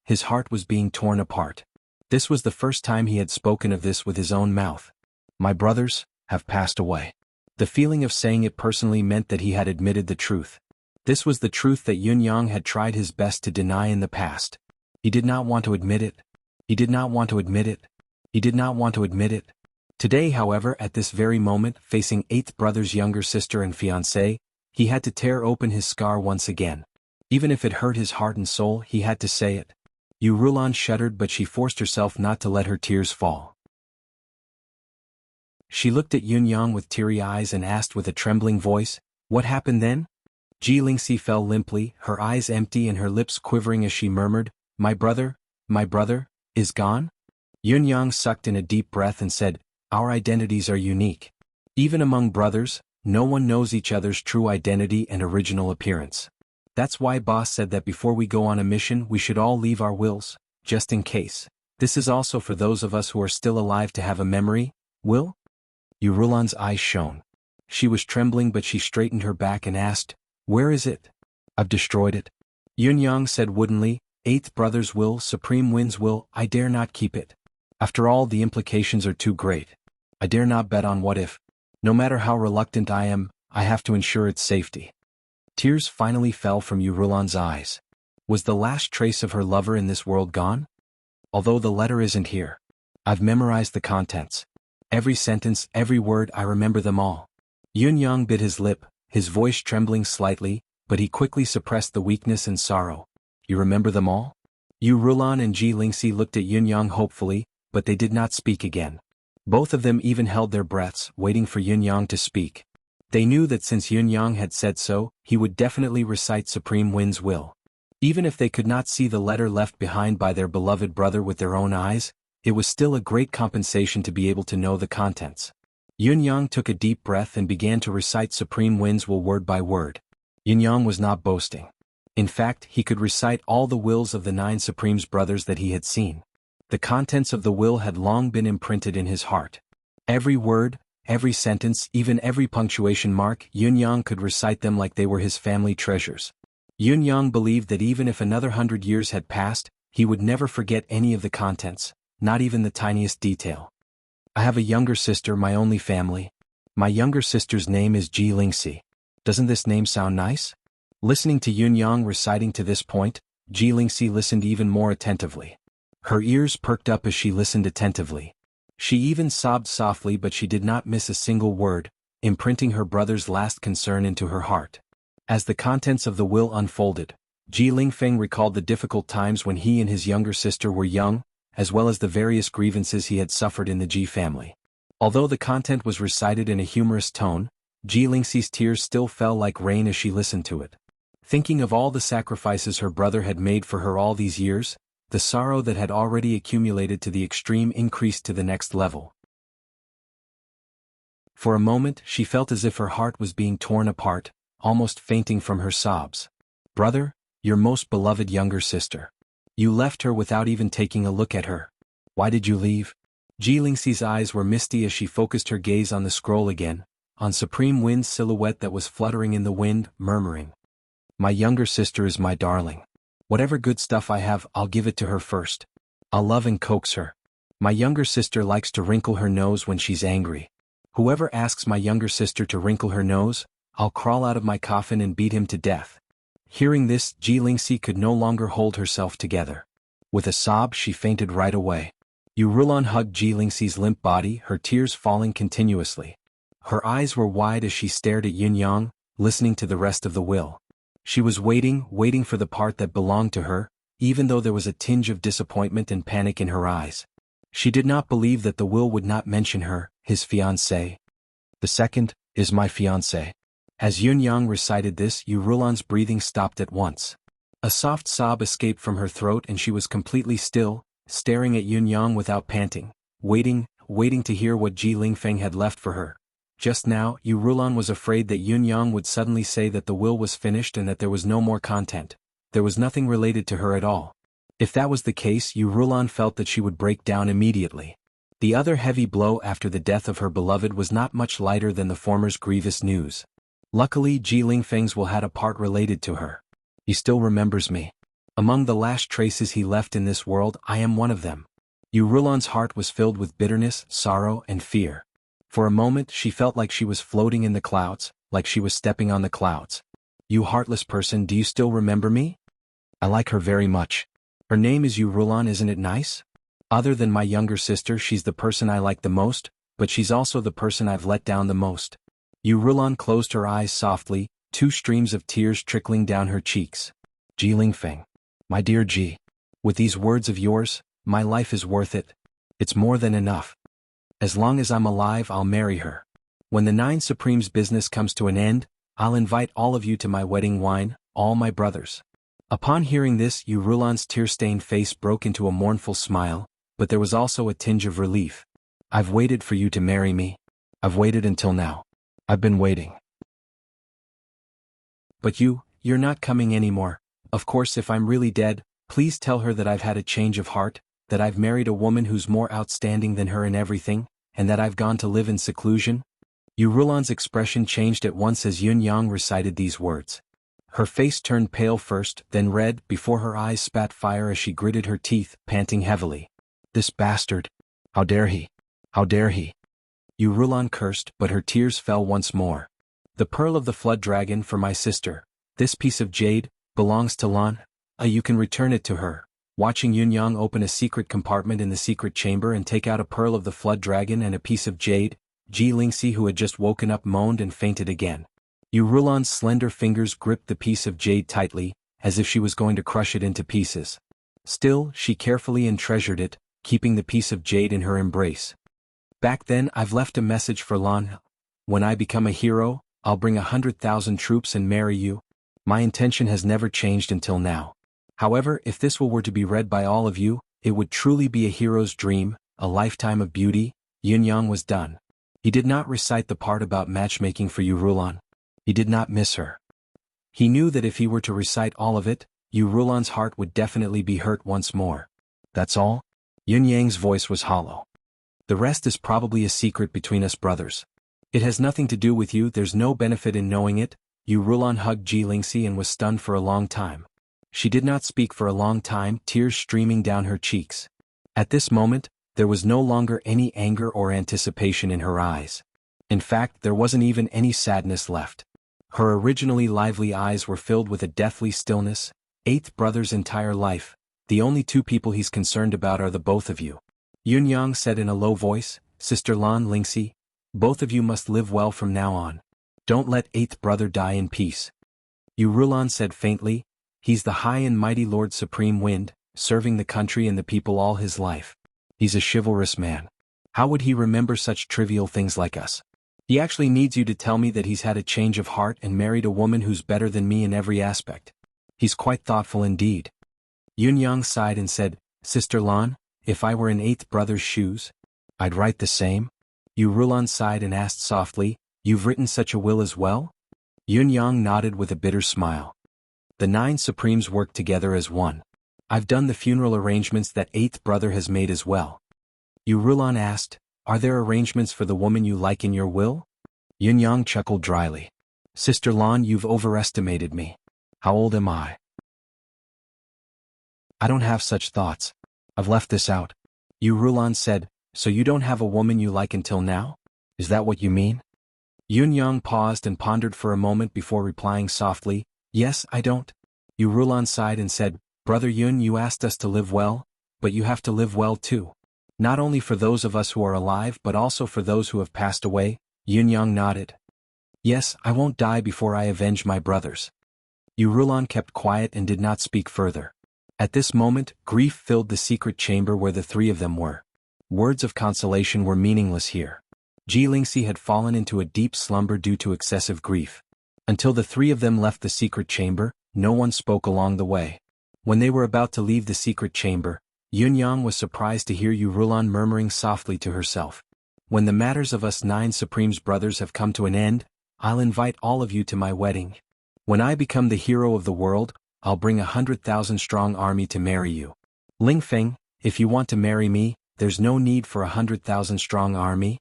His heart was being torn apart. This was the first time he had spoken of this with his own mouth. My brothers have passed away. The feeling of saying it personally meant that he had admitted the truth. This was the truth that Yun-yang had tried his best to deny in the past. He did not want to admit it. He did not want to admit it. He did not want to admit it. Today, however, at this very moment, facing 8th brother's younger sister and fiancée, he had to tear open his scar once again. Even if it hurt his heart and soul, he had to say it. Yu Rulan shuddered, but she forced herself not to let her tears fall. She looked at Yun-yang with teary eyes and asked with a trembling voice, what happened then? Ji Lingxi fell limply, her eyes empty and her lips quivering as she murmured, my brother, is gone? Yun-yang sucked in a deep breath and said, our identities are unique. Even among brothers, no one knows each other's true identity and original appearance. That's why boss said that before we go on a mission we should all leave our wills, just in case. This is also for those of us who are still alive to have a memory, will? Yu Rulan's eyes shone. She was trembling, but she straightened her back and asked, where is it? I've destroyed it. Yun-yang said woodenly, 8th brother's will, supreme wind's will, I dare not keep it. After all, the implications are too great. I dare not bet on what if. No matter how reluctant I am, I have to ensure its safety. Tears finally fell from Yu Rulan's eyes. Was the last trace of her lover in this world gone? Although the letter isn't here. I've memorized the contents. Every sentence, every word, I remember them all. Yun-yang bit his lip, his voice trembling slightly, but he quickly suppressed the weakness and sorrow. You remember them all? Yu Rulan and Ji Lingxi looked at Yun-yang hopefully, but they did not speak again. Both of them even held their breaths, waiting for Yun-yang to speak. They knew that since Yun-yang had said so, he would definitely recite Supreme Wind's will. Even if they could not see the letter left behind by their beloved brother with their own eyes, it was still a great compensation to be able to know the contents. Yun-yang took a deep breath and began to recite Supreme Wind's will word by word. Yun-yang was not boasting. In fact, he could recite all the wills of the 9 Supremes brothers that he had seen. The contents of the will had long been imprinted in his heart. Every word, every sentence, even every punctuation mark, Yun-yang could recite them like they were his family treasures. Yun-yang believed that even if another 100 years had passed, he would never forget any of the contents, not even the tiniest detail. I have a younger sister, my only family. My younger sister's name is Ji Lingxi. Doesn't this name sound nice? Listening to Yun-yang reciting to this point, Ji Lingxi listened even more attentively. Her ears perked up as she listened attentively. She even sobbed softly, but she did not miss a single word, imprinting her brother's last concern into her heart. As the contents of the will unfolded, Ji Lingfeng recalled the difficult times when he and his younger sister were young, as well as the various grievances he had suffered in the Ji family. Although the content was recited in a humorous tone, Ji Lingxi's tears still fell like rain as she listened to it. Thinking of all the sacrifices her brother had made for her all these years, the sorrow that had already accumulated to the extreme increased to the next level. For a moment, she felt as if her heart was being torn apart, almost fainting from her sobs. Brother, your most beloved younger sister. You left her without even taking a look at her. Why did you leave? Ji Lingxi's eyes were misty as she focused her gaze on the scroll again, on Supreme Wind's silhouette that was fluttering in the wind, murmuring, "My younger sister is my darling. Whatever good stuff I have, I'll give it to her first. I'll love and coax her. My younger sister likes to wrinkle her nose when she's angry. Whoever asks my younger sister to wrinkle her nose, I'll crawl out of my coffin and beat him to death." Hearing this, Ji Lingxi could no longer hold herself together. With a sob, she fainted right away. Yu Rulon hugged Ji Lingxi's limp body, her tears falling continuously. Her eyes were wide as she stared at Yun Yang, listening to the rest of the will. She was waiting for the part that belonged to her, even though there was a tinge of disappointment and panic in her eyes. She did not believe that the will would not mention her, his fiancée. "The second is my fiancée." As Yun Yang recited this, Yu Rulon's breathing stopped at once. A soft sob escaped from her throat and she was completely still, staring at Yun Yang without panting, waiting to hear what Ji Lingfeng had left for her. Just now, Yu Rulon was afraid that Yun Yang would suddenly say that the will was finished and that there was no more content. There was nothing related to her at all. If that was the case, Yu Rulon felt that she would break down immediately. The other heavy blow after the death of her beloved was not much lighter than the former's grievous news. Luckily, Ji Lingfeng's will had a part related to her. "He still remembers me. Among the last traces he left in this world, I am one of them." Yu Rulon's heart was filled with bitterness, sorrow, and fear. For a moment, she felt like she was floating in the clouds, like she was stepping on the clouds. "You heartless person, do you still remember me? I like her very much. Her name is Yu Rulon, isn't it nice? Other than my younger sister, she's the person I like the most, but she's also the person I've let down the most." Yu Rulon closed her eyes softly, 2 streams of tears trickling down her cheeks. "Ji Lingfeng. My dear Ji. With these words of yours, my life is worth it. It's more than enough. As long as I'm alive, I'll marry her. When the 9 Supremes' business comes to an end, I'll invite all of you to my wedding wine, all my brothers." Upon hearing this, Yu Rulon's tear-stained face broke into a mournful smile, but there was also a tinge of relief. "I've waited for you to marry me. I've waited until now. I've been waiting. But you're not coming anymore. Of course, if I'm really dead, please tell her that I've had a change of heart, that I've married a woman who's more outstanding than her in everything, and that I've gone to live in seclusion." Yu Rulon's expression changed at once as Yun Yang recited these words. Her face turned pale first, then red, before her eyes spat fire as she gritted her teeth, panting heavily. "This bastard! How dare he? How dare he?" Yu Rulon cursed, but her tears fell once more. "The pearl of the flood dragon for my sister. This piece of jade belongs to Lan. You can return it to her." Watching Yun Yang open a secret compartment in the secret chamber and take out a pearl of the flood dragon and a piece of jade, Ji Lingxi, who had just woken up, moaned and fainted again. Yu Rulon's slender fingers gripped the piece of jade tightly, as if she was going to crush it into pieces. Still, she carefully and treasured it, keeping the piece of jade in her embrace. "Back then, I've left a message for Lan. When I become a hero, I'll bring 100,000 troops and marry you. My intention has never changed until now. However, if this will were to be read by all of you, it would truly be a hero's dream, a lifetime of beauty." Yun Yang was done. He did not recite the part about matchmaking for Yu Rulon. He did not miss her. He knew that if he were to recite all of it, Yu Rulon's heart would definitely be hurt once more. "That's all?" Yun Yang's voice was hollow. "The rest is probably a secret between us brothers. It has nothing to do with you, there's no benefit in knowing it." Yu Rulon hugged Ji Lingxi and was stunned for a long time. She did not speak for a long time, tears streaming down her cheeks. At this moment, there was no longer any anger or anticipation in her eyes. In fact, there wasn't even any sadness left. Her originally lively eyes were filled with a deathly stillness. "Eighth brother's entire life, the only 2 people he's concerned about are the both of you." Yun Yang said in a low voice, "Sister Lan Lingxi, both of you must live well from now on. Don't let 8th brother die in peace." Yu Rulon said faintly, "He's the high and mighty Lord Supreme Wind, serving the country and the people all his life. He's a chivalrous man. How would he remember such trivial things like us? He actually needs you to tell me that he's had a change of heart and married a woman who's better than me in every aspect. He's quite thoughtful indeed." Yun Yang sighed and said, "Sister Lan, if I were in 8th brother's shoes, I'd write the same." Yu Rulon sighed and asked softly, "You've written such a will as well?" Yun Yang nodded with a bitter smile. "The 9 Supremes work together as one. I've done the funeral arrangements that 8th brother has made as well." Yu Rulon asked, "Are there arrangements for the woman you like in your will?" Yun Yang chuckled dryly. Sister Lan, you've overestimated me. How old am I? I don't have such thoughts. I've left this out. Yu Rulan said, so you don't have a woman you like until now? Is that what you mean? Yun Yang paused and pondered for a moment before replying softly, yes, I don't. Yu Rulan sighed and said, Brother Yun, you asked us to live well, but you have to live well too. Not only for those of us who are alive but also for those who have passed away. Yun Yang nodded. Yes, I won't die before I avenge my brothers. Yu Rulan kept quiet and did not speak further. At this moment, grief filled the secret chamber where the three of them were. Words of consolation were meaningless here. Ji Lingxi had fallen into a deep slumber due to excessive grief. Until the three of them left the secret chamber, no one spoke along the way. When they were about to leave the secret chamber, Yun Yang was surprised to hear Yu Rulan murmuring softly to herself. When the matters of us 9 Supremes brothers have come to an end, I'll invite all of you to my wedding. When I become the hero of the world, I'll bring 100,000 strong army to marry you. Ling Feng, if you want to marry me, there's no need for 100,000 strong army.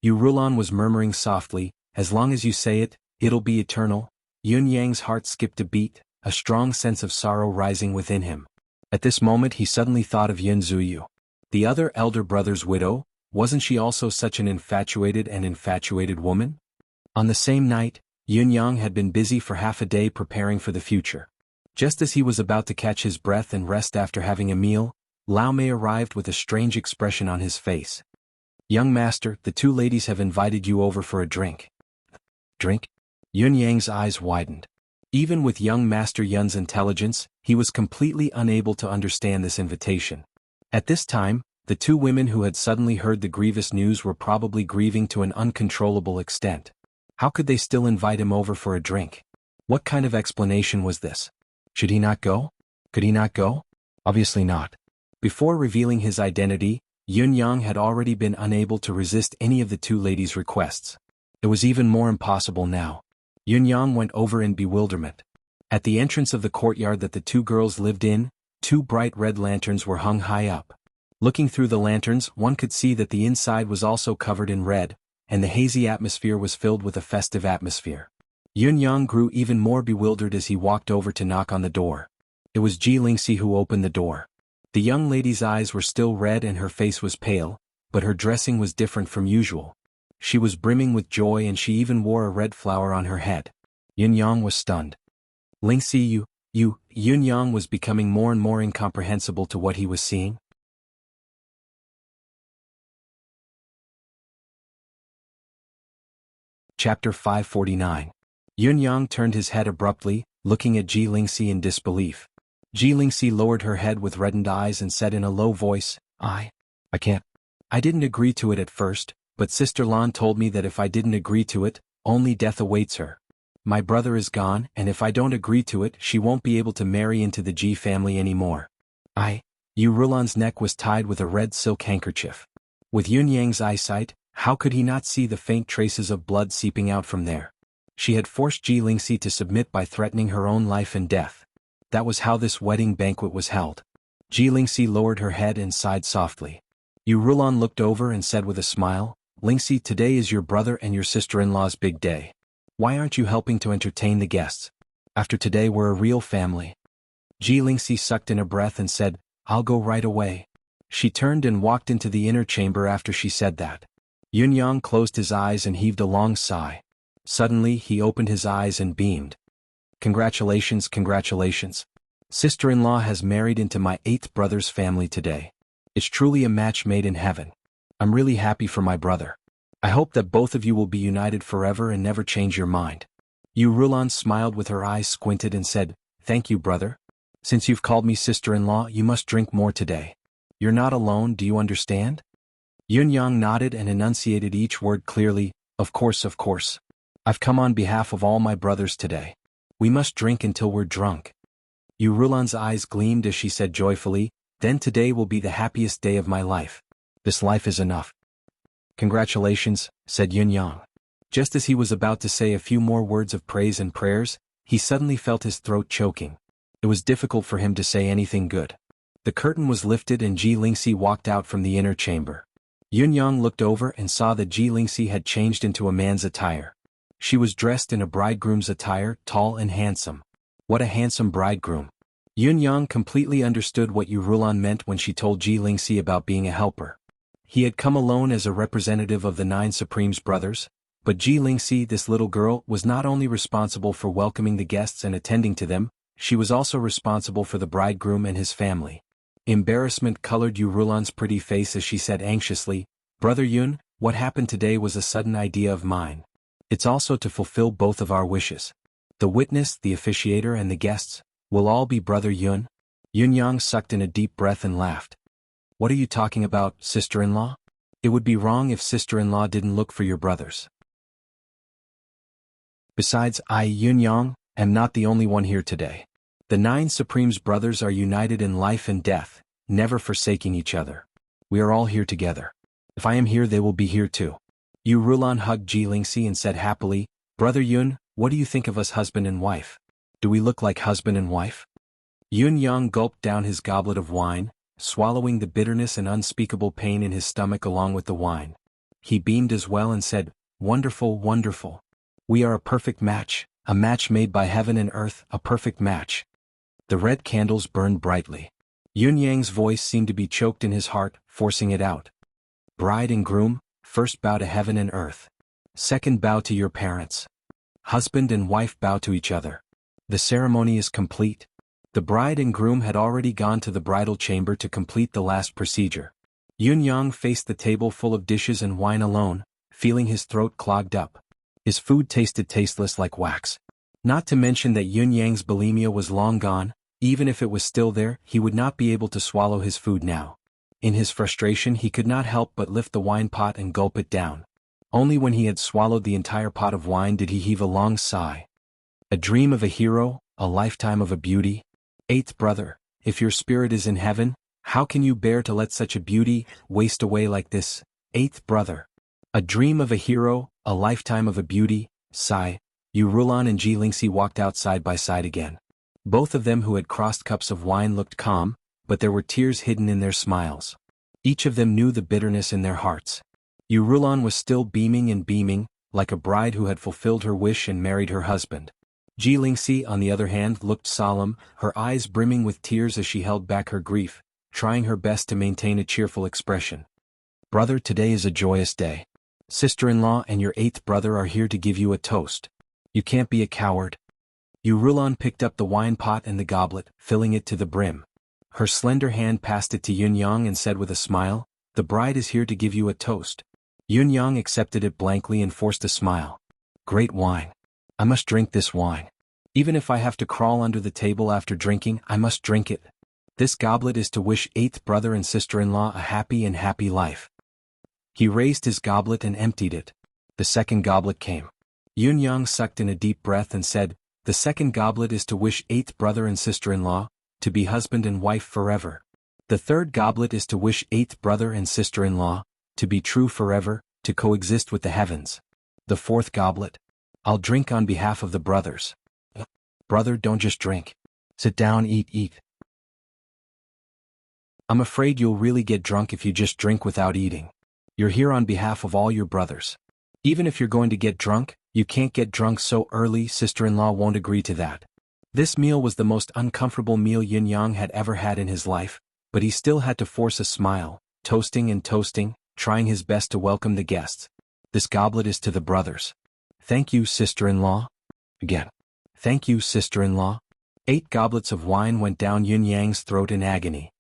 Yu Rulan was murmuring softly, as long as you say it, it'll be eternal. Yun Yang's heart skipped a beat, a strong sense of sorrow rising within him. At this moment he suddenly thought of Yun Zuyu. The other elder brother's widow, wasn't she also such an infatuated woman? On the same night, Yun Yang had been busy for half a day preparing for the future. Just as he was about to catch his breath and rest after having a meal, Lao Mei arrived with a strange expression on his face. Young master, the 2 ladies have invited you over for a drink. Drink? Yun Yang's eyes widened. Even with young Master Yun's intelligence, he was completely unable to understand this invitation. At this time, the 2 women who had suddenly heard the grievous news were probably grieving to an uncontrollable extent. How could they still invite him over for a drink? What kind of explanation was this? Should he not go? Could he not go? Obviously not. Before revealing his identity, Yun Yang had already been unable to resist any of the 2 ladies' requests. It was even more impossible now. Yun Yang went over in bewilderment. At the entrance of the courtyard that the 2 girls lived in, 2 bright red lanterns were hung high up. Looking through the lanterns, one could see that the inside was also covered in red, and the hazy atmosphere was filled with a festive atmosphere. Yun Yang grew even more bewildered as he walked over to knock on the door. It was Ji Lingxi who opened the door. The young lady's eyes were still red and her face was pale, but her dressing was different from usual. She was brimming with joy and she even wore a red flower on her head. Yun Yang was stunned. Lingxi, Yun Yang was becoming more and more incomprehensible to what he was seeing. Chapter 549. Yun Yang turned his head abruptly, looking at Ji Lingxi in disbelief. Ji Lingxi lowered her head with reddened eyes and said in a low voice, I can't. I didn't agree to it at first, but Sister Lan told me that if I didn't agree to it, only death awaits her. My brother is gone, and if I don't agree to it, she won't be able to marry into the Ji family anymore. Yu Rulan's neck was tied with a red silk handkerchief. With Yun Yang's eyesight, how could he not see the faint traces of blood seeping out from there? She had forced Ji Lingxi to submit by threatening her own life and death. That was how this wedding banquet was held. Ji Lingxi lowered her head and sighed softly. Yu Rulan looked over and said with a smile, Lingxi, today is your brother and your sister-in-law's big day. Why aren't you helping to entertain the guests? After today we're a real family. Ji Lingxi sucked in a breath and said, I'll go right away. She turned and walked into the inner chamber after she said that. Yun Yang closed his eyes and heaved a long sigh. Suddenly he opened his eyes and beamed. Congratulations, congratulations. Sister-in-law has married into my 8th brother's family today. It's truly a match made in heaven. I'm really happy for my brother. I hope that both of you will be united forever and never change your mind. Yu Rulan smiled with her eyes squinted and said, Thank you, brother. Since you've called me sister-in-law, you must drink more today. You're not alone, do you understand? Yun Yang nodded and enunciated each word clearly, Of course, of course. I've come on behalf of all my brothers today. We must drink until we're drunk. Yu Rulan's eyes gleamed as she said joyfully, Then today will be the happiest day of my life. This life is enough. Congratulations, said Yun Yang. Just as he was about to say a few more words of praise and prayers, he suddenly felt his throat choking. It was difficult for him to say anything good. The curtain was lifted and Ji Lingxi walked out from the inner chamber. Yun Yang looked over and saw that Ji Lingxi had changed into a man's attire. She was dressed in a bridegroom's attire, tall and handsome. What a handsome bridegroom. Yun Yang completely understood what Yu Rulan meant when she told Ji Lingxi about being a helper. He had come alone as a representative of the 9 Supremes brothers, but Ji Lingxi, this little girl, was not only responsible for welcoming the guests and attending to them, she was also responsible for the bridegroom and his family. Embarrassment colored Yu Rulan's pretty face as she said anxiously, "Brother Yun, what happened today was a sudden idea of mine. It's also to fulfill both of our wishes. The witness, the officiator and the guests, will all be Brother Yun." Yun Yang sucked in a deep breath and laughed. "What are you talking about, sister-in-law? It would be wrong if sister-in-law didn't look for your brothers. Besides, I, Yun Yang, am not the only one here today. The 9 Supremes brothers are united in life and death, never forsaking each other. We are all here together. If I am here, they will be here too." Yu Rulan hugged Ji Lingxi and said happily, "Brother Yun, what do you think of us husband and wife? Do we look like husband and wife?" Yun Yang gulped down his goblet of wine, swallowing the bitterness and unspeakable pain in his stomach along with the wine. He beamed as well and said, "Wonderful, wonderful. We are a perfect match, a match made by heaven and earth, a perfect match." The red candles burned brightly. Yun Yang's voice seemed to be choked in his heart, forcing it out. "Bride and groom, first bow to heaven and earth. Second bow to your parents. Husband and wife bow to each other. The ceremony is complete." The bride and groom had already gone to the bridal chamber to complete the last procedure. Yun Yang faced the table full of dishes and wine alone, feeling his throat clogged up. His food tasted tasteless like wax. Not to mention that Yun Yang's bulimia was long gone. Even if it was still there, he would not be able to swallow his food now. In his frustration, he could not help but lift the wine pot and gulp it down. Only when he had swallowed the entire pot of wine did he heave a long sigh. A dream of a hero, a lifetime of a beauty. 8th brother, if your spirit is in heaven, how can you bear to let such a beauty waste away like this? 8th brother. A dream of a hero, a lifetime of a beauty, sigh. Yu Rulan and Ji Lingxi walked out side by side again. Both of them who had crossed cups of wine looked calm, but there were tears hidden in their smiles. Each of them knew the bitterness in their hearts. Yu Rulan was still beaming and beaming, like a bride who had fulfilled her wish and married her husband. Ji Lingxi, on the other hand, looked solemn, her eyes brimming with tears as she held back her grief, trying her best to maintain a cheerful expression. "Brother, today is a joyous day. Sister-in-law and your 8th brother are here to give you a toast. You can't be a coward." Yu Rulan picked up the wine pot and the goblet, filling it to the brim. Her slender hand passed it to Yun Yang and said with a smile, "The bride is here to give you a toast." Yun Yang accepted it blankly and forced a smile. "Great wine. I must drink this wine. Even if I have to crawl under the table after drinking, I must drink it. This goblet is to wish 8th brother and sister-in-law a happy life." He raised his goblet and emptied it. The second goblet came. Yun Yang sucked in a deep breath and said, "The second goblet is to wish 8th brother and sister-in-law to be husband and wife forever. The third goblet is to wish 8th brother and sister-in-law to be true forever, to coexist with the heavens. The fourth goblet, I'll drink on behalf of the brothers." "Brother, don't just drink. Sit down, eat. I'm afraid you'll really get drunk if you just drink without eating. You're here on behalf of all your brothers. Even if you're going to get drunk, you can't get drunk so early, sister-in-law won't agree to that." This meal was the most uncomfortable meal Yun Yang had ever had in his life, but he still had to force a smile, toasting and toasting, trying his best to welcome the guests. "This goblet is to the brothers. Thank you, sister-in-law." Again. "Thank you, sister-in-law." 8 goblets of wine went down Yun Yang's throat in agony.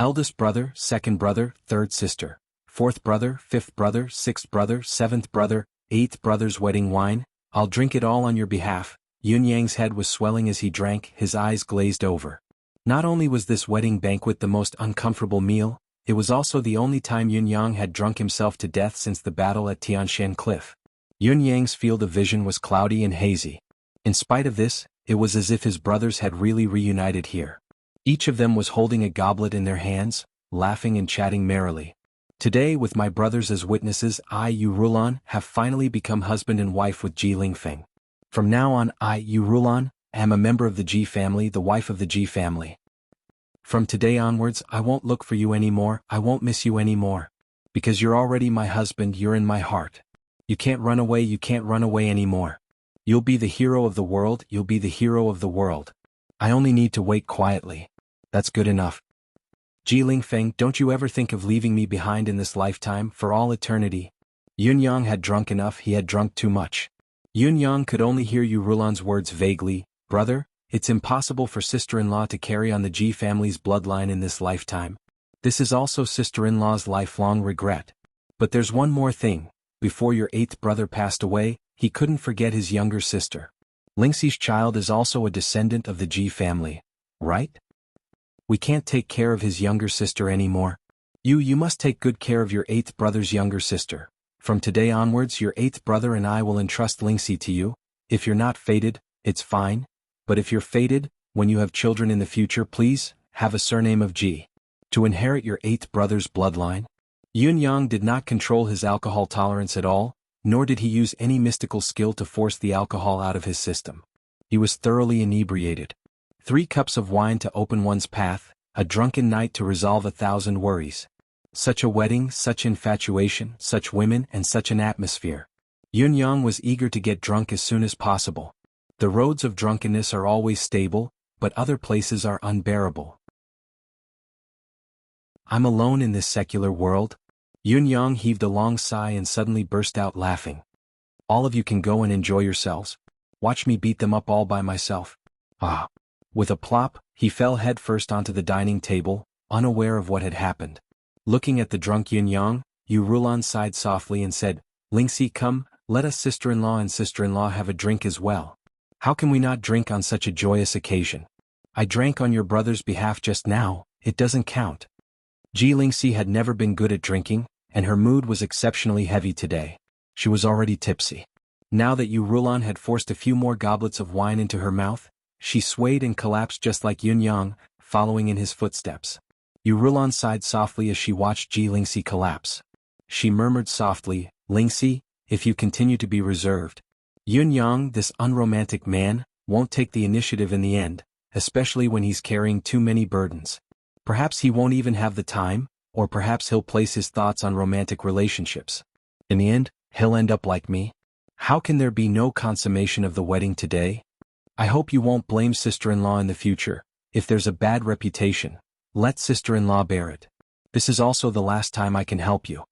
Eldest brother, second brother, third sister, 4th brother, 5th brother, 6th brother, 7th brother, 8th brother's wedding wine, I'll drink it all on your behalf. Yun Yang's head was swelling as he drank, his eyes glazed over. Not only was this wedding banquet the most uncomfortable meal, it was also the only time Yun Yang had drunk himself to death since the battle at Tianshan Cliff. Yun Yang's field of vision was cloudy and hazy. In spite of this, it was as if his brothers had really reunited here. Each of them was holding a goblet in their hands, laughing and chatting merrily. "Today, with my brothers as witnesses, I, Yu Rulan, have finally become husband and wife with Ji Lingfeng. From now on, I, Yu Rulan, am a member of the Ji family, the wife of the Ji family. From today onwards, I won't look for you anymore, I won't miss you anymore. Because you're already my husband, you're in my heart. You can't run away, you can't run away anymore. You'll be the hero of the world, you'll be the hero of the world. I only need to wait quietly. That's good enough. Ji Lingfeng, don't you ever think of leaving me behind in this lifetime, for all eternity? Yun Yang had drunk enough, he had drunk too much. Yun Yang could only hear Yu Rulan's words vaguely. Brother, it's impossible for sister-in-law to carry on the Ji family's bloodline in this lifetime. This is also sister-in-law's lifelong regret. But there's one more thing. Before your 8th brother passed away, he couldn't forget his younger sister. Lingxi's child is also a descendant of the Ji family, right? We can't take care of his younger sister anymore. You must take good care of your 8th brother's younger sister. From today onwards, your 8th brother and I will entrust Lingxi to you. If you're not fated, it's fine. But if you're fated, when you have children in the future, please, have a surname of Ji. To inherit your 8th brother's bloodline. Yun Yang did not control his alcohol tolerance at all, nor did he use any mystical skill to force the alcohol out of his system. He was thoroughly inebriated. 3 cups of wine to open one's path, a drunken night to resolve 1,000 worries. Such a wedding, such infatuation, such women, and such an atmosphere. Yun Yang was eager to get drunk as soon as possible. The roads of drunkenness are always stable, but other places are unbearable. I'm alone in this secular world. Yun Yang heaved a long sigh and suddenly burst out laughing. All of you can go and enjoy yourselves. Watch me beat them up all by myself. Ah! With a plop, he fell headfirst onto the dining table, unaware of what had happened. Looking at the drunk Yun Yang, Yu Rulan sighed softly and said, Lingxi, come, let us sister-in-law and sister-in-law have a drink as well. How can we not drink on such a joyous occasion? I drank on your brother's behalf just now, it doesn't count. Ji Lingxi had never been good at drinking, and her mood was exceptionally heavy today. She was already tipsy. Now that Yu Rulan had forced a few more goblets of wine into her mouth, she swayed and collapsed just like Yun Yang, following in his footsteps. Yu Rulan sighed softly as she watched Ji Lingxi collapse. She murmured softly, Lingxi, if you continue to be reserved, Yun Yang, this unromantic man, won't take the initiative in the end, especially when he's carrying too many burdens. Perhaps he won't even have the time, or perhaps he'll place his thoughts on romantic relationships. In the end, he'll end up like me. How can there be no consummation of the wedding today? I hope you won't blame sister-in-law in the future. If there's a bad reputation, let sister-in-law bear it. This is also the last time I can help you.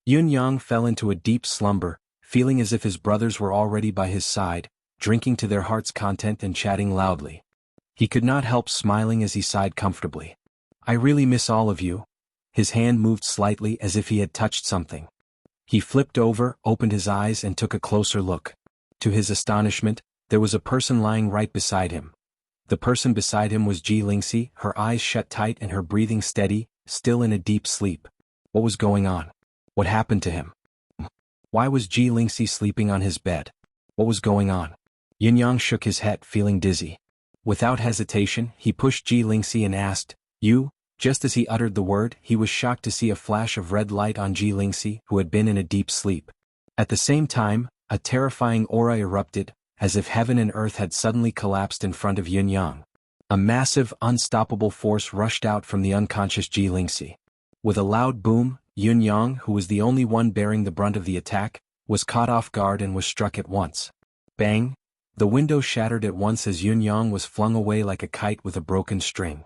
Yun Yang fell into a deep slumber, feeling as if his brothers were already by his side, drinking to their heart's content and chatting loudly. He could not help smiling as he sighed comfortably. I really miss all of you. His hand moved slightly as if he had touched something. He flipped over, opened his eyes and took a closer look. To his astonishment, there was a person lying right beside him. The person beside him was Ji Lingxi, her eyes shut tight and her breathing steady, still in a deep sleep. What was going on? What happened to him? Why was Ji Lingxi sleeping on his bed? What was going on? Yin Yang shook his head, feeling dizzy. Without hesitation, he pushed Ji Lingxi and asked, You? Just as he uttered the word, he was shocked to see a flash of red light on Ji Lingxi, who had been in a deep sleep. At the same time, a terrifying aura erupted, as if heaven and earth had suddenly collapsed in front of Yin Yang. A massive, unstoppable force rushed out from the unconscious Ji Lingxi. With a loud boom, Yin Yang, who was the only one bearing the brunt of the attack, was caught off guard and was struck at once. Bang! The window shattered at once as Yin Yang was flung away like a kite with a broken string.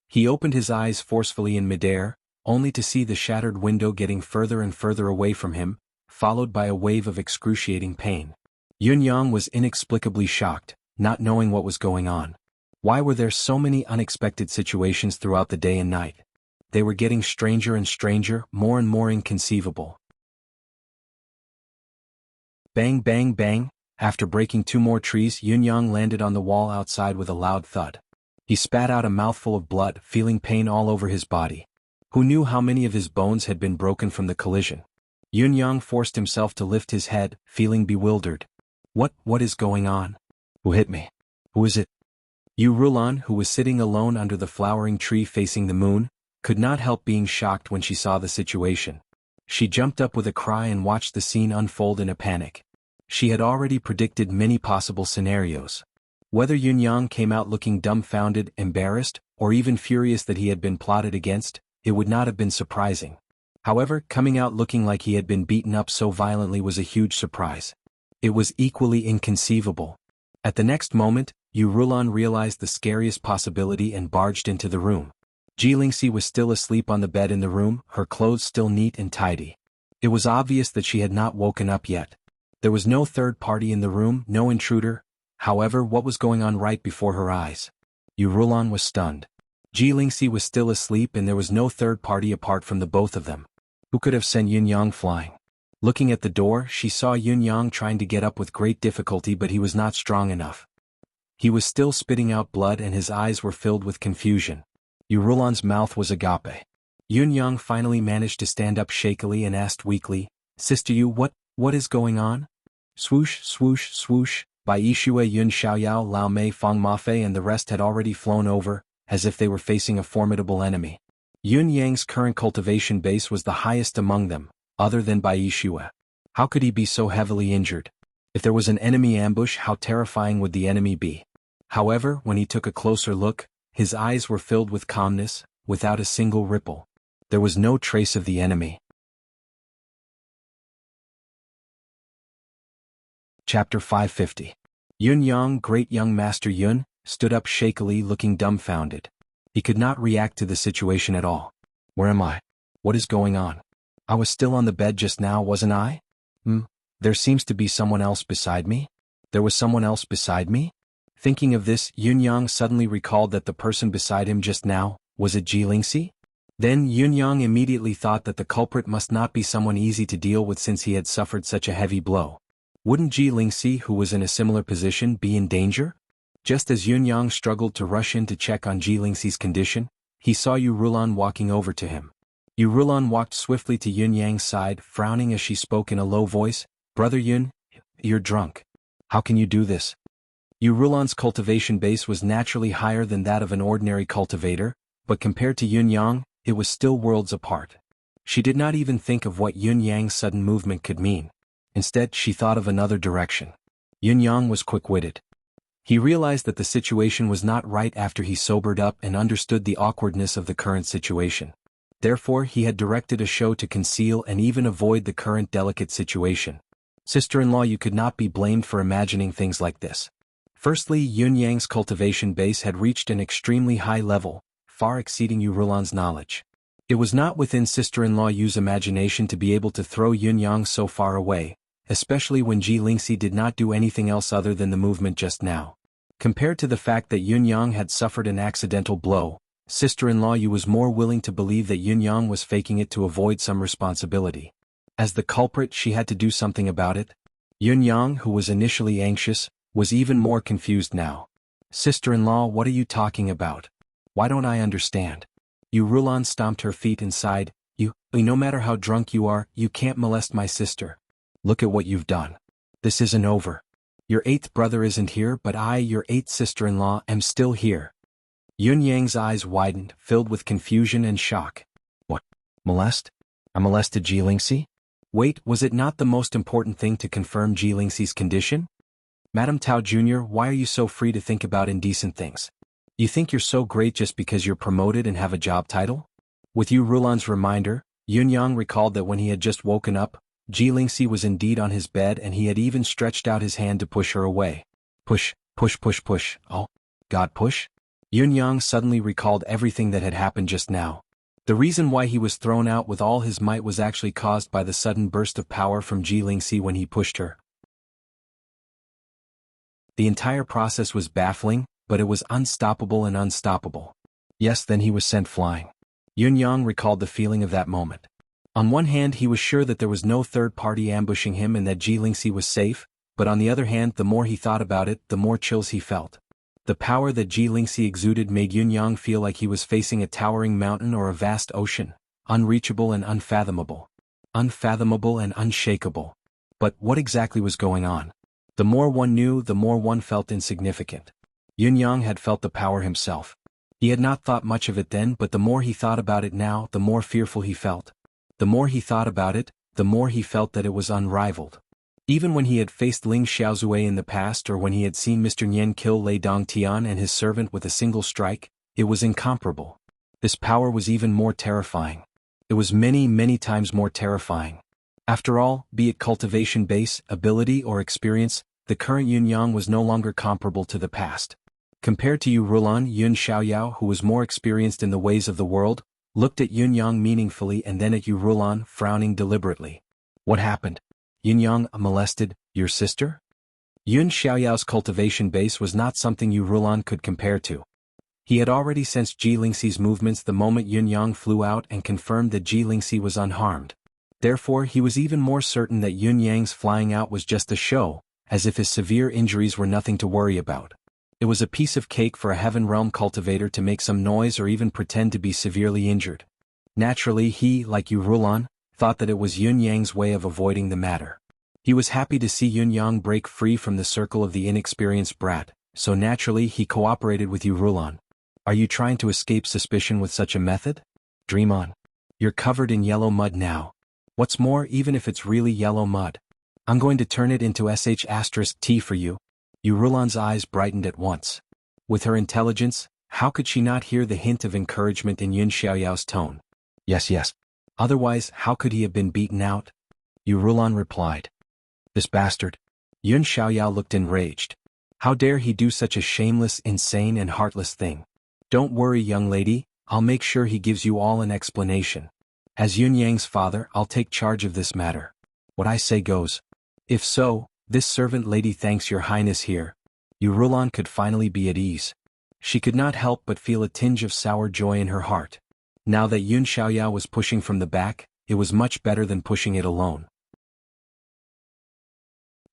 He opened his eyes forcefully in midair, only to see the shattered window getting further and further away from him, followed by a wave of excruciating pain. Yin Yang was inexplicably shocked, not knowing what was going on. Why were there so many unexpected situations throughout the day and night? They were getting stranger and stranger, more and more inconceivable. Bang bang bang, after breaking 2 more trees, Yin Yang landed on the wall outside with a loud thud. He spat out a mouthful of blood, feeling pain all over his body. Who knew how many of his bones had been broken from the collision? Yin Yang forced himself to lift his head, feeling bewildered. What is going on? Who hit me? Who is it? Yu Rulan, who was sitting alone under the flowering tree facing the moon, could not help being shocked when she saw the situation. She jumped up with a cry and watched the scene unfold in a panic. She had already predicted many possible scenarios. Whether Yin Yang came out looking dumbfounded, embarrassed, or even furious that he had been plotted against, it would not have been surprising. However, coming out looking like he had been beaten up so violently was a huge surprise. It was equally inconceivable. At the next moment, Yu Rulan realized the scariest possibility and barged into the room. Ji Lingxi was still asleep on the bed in the room, her clothes still neat and tidy. It was obvious that she had not woken up yet. There was no third party in the room, no intruder. However, what was going on right before her eyes? Yu Rulan was stunned. Ji Lingxi was still asleep and there was no third party apart from the both of them. Who could have sent Yun Yang flying? Looking at the door, she saw Yun Yang trying to get up with great difficulty, but he was not strong enough. He was still spitting out blood and his eyes were filled with confusion. Yu Rulan's mouth was agape. Yun Yang finally managed to stand up shakily and asked weakly, "Sister Yu, what is going on?" Swoosh, swoosh, swoosh. Bai Yishui, Yun Xiaoyao, Lao Mei, Feng Mafei and the rest had already flown over, as if they were facing a formidable enemy. Yun Yang's current cultivation base was the highest among them, other than Bai Yishui. How could he be so heavily injured? If there was an enemy ambush, how terrifying would the enemy be? However, when he took a closer look, his eyes were filled with calmness, without a single ripple. There was no trace of the enemy. Chapter 550. Yun Yang, great young master Yun, stood up shakily, looking dumbfounded. He could not react to the situation at all. Where am I? What is going on? I was still on the bed just now, wasn't I? There seems to be someone else beside me? There was someone else beside me? Thinking of this, Yun Yang suddenly recalled that the person beside him just now, was it Ji Lingxi? Then Yun Yang immediately thought that the culprit must not be someone easy to deal with since he had suffered such a heavy blow. Wouldn't Ji Lingxi, who was in a similar position, be in danger? Just as Yun Yang struggled to rush in to check on Ji Lingxi's condition, he saw Yu Rulan walking over to him. Yu Rulan walked swiftly to Yun Yang's side, frowning as she spoke in a low voice, "Brother Yun, you're drunk. How can you do this?" Yu Rulan's cultivation base was naturally higher than that of an ordinary cultivator, but compared to Yun Yang, it was still worlds apart. She did not even think of what Yun Yang's sudden movement could mean. Instead, she thought of another direction. Yun Yang was quick-witted. He realized that the situation was not right after he sobered up and understood the awkwardness of the current situation. Therefore, he had directed a show to conceal and even avoid the current delicate situation. Sister-in-law, you could not be blamed for imagining things like this. Firstly, Yun Yang's cultivation base had reached an extremely high level, far exceeding Yu Rulan's knowledge. It was not within sister-in-law Yu's imagination to be able to throw Yun Yang so far away, especially when Ji Lingxi did not do anything else other than the movement just now. Compared to the fact that Yun Yang had suffered an accidental blow, sister-in-law Yu was more willing to believe that Yun Yang was faking it to avoid some responsibility. As the culprit, she had to do something about it. Yun Yang, who was initially anxious, was even more confused now. Sister-in-law, what are you talking about? Why don't I understand? Yu Rulan stomped her feet and sighed, no matter how drunk you are, you can't molest my sister. Look at what you've done. This isn't over. Your eighth brother isn't here, but I, your eighth sister-in-law, am still here. Yun Yang's eyes widened, filled with confusion and shock. What? Molest? I molested Ji Lingxi? Wait, was it not the most important thing to confirm Ji Lingxi's condition? Madam Tao Jr., why are you so free to think about indecent things? You think you're so great just because you're promoted and have a job title? With Yu Rulan's reminder, Yun Yang recalled that when he had just woken up, Ji Lingxi was indeed on his bed and he had even stretched out his hand to push her away. Push, push, push, push. Oh, God, push? Yun Yang suddenly recalled everything that had happened just now. The reason why he was thrown out with all his might was actually caused by the sudden burst of power from Ji Lingxi when he pushed her. The entire process was baffling, but it was unstoppable and unstoppable. Yes, then he was sent flying. Yun Yang recalled the feeling of that moment. On one hand, he was sure that there was no third party ambushing him and that Ji Lingxi was safe, but on the other hand, the more he thought about it, the more chills he felt. The power that Ji Lingxi exuded made Yun Yang feel like he was facing a towering mountain or a vast ocean, unreachable and unfathomable. Unfathomable and unshakable. But what exactly was going on? The more one knew, the more one felt insignificant. Yun Yang had felt the power himself. He had not thought much of it then, but the more he thought about it now, the more fearful he felt. The more he thought about it, the more he felt that it was unrivaled. Even when he had faced Ling Xiaozue in the past or when he had seen Mr. Nian kill Lei Dongtian and his servant with a single strike, it was incomparable. This power was even more terrifying. It was many, many times more terrifying. After all, be it cultivation base, ability or experience, the current Yun Yang was no longer comparable to the past. Compared to Yu Rulan, Yun Xiaoyao, who was more experienced in the ways of the world, looked at Yun Yang meaningfully and then at Yu Rulan, frowning deliberately. What happened? Yun Yang molested your sister? Yun Xiaoyao's cultivation base was not something Yu Rulan could compare to. He had already sensed Ji Lingxi's movements the moment Yun Yang flew out and confirmed that Ji Lingxi was unharmed. Therefore he was even more certain that Yun Yang's flying out was just a show, as if his severe injuries were nothing to worry about. It was a piece of cake for a Heaven Realm cultivator to make some noise or even pretend to be severely injured. Naturally he, like Yu Rulan, thought that it was Yun Yang's way of avoiding the matter. He was happy to see Yun Yang break free from the circle of the inexperienced brat, so naturally he cooperated with Yu Rulan. Are you trying to escape suspicion with such a method? Dream on. You're covered in yellow mud now. What's more, even if it's really yellow mud, I'm going to turn it into *T for you. Yu Rulan's eyes brightened at once. With her intelligence, how could she not hear the hint of encouragement in Yun Xiaoyao's tone? Yes, yes. Otherwise, how could he have been beaten out? Yu Rulan replied. This bastard. Yun Xiaoyao looked enraged. How dare he do such a shameless, insane and heartless thing? Don't worry, young lady, I'll make sure he gives you all an explanation. As Yun Yang's father, I'll take charge of this matter. What I say goes. If so, this servant lady thanks your highness here. Yu Rulan could finally be at ease. She could not help but feel a tinge of sour joy in her heart. Now that Yun Xiaoyao was pushing from the back, it was much better than pushing it alone.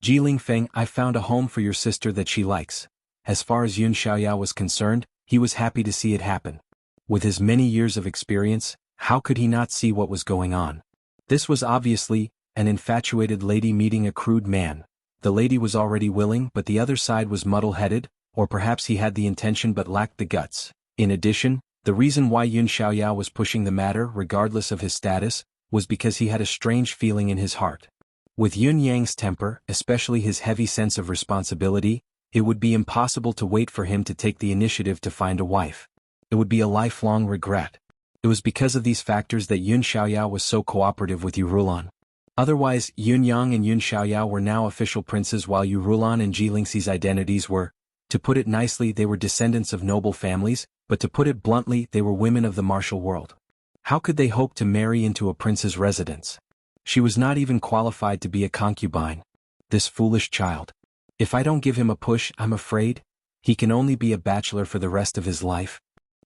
Ji Lingfeng, I found a home for your sister that she likes. As far as Yun Xiaoyao was concerned, he was happy to see it happen. With his many years of experience, how could he not see what was going on? This was obviously an infatuated lady meeting a crude man. The lady was already willing, but the other side was muddle-headed, or perhaps he had the intention but lacked the guts. In addition, the reason why Yun Xiaoyao was pushing the matter regardless of his status, was because he had a strange feeling in his heart. With Yun Yang's temper, especially his heavy sense of responsibility, it would be impossible to wait for him to take the initiative to find a wife. It would be a lifelong regret. It was because of these factors that Yun Xiaoyao was so cooperative with Yu Rulan. Otherwise, Yun Yang and Yun Xiaoyao were now official princes while Yu Rulan and Ji Lingxi's identities were, to put it nicely, they were descendants of noble families, but to put it bluntly, they were women of the martial world. How could they hope to marry into a prince's residence? She was not even qualified to be a concubine. This foolish child. If I don't give him a push, I'm afraid he can only be a bachelor for the rest of his life.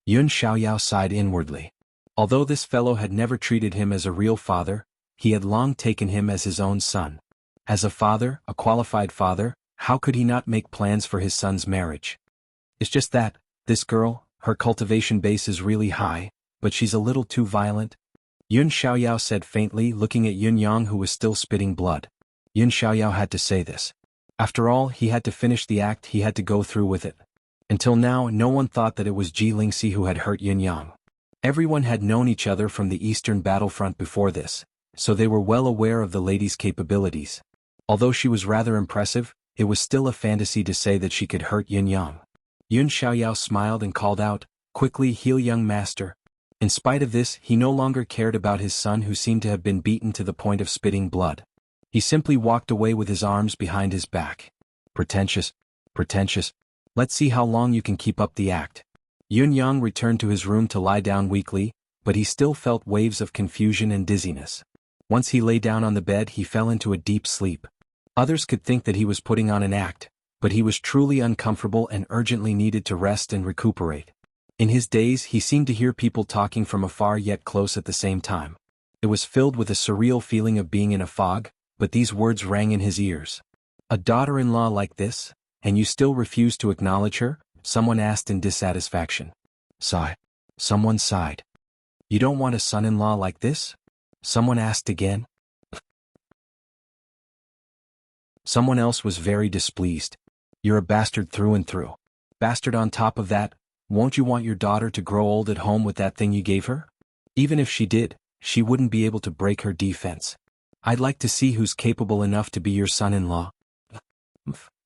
Yun Xiaoyao sighed inwardly. Although this fellow had never treated him as a real father, he had long taken him as his own son. As a father, a qualified father, how could he not make plans for his son's marriage? It's just that, this girl, her cultivation base is really high, but she's a little too violent. Yun Xiaoyao said faintly, looking at Yun Yang who was still spitting blood. Yun Xiaoyao had to say this. After all, he had to finish the act, he had to go through with it. Until now, no one thought that it was Ji Lingxi who had hurt Yun Yang. Everyone had known each other from the eastern battlefront before this, so they were well aware of the lady's capabilities. Although she was rather impressive, it was still a fantasy to say that she could hurt Yun Yang. Yun Xiaoyao smiled and called out, quickly, heal young master. In spite of this, he no longer cared about his son who seemed to have been beaten to the point of spitting blood. He simply walked away with his arms behind his back. Pretentious. Pretentious. Let's see how long you can keep up the act. Yun Yang returned to his room to lie down weakly, but he still felt waves of confusion and dizziness. Once he lay down on the bed, he fell into a deep sleep. Others could think that he was putting on an act, but he was truly uncomfortable and urgently needed to rest and recuperate. In his daze, he seemed to hear people talking from afar yet close at the same time. It was filled with a surreal feeling of being in a fog, but these words rang in his ears. A daughter-in-law like this, and you still refuse to acknowledge her? Someone asked in dissatisfaction. Sigh. Someone sighed. You don't want a son-in-law like this? Someone asked again. Someone else was very displeased. You're a bastard through and through. Bastard on top of that, won't you want your daughter to grow old at home with that thing you gave her? Even if she did, she wouldn't be able to break her defense. I'd like to see who's capable enough to be your son-in-law.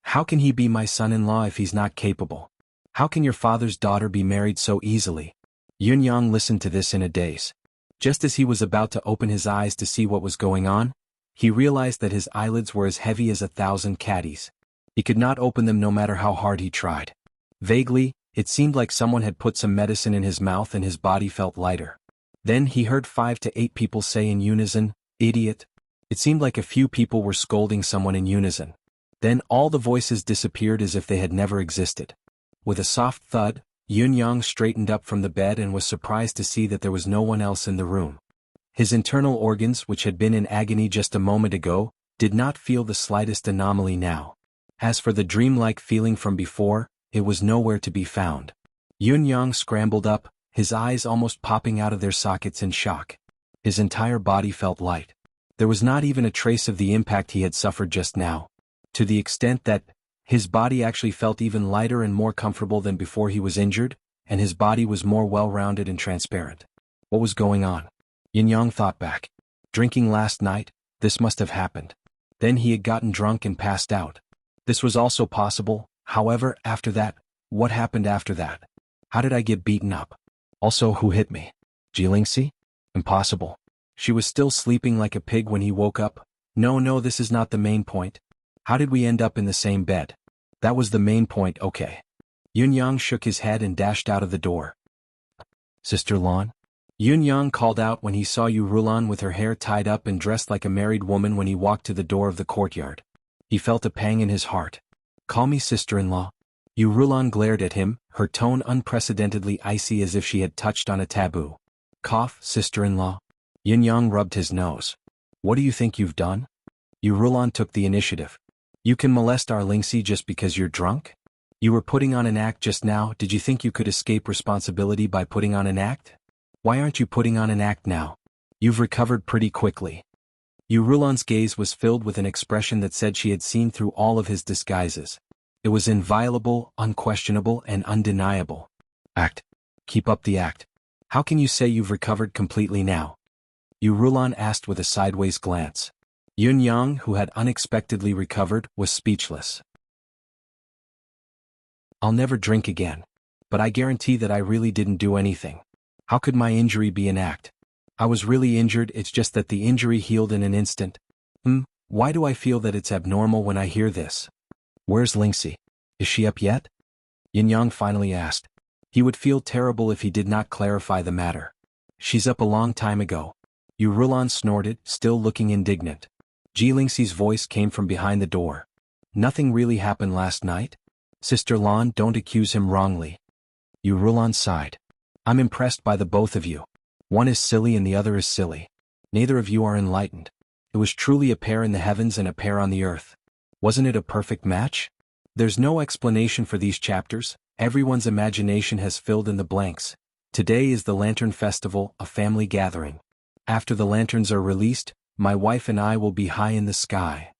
How can he be my son-in-law if he's not capable? How can your father's daughter be married so easily? Yun Yang listened to this in a daze. Just as he was about to open his eyes to see what was going on, he realized that his eyelids were as heavy as 1,000 caddies. He could not open them no matter how hard he tried. Vaguely, it seemed like someone had put some medicine in his mouth and his body felt lighter. Then he heard 5 to 8 people say in unison, "Idiot." It seemed like a few people were scolding someone in unison. Then all the voices disappeared as if they had never existed. With a soft thud, Yun-yang straightened up from the bed and was surprised to see that there was no one else in the room. His internal organs, which had been in agony just a moment ago, did not feel the slightest anomaly now. As for the dreamlike feeling from before, it was nowhere to be found. Yun-yang scrambled up, his eyes almost popping out of their sockets in shock. His entire body felt light. There was not even a trace of the impact he had suffered just now. To the extent that his body actually felt even lighter and more comfortable than before he was injured, and his body was more well-rounded and transparent. What was going on? Yun-yang thought back. Drinking last night, this must have happened. Then he had gotten drunk and passed out. This was also possible, however, after that, what happened after that? How did I get beaten up? Also, who hit me? Jilingxi? Impossible. She was still sleeping like a pig when he woke up. No, this is not the main point. How did we end up in the same bed? That was the main point, okay. Yun-yang shook his head and dashed out of the door. Sister Lan? Yun-yang called out when he saw Yu Rulan with her hair tied up and dressed like a married woman when he walked to the door of the courtyard. He felt a pang in his heart. Call me sister-in-law. Yu Rulan glared at him, her tone unprecedentedly icy as if she had touched on a taboo. Cough, sister-in-law. Yun-yang rubbed his nose. What do you think you've done? Yu Rulan took the initiative. You can molest our Lingxi just because you're drunk? You were putting on an act just now. Did you think you could escape responsibility by putting on an act? Why aren't you putting on an act now? You've recovered pretty quickly. Yu Rulan's gaze was filled with an expression that said she had seen through all of his disguises. It was inviolable, unquestionable, and undeniable. Act. Keep up the act. How can you say you've recovered completely now? Yu Rulan asked with a sideways glance. Yun-yang, who had unexpectedly recovered, was speechless. I'll never drink again. But I guarantee that I really didn't do anything. How could my injury be an act? I was really injured, it's just that the injury healed in an instant. Why do I feel that it's abnormal when I hear this? Where's Lingxi? Is she up yet? Yin-yang finally asked. He would feel terrible if he did not clarify the matter. She's up a long time ago. Yu Rulan snorted, still looking indignant. Jilingxi's voice came from behind the door. Nothing really happened last night? Sister Lan, don't accuse him wrongly. Yu Rulan sighed. I'm impressed by the both of you. One is silly and the other is silly. Neither of you are enlightened. It was truly a pair in the heavens and a pair on the earth. Wasn't it a perfect match? There's no explanation for these chapters, everyone's imagination has filled in the blanks. Today is the Lantern Festival, a family gathering. After the lanterns are released, my wife and I will be high in the sky.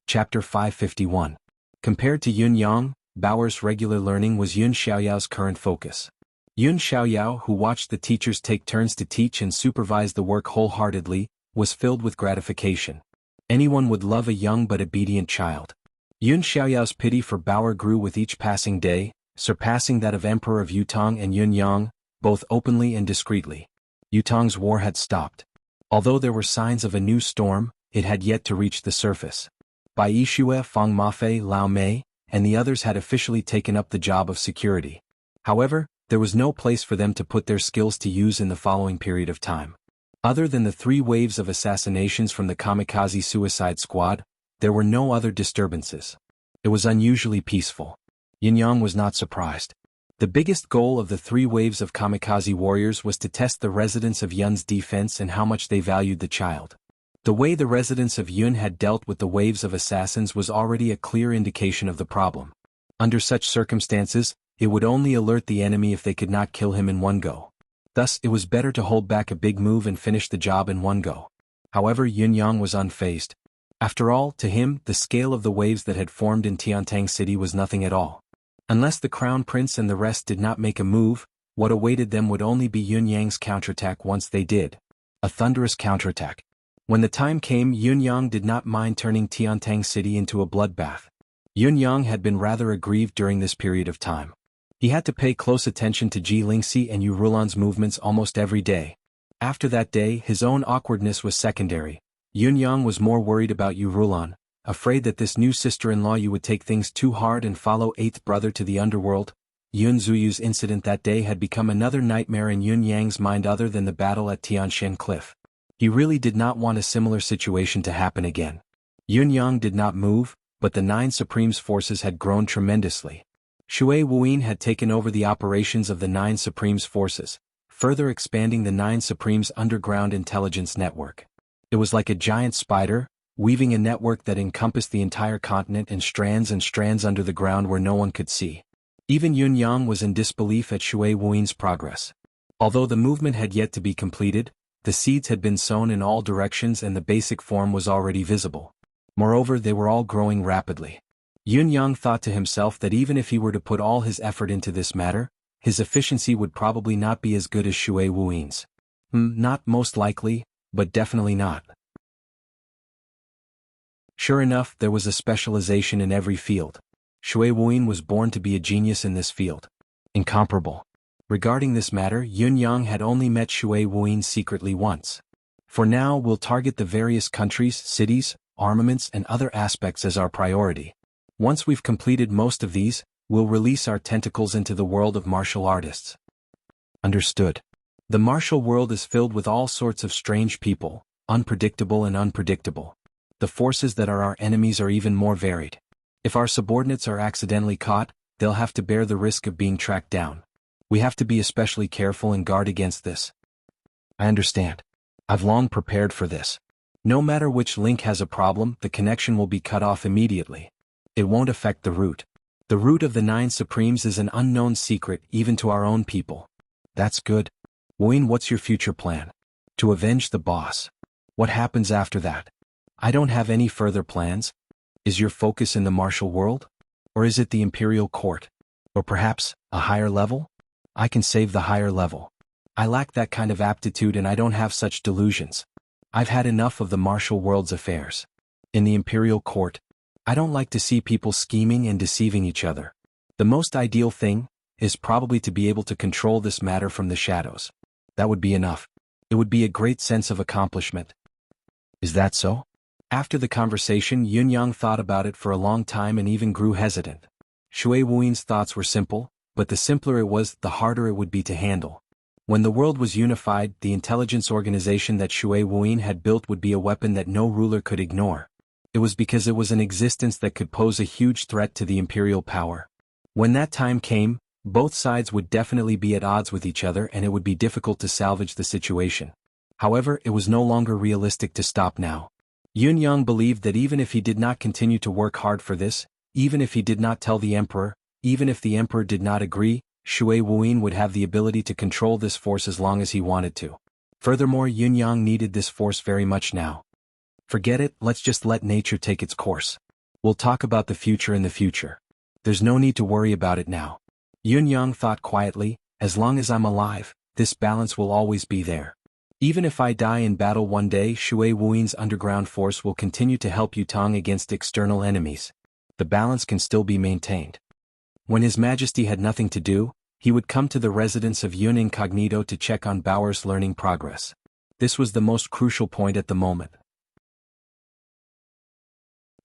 Chapter 551. Compared to Yun-yang, Baoer's regular learning was Yun Xiaoyao's current focus. Yun Xiaoyao, who watched the teachers take turns to teach and supervise the work wholeheartedly, was filled with gratification. Anyone would love a young but obedient child. Yun Xiaoyao's pity for Baoer grew with each passing day, surpassing that of Emperor of Yutong and Yun-yang, both openly and discreetly. Yutong's war had stopped. Although there were signs of a new storm, it had yet to reach the surface. Bai Yixue, Fang Mafei, Lao Mei, and the others had officially taken up the job of security. However, there was no place for them to put their skills to use in the following period of time. Other than the 3 waves of assassinations from the kamikaze suicide squad, there were no other disturbances. It was unusually peaceful. Yin-yang was not surprised. The biggest goal of the 3 waves of kamikaze warriors was to test the residents of Yun's defense and how much they valued the child. The way the residents of Yun had dealt with the waves of assassins was already a clear indication of the problem. Under such circumstances, it would only alert the enemy if they could not kill him in one go. Thus, it was better to hold back a big move and finish the job in one go. However, Yun-yang was unfazed. After all, to him, the scale of the waves that had formed in Tiantang City was nothing at all. Unless the Crown Prince and the rest did not make a move, what awaited them would only be Yun-yang's counterattack once they did. A thunderous counterattack. When the time came, Yun-yang did not mind turning Tiantang City into a bloodbath. Yun Yang had been rather aggrieved during this period of time. He had to pay close attention to Ji Lingxi and Yu Rulan's movements almost every day. After that day, his own awkwardness was secondary. Yun Yang was more worried about Yu Rulan, afraid that this new sister-in-law Yu would take things too hard and follow eighth brother to the underworld. Yun Zuyu's incident that day had become another nightmare in Yun Yang's mind other than the battle at Tianshan Cliff. He really did not want a similar situation to happen again. Yun Yang did not move, but the Nine Supremes' forces had grown tremendously. Shui Wuyin had taken over the operations of the Nine Supremes' forces, further expanding the Nine Supremes' underground intelligence network. It was like a giant spider, weaving a network that encompassed the entire continent and strands under the ground where no one could see. Even Yun Yang was in disbelief at Shui Wuin's progress. Although the movement had yet to be completed, the seeds had been sown in all directions and the basic form was already visible. Moreover, they were all growing rapidly. Yun Yang thought to himself that even if he were to put all his effort into this matter, his efficiency would probably not be as good as Shui Wuin's. Not most likely, but definitely not. Sure enough, there was a specialization in every field. Shui Wuyin was born to be a genius in this field. Incomparable. Regarding this matter, Yun Yang had only met Shui Wuyin secretly once. For now, we'll target the various countries, cities, armaments and other aspects as our priority. Once we've completed most of these, we'll release our tentacles into the world of martial artists. Understood. The martial world is filled with all sorts of strange people, unpredictable and unpredictable. The forces that are our enemies are even more varied. If our subordinates are accidentally caught, they'll have to bear the risk of being tracked down. We have to be especially careful and guard against this. I understand. I've long prepared for this. No matter which link has a problem, the connection will be cut off immediately. It won't affect the root. The root of the Nine Supremes is an unknown secret even to our own people. That's good. Wuyin, what's your future plan? To avenge the boss. What happens after that? I don't have any further plans. Is your focus in the martial world? Or is it the imperial court? Or perhaps, a higher level? I can save the higher level. I lack that kind of aptitude and I don't have such delusions. I've had enough of the martial world's affairs. In the imperial court, I don't like to see people scheming and deceiving each other. The most ideal thing is probably to be able to control this matter from the shadows. That would be enough. It would be a great sense of accomplishment. Is that so? After the conversation, Yun Yang thought about it for a long time and even grew hesitant. Shui Wuin's thoughts were simple, but the simpler it was, the harder it would be to handle. When the world was unified, the intelligence organization that Shui Wuin had built would be a weapon that no ruler could ignore. It was because it was an existence that could pose a huge threat to the imperial power. When that time came, both sides would definitely be at odds with each other and it would be difficult to salvage the situation. However, it was no longer realistic to stop now. Yun Yang believed that even if he did not continue to work hard for this, even if he did not tell the emperor, even if the emperor did not agree, Shui Wuin would have the ability to control this force as long as he wanted to. Furthermore, Yun Yang needed this force very much now. Forget it, let's just let nature take its course. We'll talk about the future in the future. There's no need to worry about it now. Yun Yang thought quietly, as long as I'm alive, this balance will always be there. Even if I die in battle one day, Shui Wuin's underground force will continue to help Yutong against external enemies. The balance can still be maintained. When His Majesty had nothing to do, he would come to the residence of Yun Incognito to check on Baoer's learning progress. This was the most crucial point at the moment.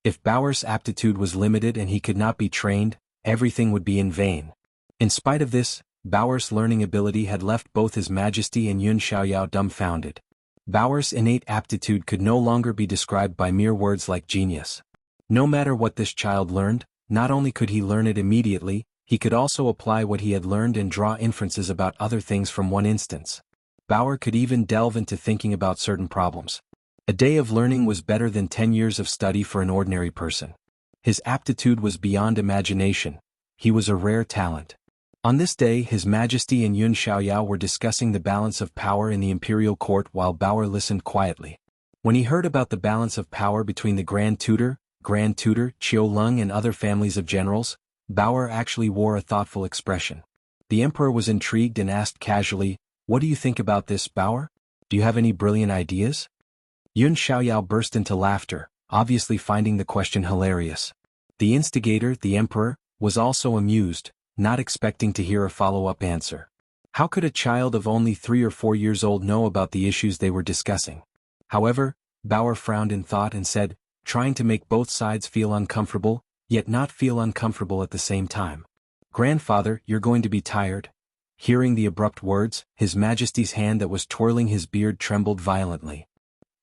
If Baoer's aptitude was limited and he could not be trained, everything would be in vain. In spite of this, Baoer's learning ability had left both His Majesty and Yun Xiaoyao dumbfounded. Baoer's innate aptitude could no longer be described by mere words like genius. No matter what this child learned, not only could he learn it immediately, he could also apply what he had learned and draw inferences about other things from one instance. Baoer could even delve into thinking about certain problems. A day of learning was better than 10 years of study for an ordinary person. His aptitude was beyond imagination. He was a rare talent. On this day, His Majesty and Yun Xiaoyao were discussing the balance of power in the imperial court while Baoer listened quietly. When he heard about the balance of power between the Grand Tutor, Qiu Lung and other families of generals, Baoer actually wore a thoughtful expression. The emperor was intrigued and asked casually, "What do you think about this, Baoer? Do you have any brilliant ideas?" Yun Xiaoyao burst into laughter, obviously finding the question hilarious. The instigator, the emperor, was also amused, not expecting to hear a follow-up answer. How could a child of only 3 or 4 years old know about the issues they were discussing? However, Bauer frowned in thought and said, trying to make both sides feel uncomfortable, yet not feel uncomfortable at the same time. "Grandfather, you're going to be tired." Hearing the abrupt words, His Majesty's hand that was twirling his beard trembled violently.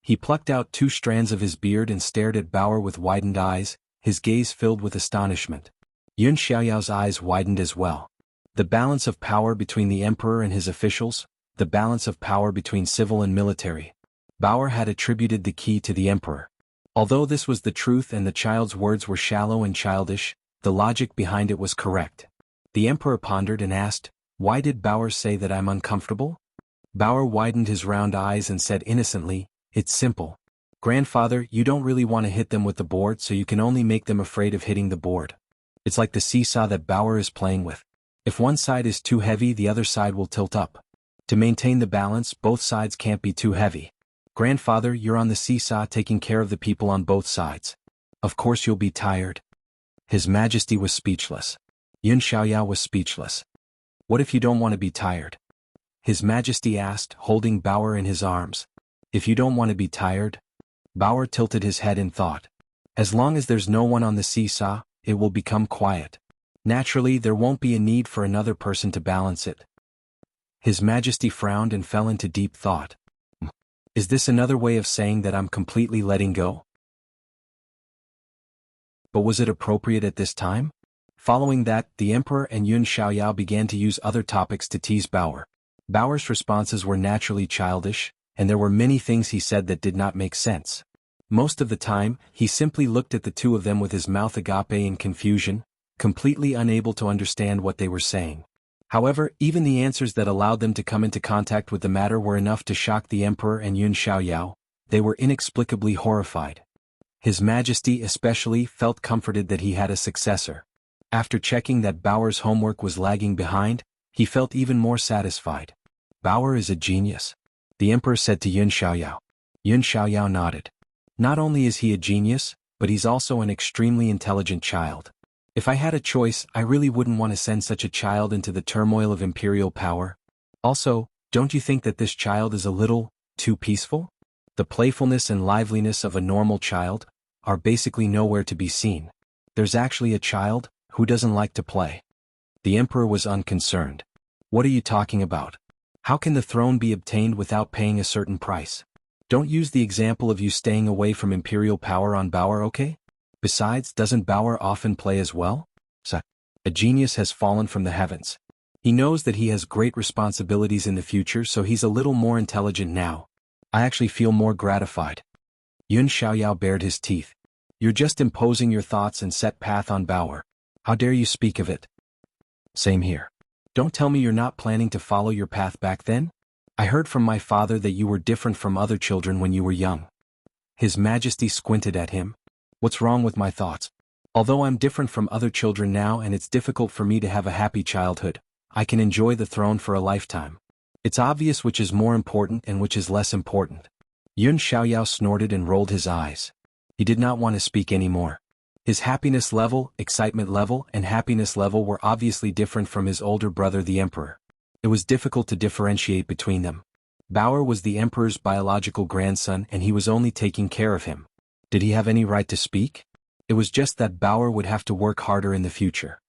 He plucked out 2 strands of his beard and stared at Bauer with widened eyes, his gaze filled with astonishment. Yun Xiaoyao's eyes widened as well. The balance of power between the emperor and his officials, the balance of power between civil and military. Bauer had attributed the key to the emperor. Although this was the truth and the child's words were shallow and childish, the logic behind it was correct. The emperor pondered and asked, "Why did Bauer say that I'm uncomfortable?" Bauer widened his round eyes and said innocently, "It's simple. Grandfather, you don't really want to hit them with the board, so you can only make them afraid of hitting the board. It's like the seesaw that Bauer is playing with. If one side is too heavy, the other side will tilt up. To maintain the balance, both sides can't be too heavy. Grandfather, you're on the seesaw taking care of the people on both sides. Of course you'll be tired." His Majesty was speechless. Yun Xiaoyao was speechless. "What if you don't want to be tired?" His Majesty asked, holding Bauer in his arms. "If you don't want to be tired?" Bauer tilted his head in thought. "As long as there's no one on the seesaw, it will become quiet. Naturally, there won't be a need for another person to balance it." His Majesty frowned and fell into deep thought. Is this another way of saying that I'm completely letting go? But was it appropriate at this time? Following that, the emperor and Yun Xiaoyao began to use other topics to tease Bauer. Bauer's responses were naturally childish, and there were many things he said that did not make sense. Most of the time, he simply looked at the two of them with his mouth agape in confusion, completely unable to understand what they were saying. However, even the answers that allowed them to come into contact with the matter were enough to shock the emperor and Yun Xiaoyao. They were inexplicably horrified. His Majesty especially felt comforted that he had a successor. After checking that Bauer's homework was lagging behind, he felt even more satisfied. "Bauer is a genius," the emperor said to Yun Xiaoyao. Yun Xiaoyao nodded. "Not only is he a genius, but he's also an extremely intelligent child. If I had a choice, I really wouldn't want to send such a child into the turmoil of imperial power. Also, don't you think that this child is a little too peaceful? The playfulness and liveliness of a normal child are basically nowhere to be seen. There's actually a child who doesn't like to play." The emperor was unconcerned. "What are you talking about? How can the throne be obtained without paying a certain price? Don't use the example of you staying away from imperial power on Bauer, okay? Besides, doesn't Bauer often play as well? A genius has fallen from the heavens. He knows that he has great responsibilities in the future, so he's a little more intelligent now. I actually feel more gratified." Yun Xiaoyao bared his teeth. "You're just imposing your thoughts and set path on Bauer. How dare you speak of it?" "Same here. Don't tell me you're not planning to follow your path back then? I heard from my father that you were different from other children when you were young." His Majesty squinted at him. "What's wrong with my thoughts? Although I'm different from other children now and it's difficult for me to have a happy childhood, I can enjoy the throne for a lifetime. It's obvious which is more important and which is less important." Yun Xiaoyao snorted and rolled his eyes. He did not want to speak anymore. His happiness level, excitement level, and happiness level were obviously different from his older brother the emperor. It was difficult to differentiate between them. Bauer was the emperor's biological grandson and he was only taking care of him. Did he have any right to speak? It was just that Bauer would have to work harder in the future.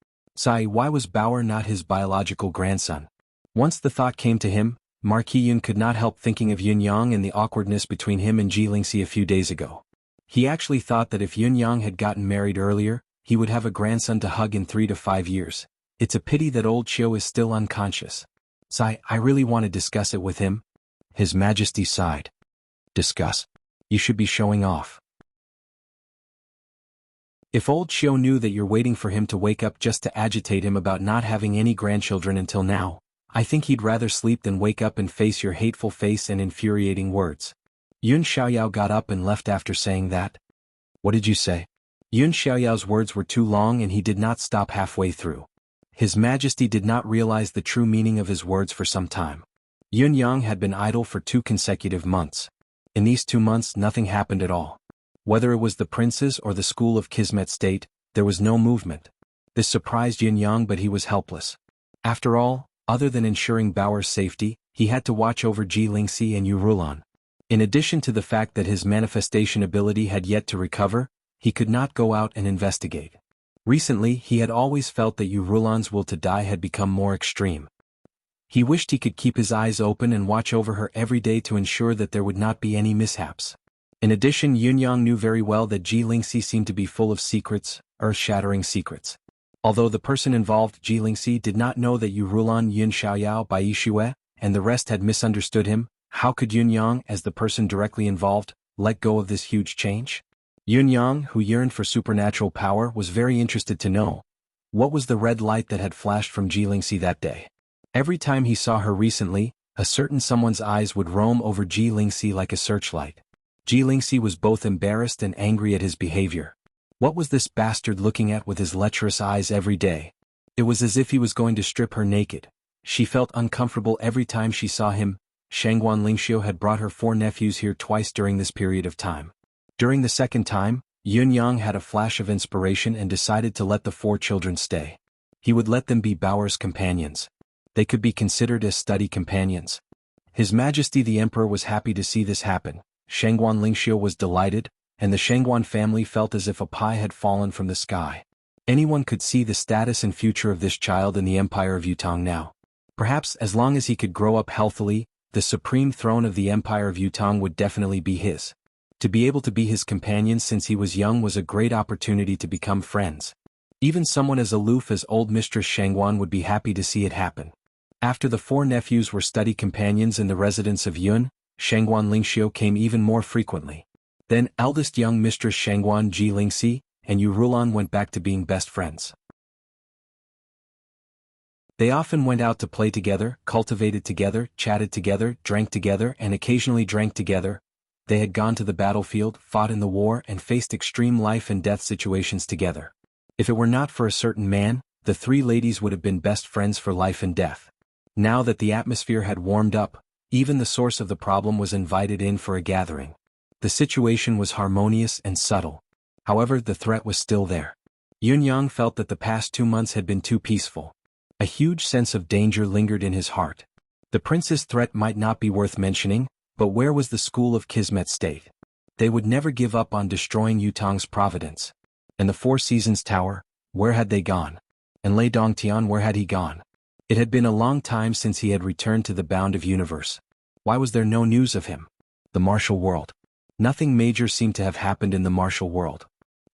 Why was Bauer not his biological grandson? Once the thought came to him, Marquis Yun could not help thinking of Yun Yang and the awkwardness between him and Ji Lingxi a few days ago. He actually thought that if Yun Yang had gotten married earlier, he would have a grandson to hug in 3 to 5 years. It's a pity that old Qiu is still unconscious. I really want to discuss it with him." His Majesty sighed. "Discuss? You should be showing off. If old Qiu knew that you're waiting for him to wake up just to agitate him about not having any grandchildren until now, I think he'd rather sleep than wake up and face your hateful face and infuriating words." Yun Xiaoyao got up and left after saying that. "What did you say?" Yun Xiaoyao's words were too long and he did not stop halfway through. His Majesty did not realize the true meaning of his words for some time. Yun Yang had been idle for 2 consecutive months. In these 2 months nothing happened at all. Whether it was the princes or the school of Kismet State, There was no movement. This surprised Yin Yang, but he was helpless. After all, other than ensuring Bauer's safety, he had to watch over Ji Lingxi and Yu Rulan. In addition to the fact that his manifestation ability had yet to recover, he could not go out and investigate. Recently, he had always felt that Yu Rulan's will to die had become more extreme. He wished he could keep his eyes open and watch over her every day to ensure that there would not be any mishaps. In addition, Yun Yang knew very well that Ji Lingxi seemed to be full of secrets, earth-shattering secrets. Although the person involved, Ji Lingxi, did not know that Yu Rulan, Yun Xiaoyao, Bai Yixue, and the rest had misunderstood him. How could Yun Yang, as the person directly involved, let go of this huge change? Yun Yang, who yearned for supernatural power, was very interested to know what was the red light that had flashed from Ji Lingxi that day. Every time he saw her recently, a certain someone's eyes would roam over Ji Lingxi like a searchlight. Ji Lingxi was both embarrassed and angry at his behavior. What was this bastard looking at with his lecherous eyes every day? It was as if he was going to strip her naked. She felt uncomfortable every time she saw him. Shangguan Lingxiu had brought her 4 nephews here twice during this period of time. During the second time, Yun Yang had a flash of inspiration and decided to let the 4 children stay. He would let them be Bauer's companions. They could be considered as study companions. His Majesty the Emperor was happy to see this happen. Shangguan Lingxiu was delighted, and the Shangguan family felt as if a pie had fallen from the sky. Anyone could see the status and future of this child in the Empire of Yutong now. Perhaps as long as he could grow up healthily, the supreme throne of the Empire of Yutong would definitely be his. To be able to be his companion since he was young was a great opportunity to become friends. Even someone as aloof as old Mistress Shangguan would be happy to see it happen. After the 4 nephews were study companions in the residence of Yun, Shangguan Lingxiu came even more frequently. Then eldest young Mistress Shangguan Ji Lingxi and Yu Rulan went back to being best friends. They often went out to play together, cultivated together, chatted together, drank together, and occasionally drank together. They had gone to the battlefield, fought in the war, and faced extreme life and death situations together. If it were not for a certain man, the 3 ladies would have been best friends for life and death. Now that the atmosphere had warmed up, even the source of the problem was invited in for a gathering. The situation was harmonious and subtle. However, the threat was still there. Yun Yang felt that the past 2 months had been too peaceful. A huge sense of danger lingered in his heart. The prince's threat might not be worth mentioning, but where was the school of Kismet State? They would never give up on destroying Yutong's providence. And the 4 Seasons Tower, where had they gone? And Lei Dongtian, where had he gone? It had been a long time since he had returned to the bound of universe. Why was there no news of him? The martial world. Nothing major seemed to have happened in the martial world.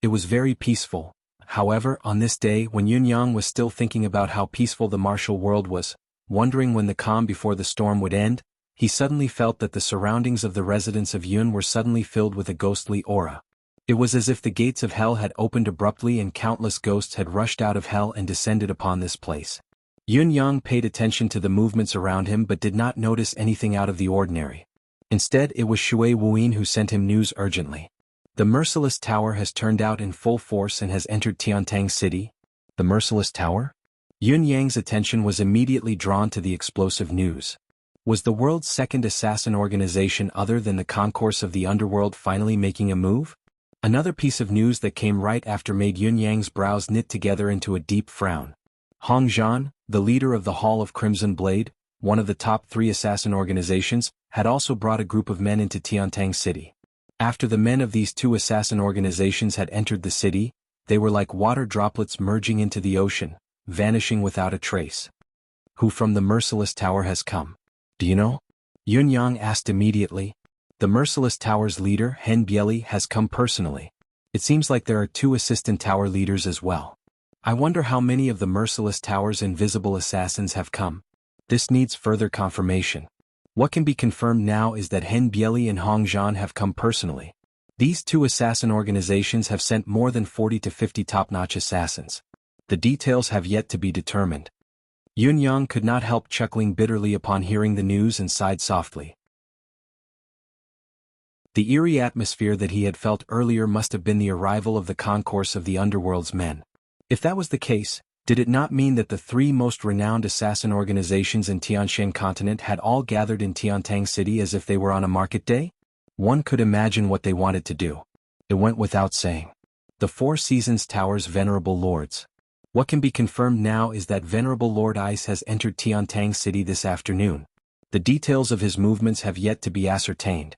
It was very peaceful. However, on this day when Yun Yang was still thinking about how peaceful the martial world was, wondering when the calm before the storm would end, he suddenly felt that the surroundings of the residence of Yun were suddenly filled with a ghostly aura. It was as if the gates of hell had opened abruptly and countless ghosts had rushed out of hell and descended upon this place. Yun Yang paid attention to the movements around him but did not notice anything out of the ordinary. Instead, it was Shui Wuyin who sent him news urgently. The Merciless Tower has turned out in full force and has entered Tiantang City. The Merciless Tower? Yun Yang's attention was immediately drawn to the explosive news. Was the world's second assassin organization other than the concourse of the underworld finally making a move? Another piece of news that came right after made Yun Yang's brows knit together into a deep frown. Hong Zhan, the leader of the Hall of Crimson Blade, one of the top 3 assassin organizations, had also brought a group of men into Tiantang City. After the men of these 2 assassin organizations had entered the city, they were like water droplets merging into the ocean, vanishing without a trace. Who from the Merciless Tower has come? Do you know? Yun Yang asked immediately. The Merciless Tower's leader, Hen Bieli, has come personally. It seems like there are 2 assistant tower leaders as well. I wonder how many of the Merciless Tower's invisible assassins have come. This needs further confirmation. What can be confirmed now is that Hen Bieli and Hong Zhan have come personally. These 2 assassin organizations have sent more than 40 to 50 top-notch assassins. The details have yet to be determined. Yun Yang could not help chuckling bitterly upon hearing the news and sighed softly. The eerie atmosphere that he had felt earlier must have been the arrival of the concourse of the underworld's men. If that was the case, did it not mean that the 3 most renowned assassin organizations in Tianshan continent had all gathered in Tiantang City as if they were on a market day? One could imagine what they wanted to do. It went without saying. The Four Seasons Tower's venerable lords. What can be confirmed now is that Venerable Lord Ice has entered Tiantang City this afternoon. The details of his movements have yet to be ascertained.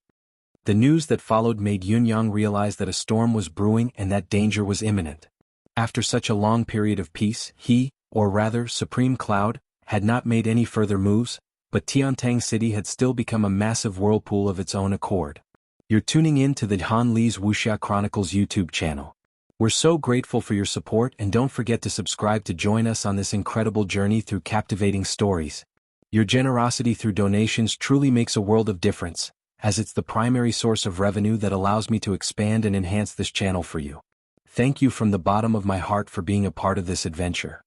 The news that followed made Yunyang realize that a storm was brewing and that danger was imminent. After such a long period of peace, he, or rather Supreme Cloud, had not made any further moves, but Tiantang City had still become a massive whirlpool of its own accord. You're tuning in to the Han Li's Wuxia Chronicles YouTube channel. We're so grateful for your support, and don't forget to subscribe to join us on this incredible journey through captivating stories. Your generosity through donations truly makes a world of difference, as it's the primary source of revenue that allows me to expand and enhance this channel for you. Thank you from the bottom of my heart for being a part of this adventure.